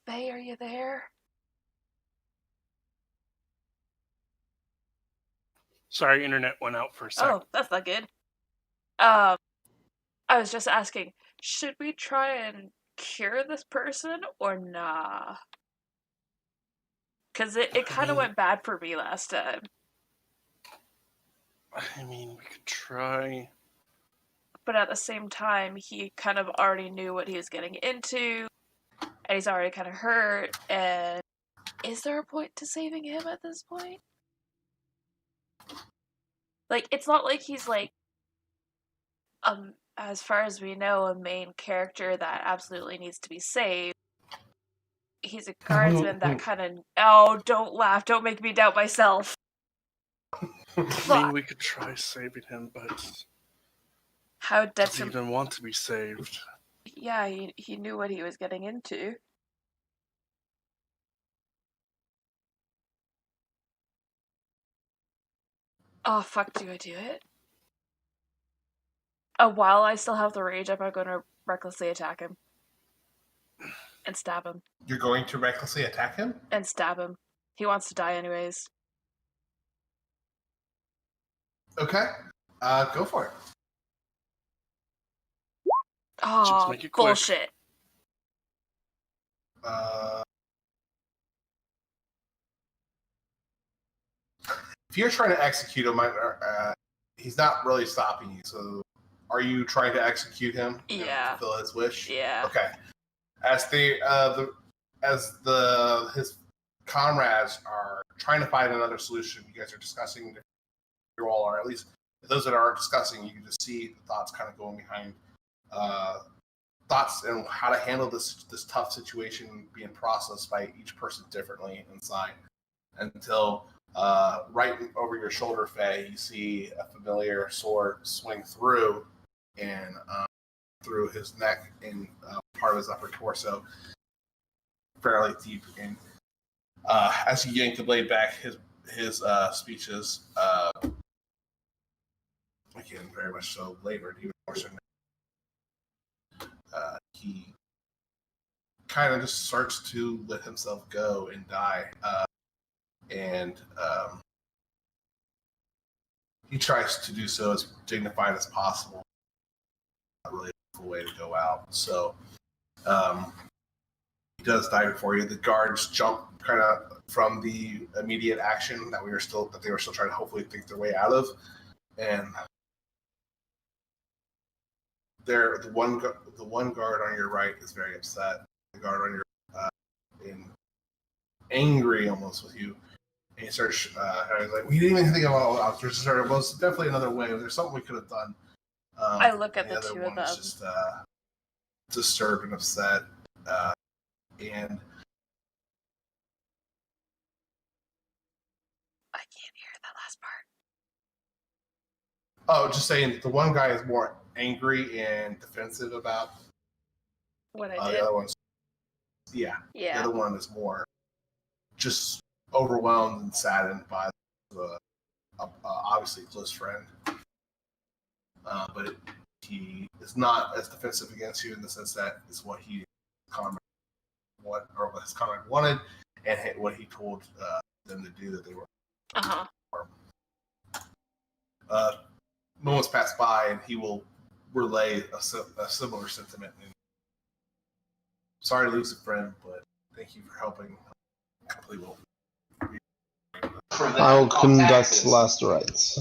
Faye, are you there? Sorry, internet went out for a second. Oh, that's not good. I was just asking, should we try and cure this person or nah? Because it kind of went bad for me last time. I mean, we could try. But at the same time, he kind of already knew what he was getting into, and he's already kind of hurt, and is there a point to saving him at this point? Like, it's not like he's like, as far as we know, a main character that absolutely needs to be saved. He's a guardsman that kind of... Oh, don't laugh. Don't make me doubt myself. I mean, we could try saving him, but... How does he even want to be saved? Yeah, he knew what he was getting into. Oh, fuck, do I do it? While I still have the rage up, I'm going to recklessly attack him. And stab him. You're going to recklessly attack him? And stab him. He wants to die anyways. Okay. Go for it. Oh, make it quick. bullshit. If you're trying to execute him, he's not really stopping you. So, are you trying to execute him? Yeah. Fulfill his wish. Yeah. Okay. As his comrades are trying to find another solution, you guys are discussing. You all are, at least those that are discussing. You can just see the thoughts kind of going behind. Thoughts and how to handle this tough situation being processed by each person differently inside, until right over your shoulder, Faye, you see a familiar sword swing through and through his neck and part of his upper torso, fairly deep. And as you yank the blade back, his speeches, again, very much so labored, even more so. He kind of just starts to let himself go and die. And he tries to do so as dignified as possible. Not really a way to go out. So he does die before you. The guards jump kind of from the immediate action that they were still trying to hopefully think their way out of. And the one guard on your right is very upset. The guard on your in angry almost with you. And he starts, he's like, we didn't even think about all the options. There was definitely another way. There's something we could have done. I look at the the other two one of is them. just disturbed and upset. And I can't hear that last part. just saying, the one guy is more angry and defensive about What I the did. other one's. Yeah, the Yeah. other one is more just overwhelmed and saddened by the obviously close friend. But he is not as defensive against you in the sense that is what he what his comrade wanted, and what he told them to do that they were. Moments pass by, and he will relay a similar sentiment. And, sorry to lose a friend, but thank you for helping complete what. I'll conduct last rites.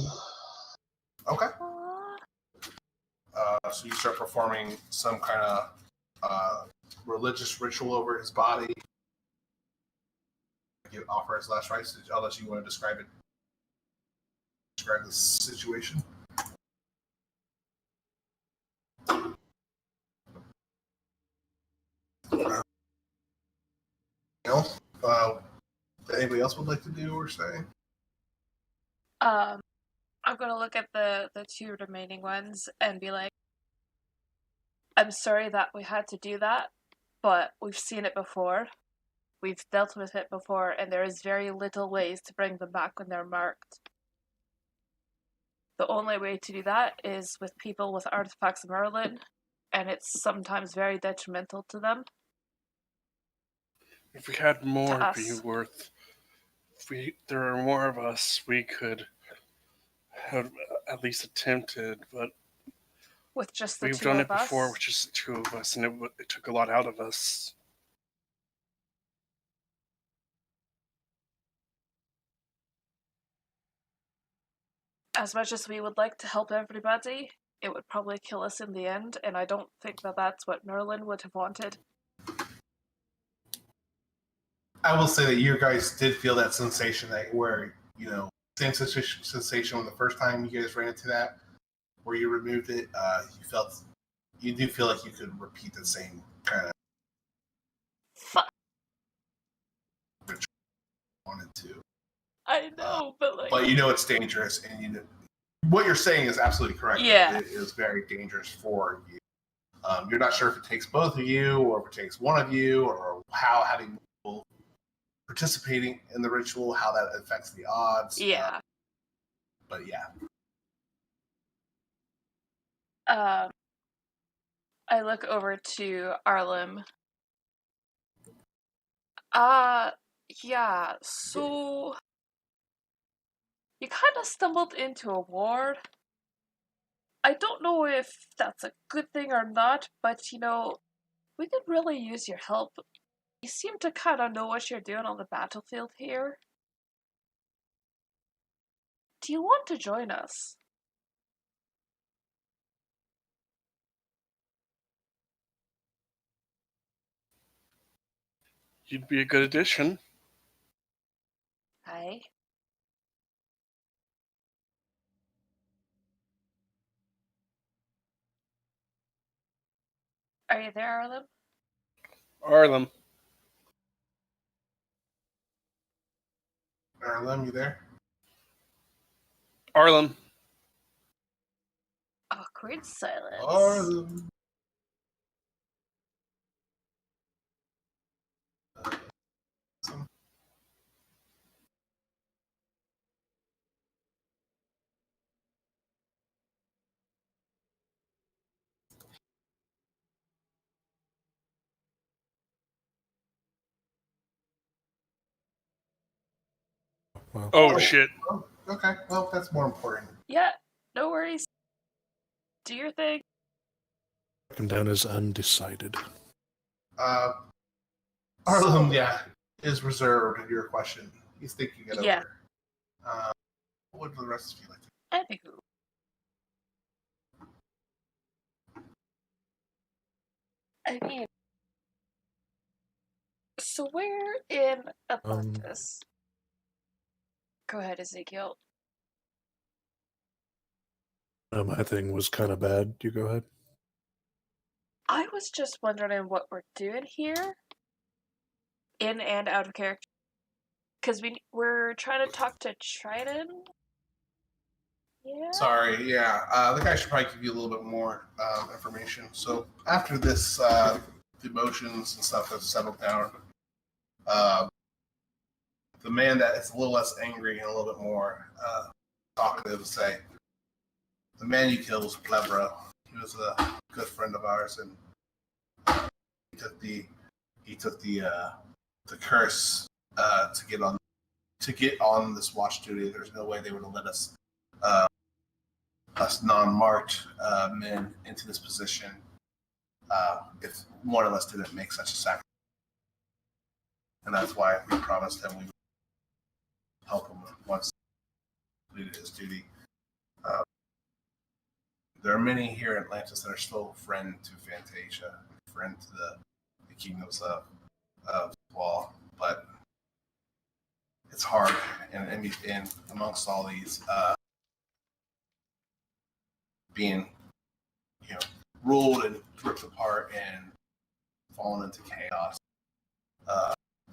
Okay. So you start performing some kind of religious ritual over his body. You offer his last rites. Unless you want to describe the situation. Anybody else would like to do or say? I'm gonna look at the two remaining ones and be like, I'm sorry that we had to do that, but we've seen it before. We've dealt with it before, and there is very little ways to bring them back when they're marked. The only way to do that is with people with artifacts of Merlin, and it's sometimes very detrimental to them. If we had more Beworth, there are more of us, we could have at least attempted, but with just the we've two done of it before us? with just the two of us, and it took a lot out of us. As much as we would like to help everybody, it would probably kill us in the end, and I don't think that that's what Merlin would have wanted. I will say that you guys did feel that sensation where, same sensation when the first time you guys ran into that, where you removed it, you do feel like you could repeat the same kind of Fuck. ritual wanted to. I know, but But it's dangerous, and what you're saying is absolutely correct. Yeah. It is very dangerous for you. You're not sure if it takes both of you, or if it takes one of you, or how having people participating in the ritual, how that affects the odds. Yeah. But yeah. I look over to Arlim. Yeah, so you kind of stumbled into a ward. I don't know if that's a good thing or not, but we could really use your help. You seem to kind of know what you're doing on the battlefield here. Do you want to join us? You'd be a good addition. Hi. Are you there, Arlim? Arlim. Arlim, you there? Arlim. Awkward silence. Arlim. Wow. Oh, shit. Oh, okay, well, that's more important. Yeah, no worries. Do your thing. I'm down as undecided. Arlim, is reserved in your question. He's thinking it over. What would the rest of you like to do? Anywho. I mean, so we're in Atlantis. Go ahead, Ezekiel. My thing was kind of bad. You go ahead. I was just wondering what we're doing here, in and out of character, because we're trying to talk to Trident. Yeah. Sorry, yeah. I think I should probably give you a little bit more information. So after this, the emotions and stuff have settled down. The man that is a little less angry and a little bit more talkative say, the man you killed was Plebro. He was a good friend of ours, and he took the curse to get on this watch duty. There's no way they would have let us non-marked men into this position if one of us didn't make such a sacrifice. And that's why we promised him we would help him once he completed his duty. There are many here in Atlantis that are still friend to Fantasia, friend to the kingdoms of Wall, but it's hard, and amongst all these being, ruled and ripped apart and fallen into chaos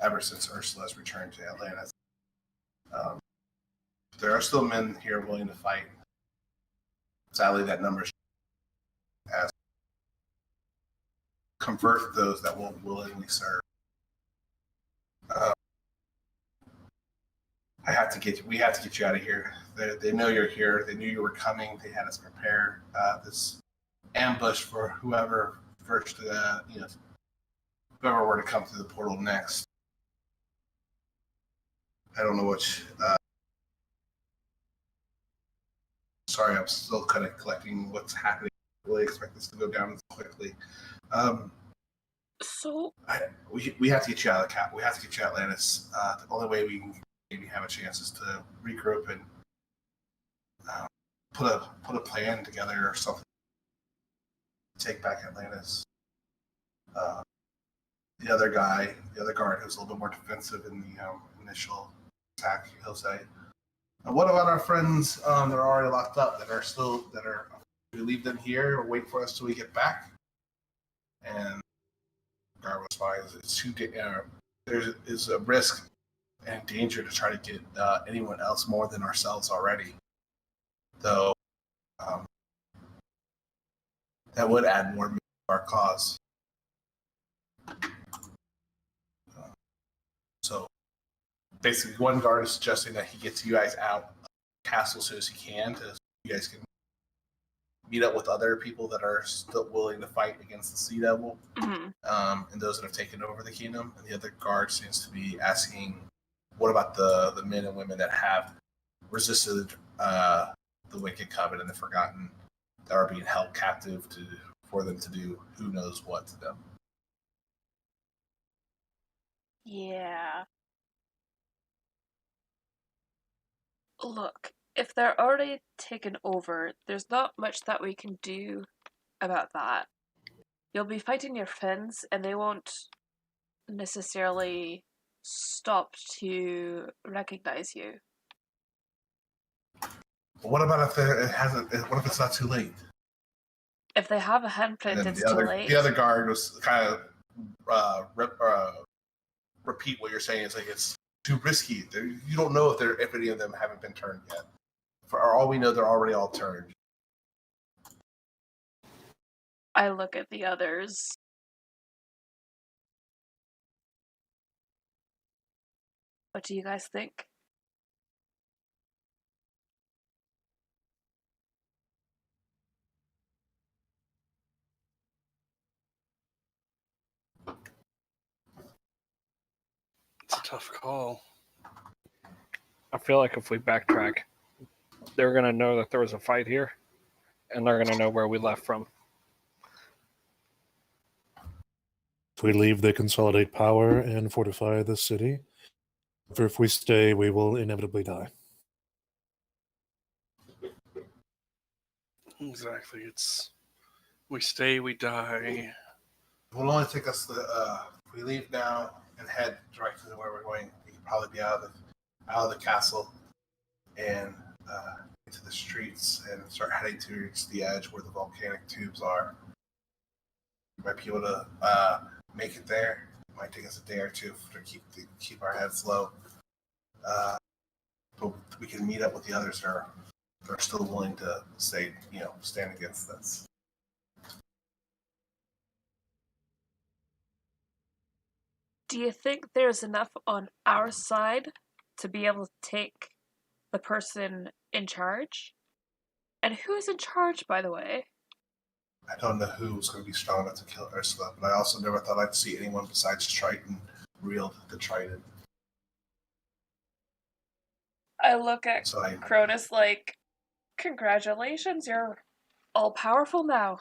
ever since Ursula's returned to Atlantis. There are still men here willing to fight. Sadly, that number has convert those that won't willingly serve. We have to get you out of here. They know you're here. They knew you were coming. They had us prepare this ambush for whoever first, whoever were to come through the portal next. I don't know which. Sorry, I'm still kind of collecting what's happening. I really expect this to go down quickly. We have to get you out of the cap. We have to get you out of Atlantis. The only way we can maybe have a chance is to regroup and put a plan together or something to take back Atlantis. The other guard who's a little bit more defensive in the initial attack, he'll say, what about our friends that are already locked up we leave them here or wait for us till we get back? And the guard responds, it's there is a risk and danger to try to get anyone else more than ourselves already. Though that would add more to our cause. So basically, one guard is suggesting that he gets you guys out of the castle as soon as he can, so you guys can meet up with other people that are still willing to fight against the Sea Devil, and those that have taken over the kingdom. And the other guard seems to be asking, what about the men and women that have resisted the Wicked Coven and the Forgotten, that are being held captive for them to do who knows what to them? Yeah. Look, if they're already taken over, there's not much that we can do about that. You'll be fighting your friends, and they won't necessarily stop to recognize you. What about if what if it's not too late? If they have a handprint, it's too late. The other guard was kind of repeat what you're saying. It's like it's too risky. You don't know if any of them haven't been turned yet. For all we know, they're already all turned. I look at the others. What do you guys think? It's a tough call. I feel like if we backtrack, they're going to know that there was a fight here, and they're going to know where we left from. If we leave, they consolidate power and fortify the city. For if we stay, we will inevitably die. Exactly. It's we stay, we die. It will only take us if we leave now and head directly to where we're going, we can probably be out of the castle and into the streets and start heading towards the edge where the volcanic tubes are. We might be able to make it there. It might take us a day or two to keep our heads low. But we can meet up with the others that are still willing to stand against this. Do you think there's enough on our side to be able to take the person in charge? And who's in charge, by the way? I don't know who's going to be strong enough to kill Ursula, but I also never thought I'd see anyone besides Triton wield the Trident. I look at Cronus like, congratulations, you're all powerful now.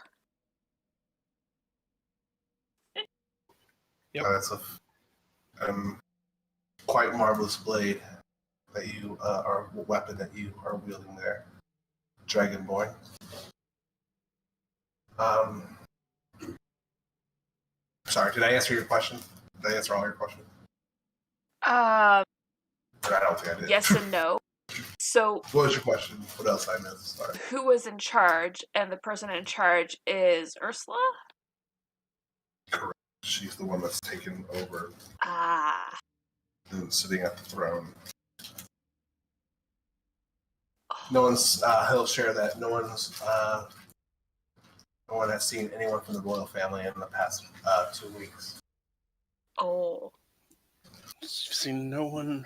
Yep. That's a quite marvelous blade that you or weapon that you are wielding there, Dragon Boy. Sorry, did I answer your question? Did I answer all your questions? I don't think I did. Yes and no. So, what was your question? What else I missed? Sorry. Who was in charge? And the person in charge is Ursula? Correct. She's the one that's taken over. And sitting at the throne. No one's. He'll share that. No one has seen anyone from the royal family in the past 2 weeks. Oh. You've seen no one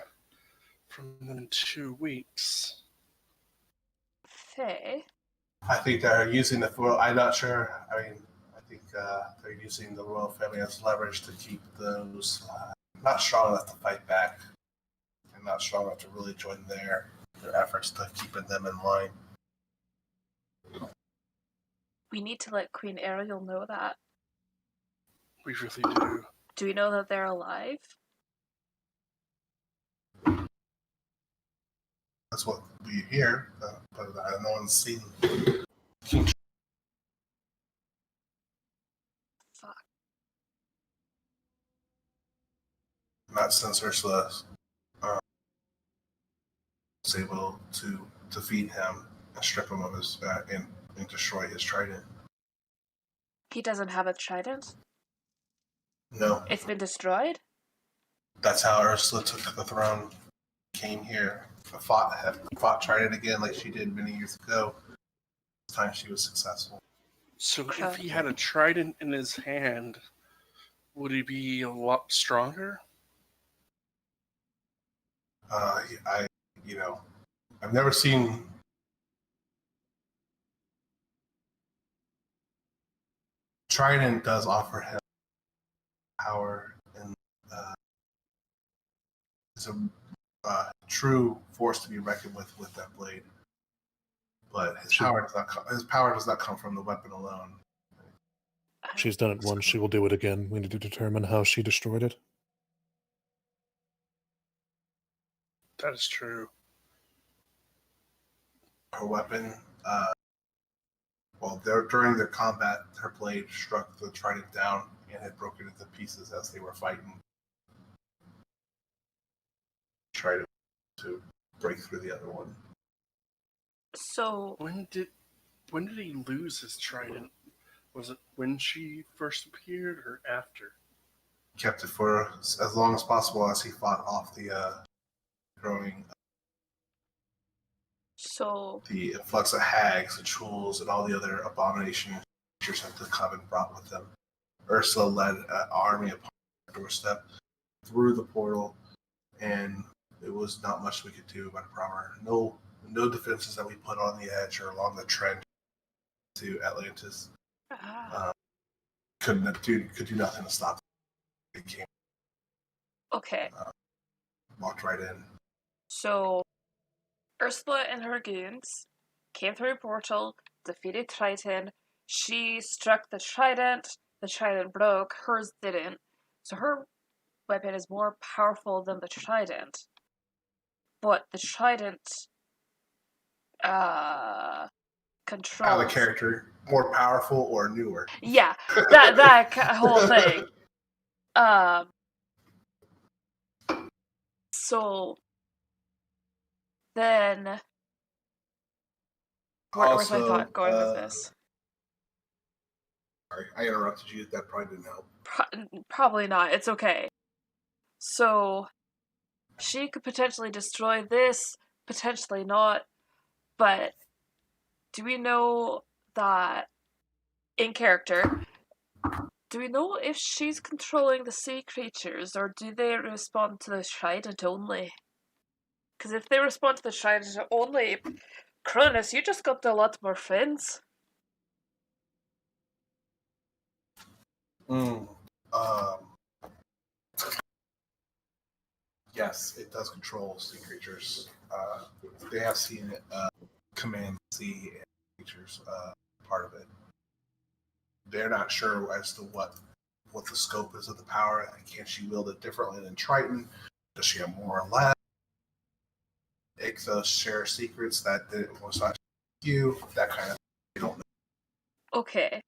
from them in 2 weeks. Faye. I think they're using the. Well, I'm not sure. I mean, I think they're using the royal family as leverage to keep those not strong enough to fight back, and not strong enough to really join their efforts to keeping them in line. We need to let Queen Ariel know that. We really do. Do we know that they're alive? That's what we hear, but no one's seen. Fuck. Not since Ursula was able to defeat him and strip him of his and destroy his trident. He doesn't have a trident? No. It's been destroyed? That's how Ursula took the throne. Came here, fought Trident again like she did many years ago. This time she was successful. So if he had a trident in his hand, would he be a lot stronger? I've never seen. Trident does offer him power, and it's a true force to be reckoned with that blade. But his power does not come from the weapon alone. She's done it once, she will do it again. We need to determine how she destroyed it. That is true. Her weapon, during their combat, her blade struck the trident down and had broken into pieces as they were fighting. Tried to break through the other one. So when did he lose his trident? Was it when she first appeared or after? Kept it for as long as possible as he fought off the growing. So the influx of hags and trolls and all the other abomination creatures that the coven brought with them. Ursula led an army upon the doorstep through the portal, and it was not much we could do about it proper. No defenses that we put on the edge or along the trench to Atlantis could do nothing to stop it. It came. Okay. Walked right in. So Ursula and her goons came through a portal, defeated Triton. She struck the trident broke, hers didn't. So her weapon is more powerful than the trident. But the trident controls... How the character more powerful or newer? Yeah, that whole thing. So then Where's my Also, thought going with this? Sorry, I interrupted you. That probably didn't help. Probably not. It's okay. So, she could potentially destroy this, potentially not, but do we know that in character, do we know if she's controlling the sea creatures or do they respond to the trident only? Because if they respond to the trident only, Cronus, you just got a lot more friends. Yes, it does control sea creatures. They have seen it command sea creatures part of it. They're not sure as to what the scope is of the power. Can she wield it differently than Triton? Does she have more or less? Ichthos share secrets that was not you. That kind of thing. You don't know. Okay.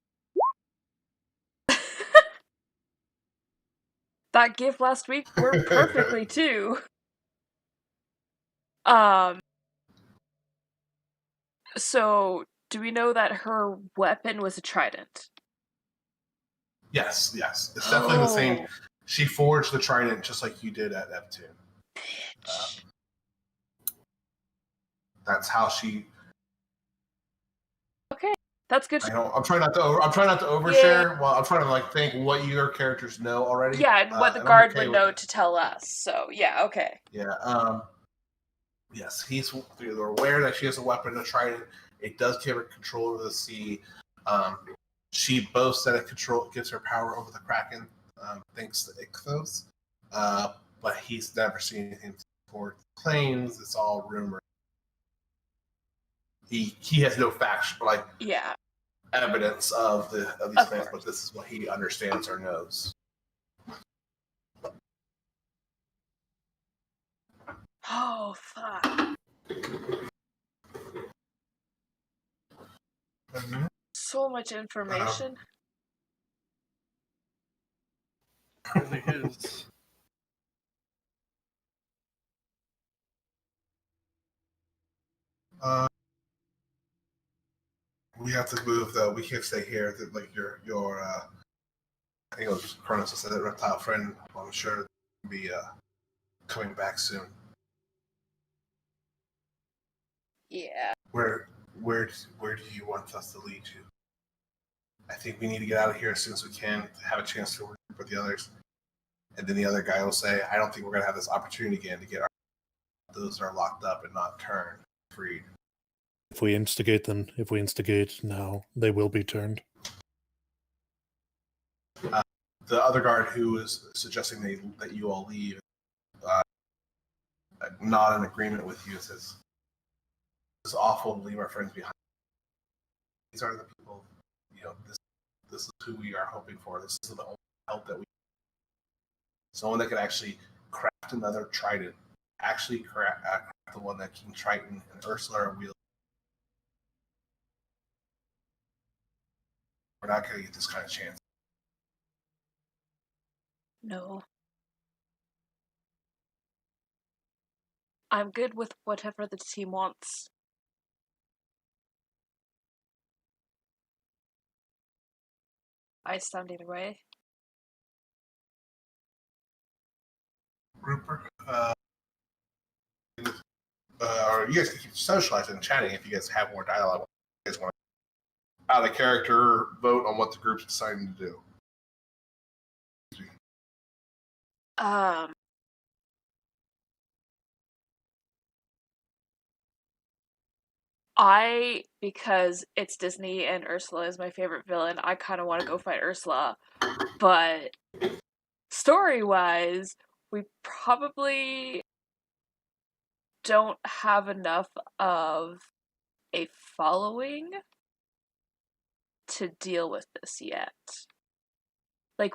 That gift last week worked perfectly too. So do we know that her weapon was a trident? Yes. It's definitely the same. She forged the trident just like you did at Neptune. That's how she. Okay, that's good. I know. I'm trying not to overshare. Well, I'm trying to think what your characters know already. Yeah, and what the guard would know to tell us. So yeah, okay. Yeah. Yes, they're aware that she has a weapon, a trident. It does give her control over the sea. She boasts that it gives her power over the Kraken, thanks to Ichthos. But he's never seen anything for claims. It's all rumor. He has no facts, evidence of these claims, but this is what he understands or knows. Oh fuck! Mm-hmm. So much information. Really is. We have to move though. We can't stay here. Your I think it was Cronus that said that reptile friend. I'm sure will be coming back soon. Yeah. Where do you want us to lead you? I think we need to get out of here as soon as we can to have a chance to work with the others. And then the other guy will say, I don't think we're going to have this opportunity again to get those that are locked up and not turned freed. If we instigate now, they will be turned. The other guard who is suggesting that you all leave, not in agreement with you, says, it's awful to leave our friends behind. These are the people, this is who we are hoping for. This is the only help that we need. Someone that could actually craft another trident, actually craft the one that King Triton and Ursula are wielding. We're not going to get this kind of chance. No. I'm good with whatever the team wants. I stand either way. Rupert, or you guys can keep socializing and chatting if you guys have more dialogue. You guys want to out of character vote on what the group's deciding to do. Because it's Disney and Ursula is my favorite villain, I kind of want to go fight Ursula. But story-wise, we probably don't have enough of a following to deal with this yet.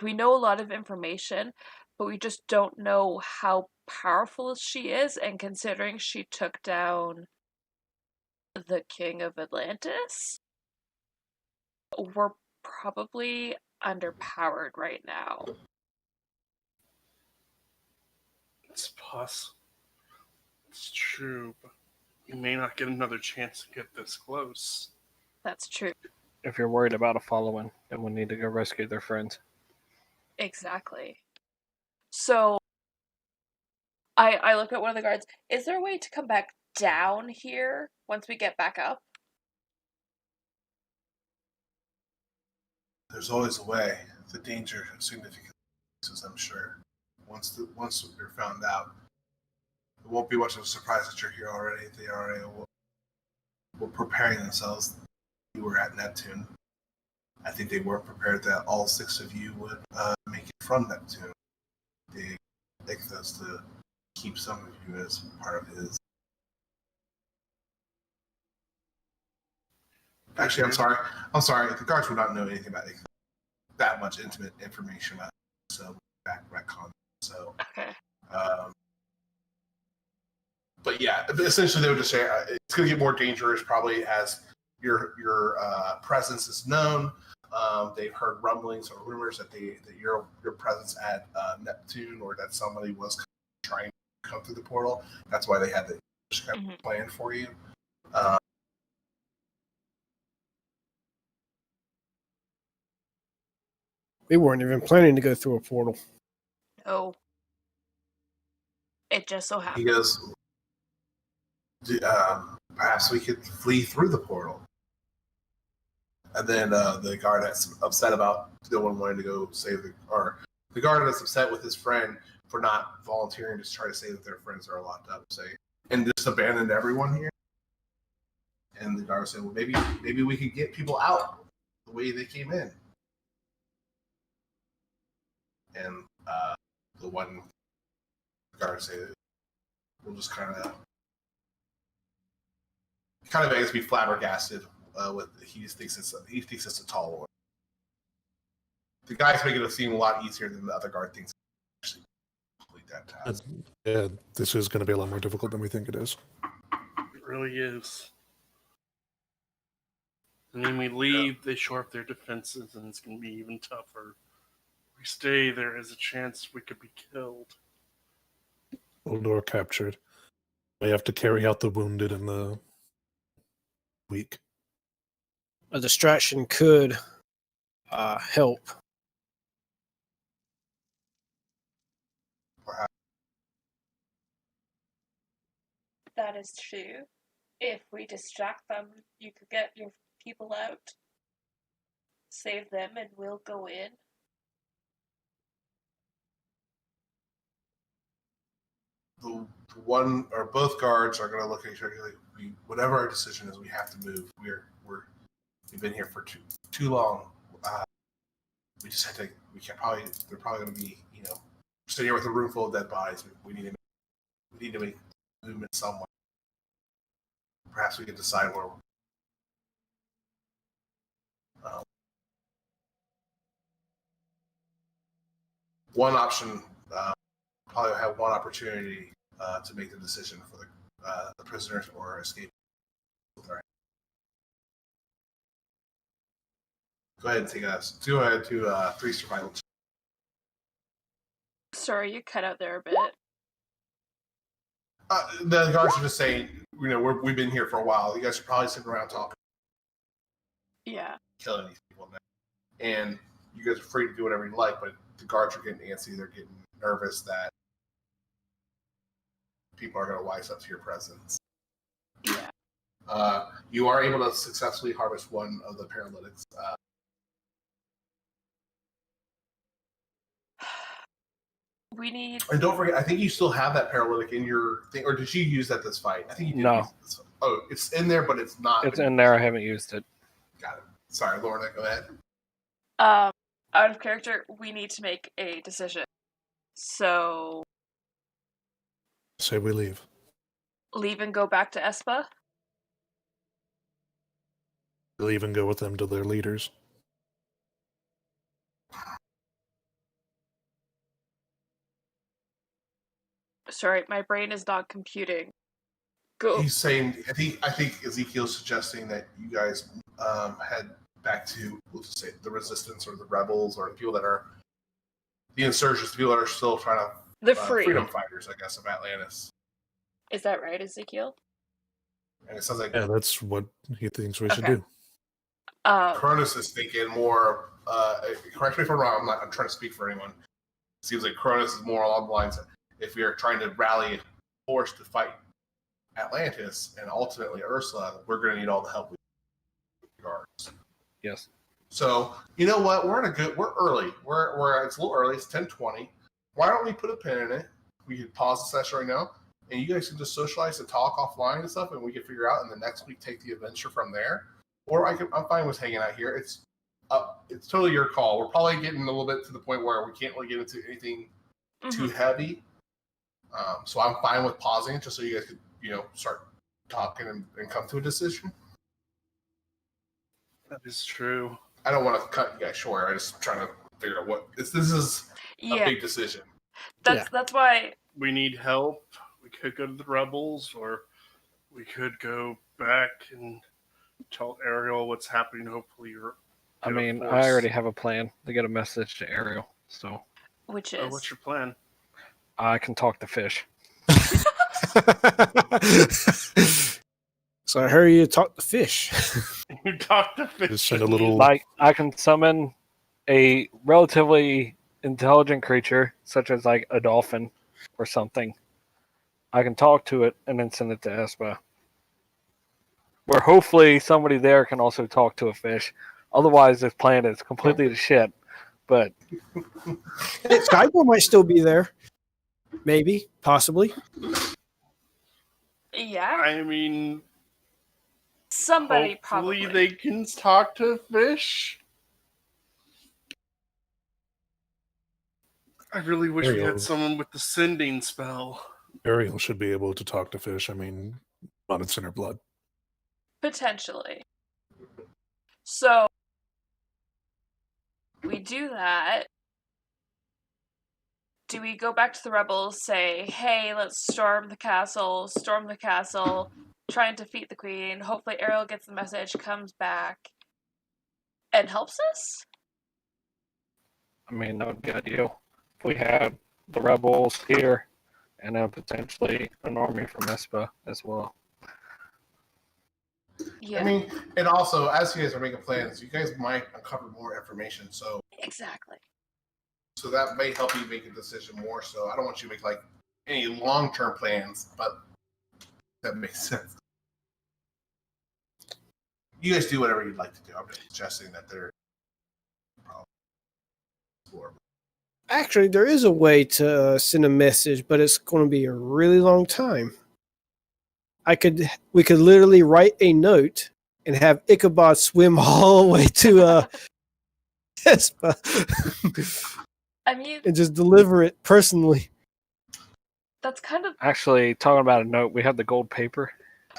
We know a lot of information, but we just don't know how powerful she is, and considering she took down the King of Atlantis, we're probably underpowered right now. It's possible. It's true. But You may not get another chance to get this close. That's true. If you're worried about a following, then we need to go rescue their friends. Exactly. So, I look at one of the guards. Is there a way to come back down here once we get back up? There's always a way. The danger significantly increases, I'm sure. Once you're found out, it won't be much of a surprise that you're here already. They already were preparing themselves. You were at Neptune. I think they weren't prepared that all 6 of you would make it from Neptune. They Ichthus to keep some of you as part of his. Actually, I'm sorry. The guards would not know anything about Ichthus. That much intimate information about it. So back retcon. So Okay. But yeah, essentially they would just say it's going to get more dangerous probably as your presence is known. They've heard rumblings or rumors that your presence at Neptune or that somebody was trying to come through the portal. That's why they had the kind of plan for you. We weren't even planning to go through a portal. No. It just so He happened. goes, perhaps we could flee through the portal. And then the guard that's upset about no one wanting to go save the guard that's upset with his friend for not volunteering to try to say that their friends are locked up, and just abandoned everyone here. And the guard said, well, maybe we could get people out the way they came in. And the one guard said, we'll just kind of begs to be flabbergasted with he thinks it's a tall order. The guy's making it seem a lot easier than the other guard thinks. Actually, complete that task. Yeah, this is going to be a lot more difficult than we think it is. It really is. And when we leave, they shore up their defenses, and it's going to be even tougher. If we stay, there is a chance we could be killed. Or captured. We have to carry out the wounded and the weak. A distraction could help. That is true. If we distract them, you could get your people out, save them, and we'll go in. The one or both guards are going to look at each other like, whatever our decision is, we have to move. We've been here for too long. We just have to. We can't probably. They're probably going to be, sitting here with a room full of dead bodies. We need to make movement somewhere. Perhaps we could decide where. One option. Probably have one opportunity to make the decision for the prisoners or escape. Go ahead and take us. Go ahead to 3 survival. Sorry, you cut out there a bit. The guards are just saying, we've been here for a while. You guys are probably sitting around talking. Yeah. Killing these people now. And you guys are free to do whatever you like, but the guards are getting antsy. They're getting nervous that people are going to wise up to your presence. Yeah. You are able to successfully harvest one of the paralytics. We need. And don't forget, I think you still have that paralytic in your thing, or did you use that this fight? I think you did. No. Use it this fight. Oh, it's in there, but it's not. It's in there. I haven't used it. Got it. Sorry, Lorna, go ahead. Out of character, we need to make a decision. So. Say we leave. Leave and go back to Espa? Leave and go with them to their leaders. Sorry, my brain is not computing. Go. He's saying, I think Ezekiel's suggesting that you guys head back to, we'll just say, the resistance or the rebels or the people that are the insurgents, the people that are still trying to The freedom fighters, I guess, of Atlantis. Is that right, Ezekiel? And it sounds like that's what he thinks we should Okay. do. Cronus is thinking more. Correct me if I'm wrong. I'm trying to speak for anyone. It seems like Cronus is more along the lines of if we are trying to rally force to fight Atlantis and ultimately Ursula, we're going to need all the help we can. Yes. So you know what? We're early. It's a little early. It's 10:20. Why don't we put a pin in it? We can pause the session right now, and you guys can just socialize and talk offline and stuff, and we can figure out. And the next week, take the adventure from there. Or I'm fine with hanging out here. It's totally your call. We're probably getting a little bit to the point where we can't really get into anything too heavy. So I'm fine with pausing just so you guys could, start talking and come to a decision. That is true. I don't want to cut you guys short. I'm just trying to figure out what this is. A big decision. That's why We need help. We could go to the rebels, or we could go back and tell Ariel what's happening. Hopefully, I already have a plan to get a message to Ariel. So, which is what's your plan? I can talk to fish. So I heard you talk to fish. You talk to fish. Just send a little. Like, I can summon a relatively intelligent creature, such as like a dolphin or something. I can talk to it and then send it to Espa. Where hopefully somebody there can also talk to a fish. Otherwise, this plan is completely to shit. But Skype might still be there. Maybe, possibly. yeah. I mean, Somebody hopefully probably. they can talk to fish. I really wish we had someone with the sending spell. Ariel should be able to talk to fish. I mean, not its inner blood. Potentially. So we do that. Do we go back to the rebels, say, hey, let's storm the castle, try and defeat the queen, hopefully Ariel gets the message, comes back, and helps us? I mean, that would be ideal. If we had the rebels here, and then potentially an army from Espa as well. Yeah. I mean, and also, as you guys are making plans, you guys might uncover more information. So Exactly. So that may help you make a decision more. So I don't want you to make like any long-term plans, but that makes sense. You guys do whatever you'd like to do. I'm just suggesting that they're Actually, there is a way to send a message, but it's going to be a really long time. We could literally write a note and have Ichabod swim all the way to Espa. I mean, and just deliver it personally. That's kind of... Actually, talking about a note, we have the gold paper.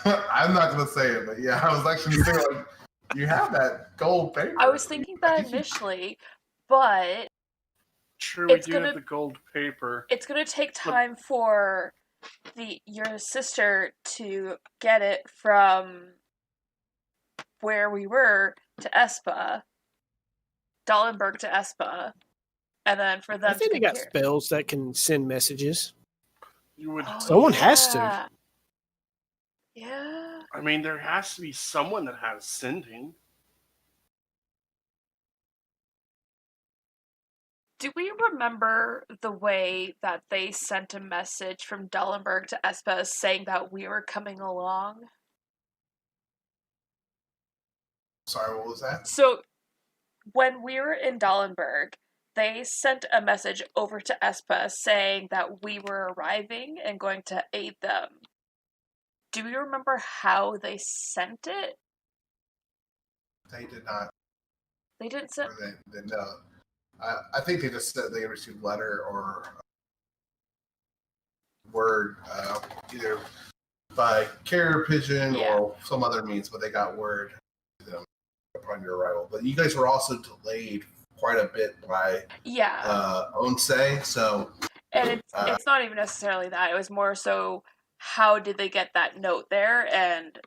I'm not going to say it, but yeah, I was actually saying, like, you have that gold paper. I was thinking that initially, but... True, we do have the gold paper. It's going to take time for your sister to get it from where we were to Espa, Dallenberg to Espa, and then for them I think to they got here. spells that can send messages. Someone has to. Yeah. I mean, there has to be someone that has sending. Do we remember the way that they sent a message from Dallenberg to Espa saying that we were coming along? Sorry, what was that? So, when we were in Dallenberg, they sent a message over to Espa saying that we were arriving and going to aid them. Do we remember how they sent it? They did not. They didn't send... No. I think they just said they received letter or word, either by carrier pigeon or some other means, but they got word to them upon your arrival. But you guys were also delayed quite a bit by Onse, so... And it's not even necessarily that. It was more so, how did they get that note there? And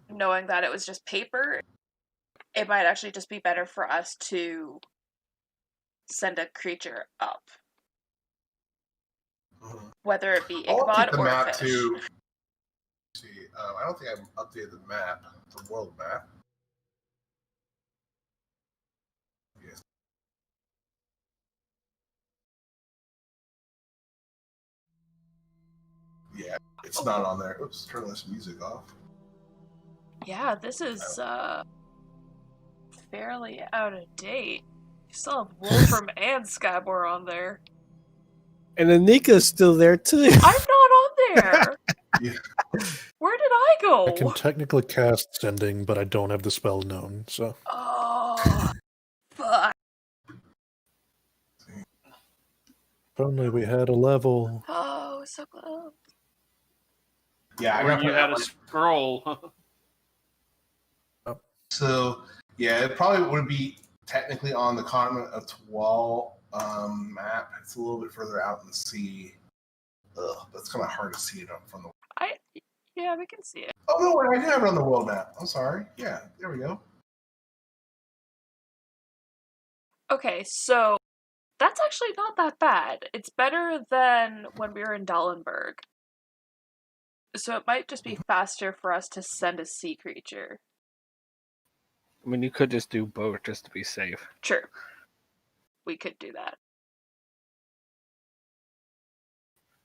knowing that it was just paper, it might actually just be better for us to send a creature up. Whether it be Ichabod or map fish. too. See, I don't think I've updated the map, the world map. Yes. Yeah, it's not on there. Oops, turn this music off. Yeah, this is fairly out of date. You still have Wolfram and Skybor on there. And Anika's still there too. I'm not on there. Yeah. Where did I go? I can technically cast Sending, but I don't have the spell known, so. Oh, fuck. If only we had a level. Oh, so close. Yeah, I Or got you had a scroll. So, yeah, it probably would be technically on the continent of Twal map. It's a little bit further out in the sea. Ugh, that's kind of hard to see it from the. Yeah, we can see it. Oh no, wait, I do have it on the world map. I'm sorry. Yeah, there we go. Okay, so that's actually not that bad. It's better than when we were in Dallenberg. So it might just be faster for us to send a sea creature. I mean, you could just do both just to be safe. True. We could do that.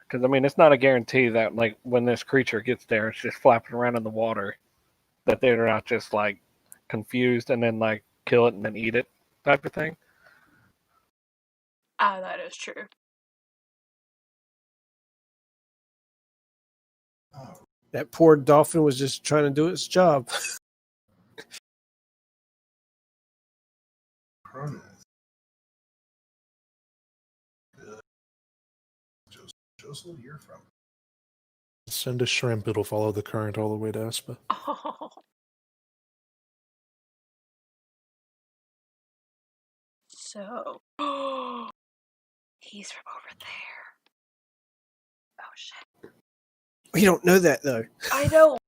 Because, I mean, it's not a guarantee that, like, when this creature gets there, it's just flapping around in the water, that they're not just, like, confused and then, like, kill it and then eat it type of thing. Ah, that is true. Oh, That poor dolphin was just trying to do its job. Cronus. Joseph, you're from. Send a shrimp, it'll follow the current all the way to Espa. Oh. So, he's from over there. Oh shit. We don't know that though. I know,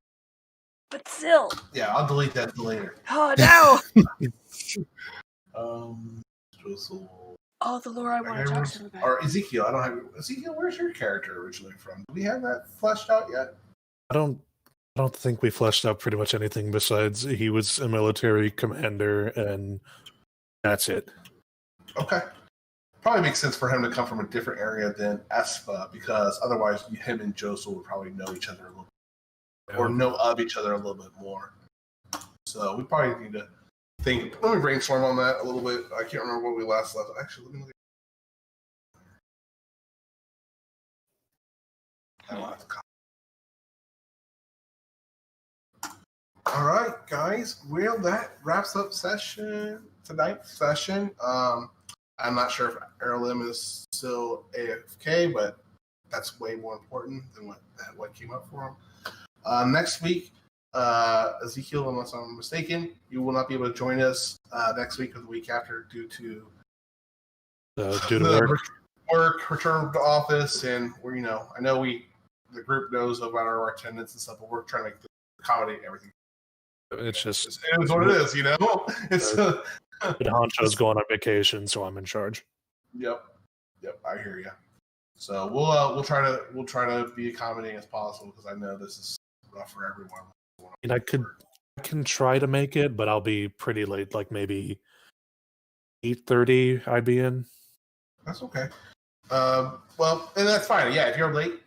but still. Yeah, I'll delete that later. Oh no! Joseph. Oh, the lore I want to talk to him about. Or Ezekiel. I don't have Ezekiel. Where's your character originally from? Do we have that fleshed out yet? I don't think we fleshed out pretty much anything besides he was a military commander and that's it. Okay. Probably makes sense for him to come from a different area than Espa, because otherwise him and Joseph would probably know each other a little bit, or know of each other a little bit more. So we probably need to think. Let me brainstorm on that a little bit. I can't remember what we last left. Actually, let me look at. I don't have to copy. All right, guys. Well, that wraps up tonight's session. I'm not sure if Erlim is still AFK, but that's way more important than what came up for him. Next week, Ezekiel, unless I'm mistaken, you will not be able to join us next week or the week after due to work, return to office, and we're I know the group knows about our attendance and stuff, but we're trying to accommodate everything. It's just it is what it is, It's but Honcho's going on vacation, so I'm in charge. Yep, I hear you. So we'll try to be accommodating as possible, because I know this is rough for everyone. And I can try to make it, but I'll be pretty late, like maybe 8:30 I'd be in. That's okay. Well, and that's fine. Yeah, if you're late,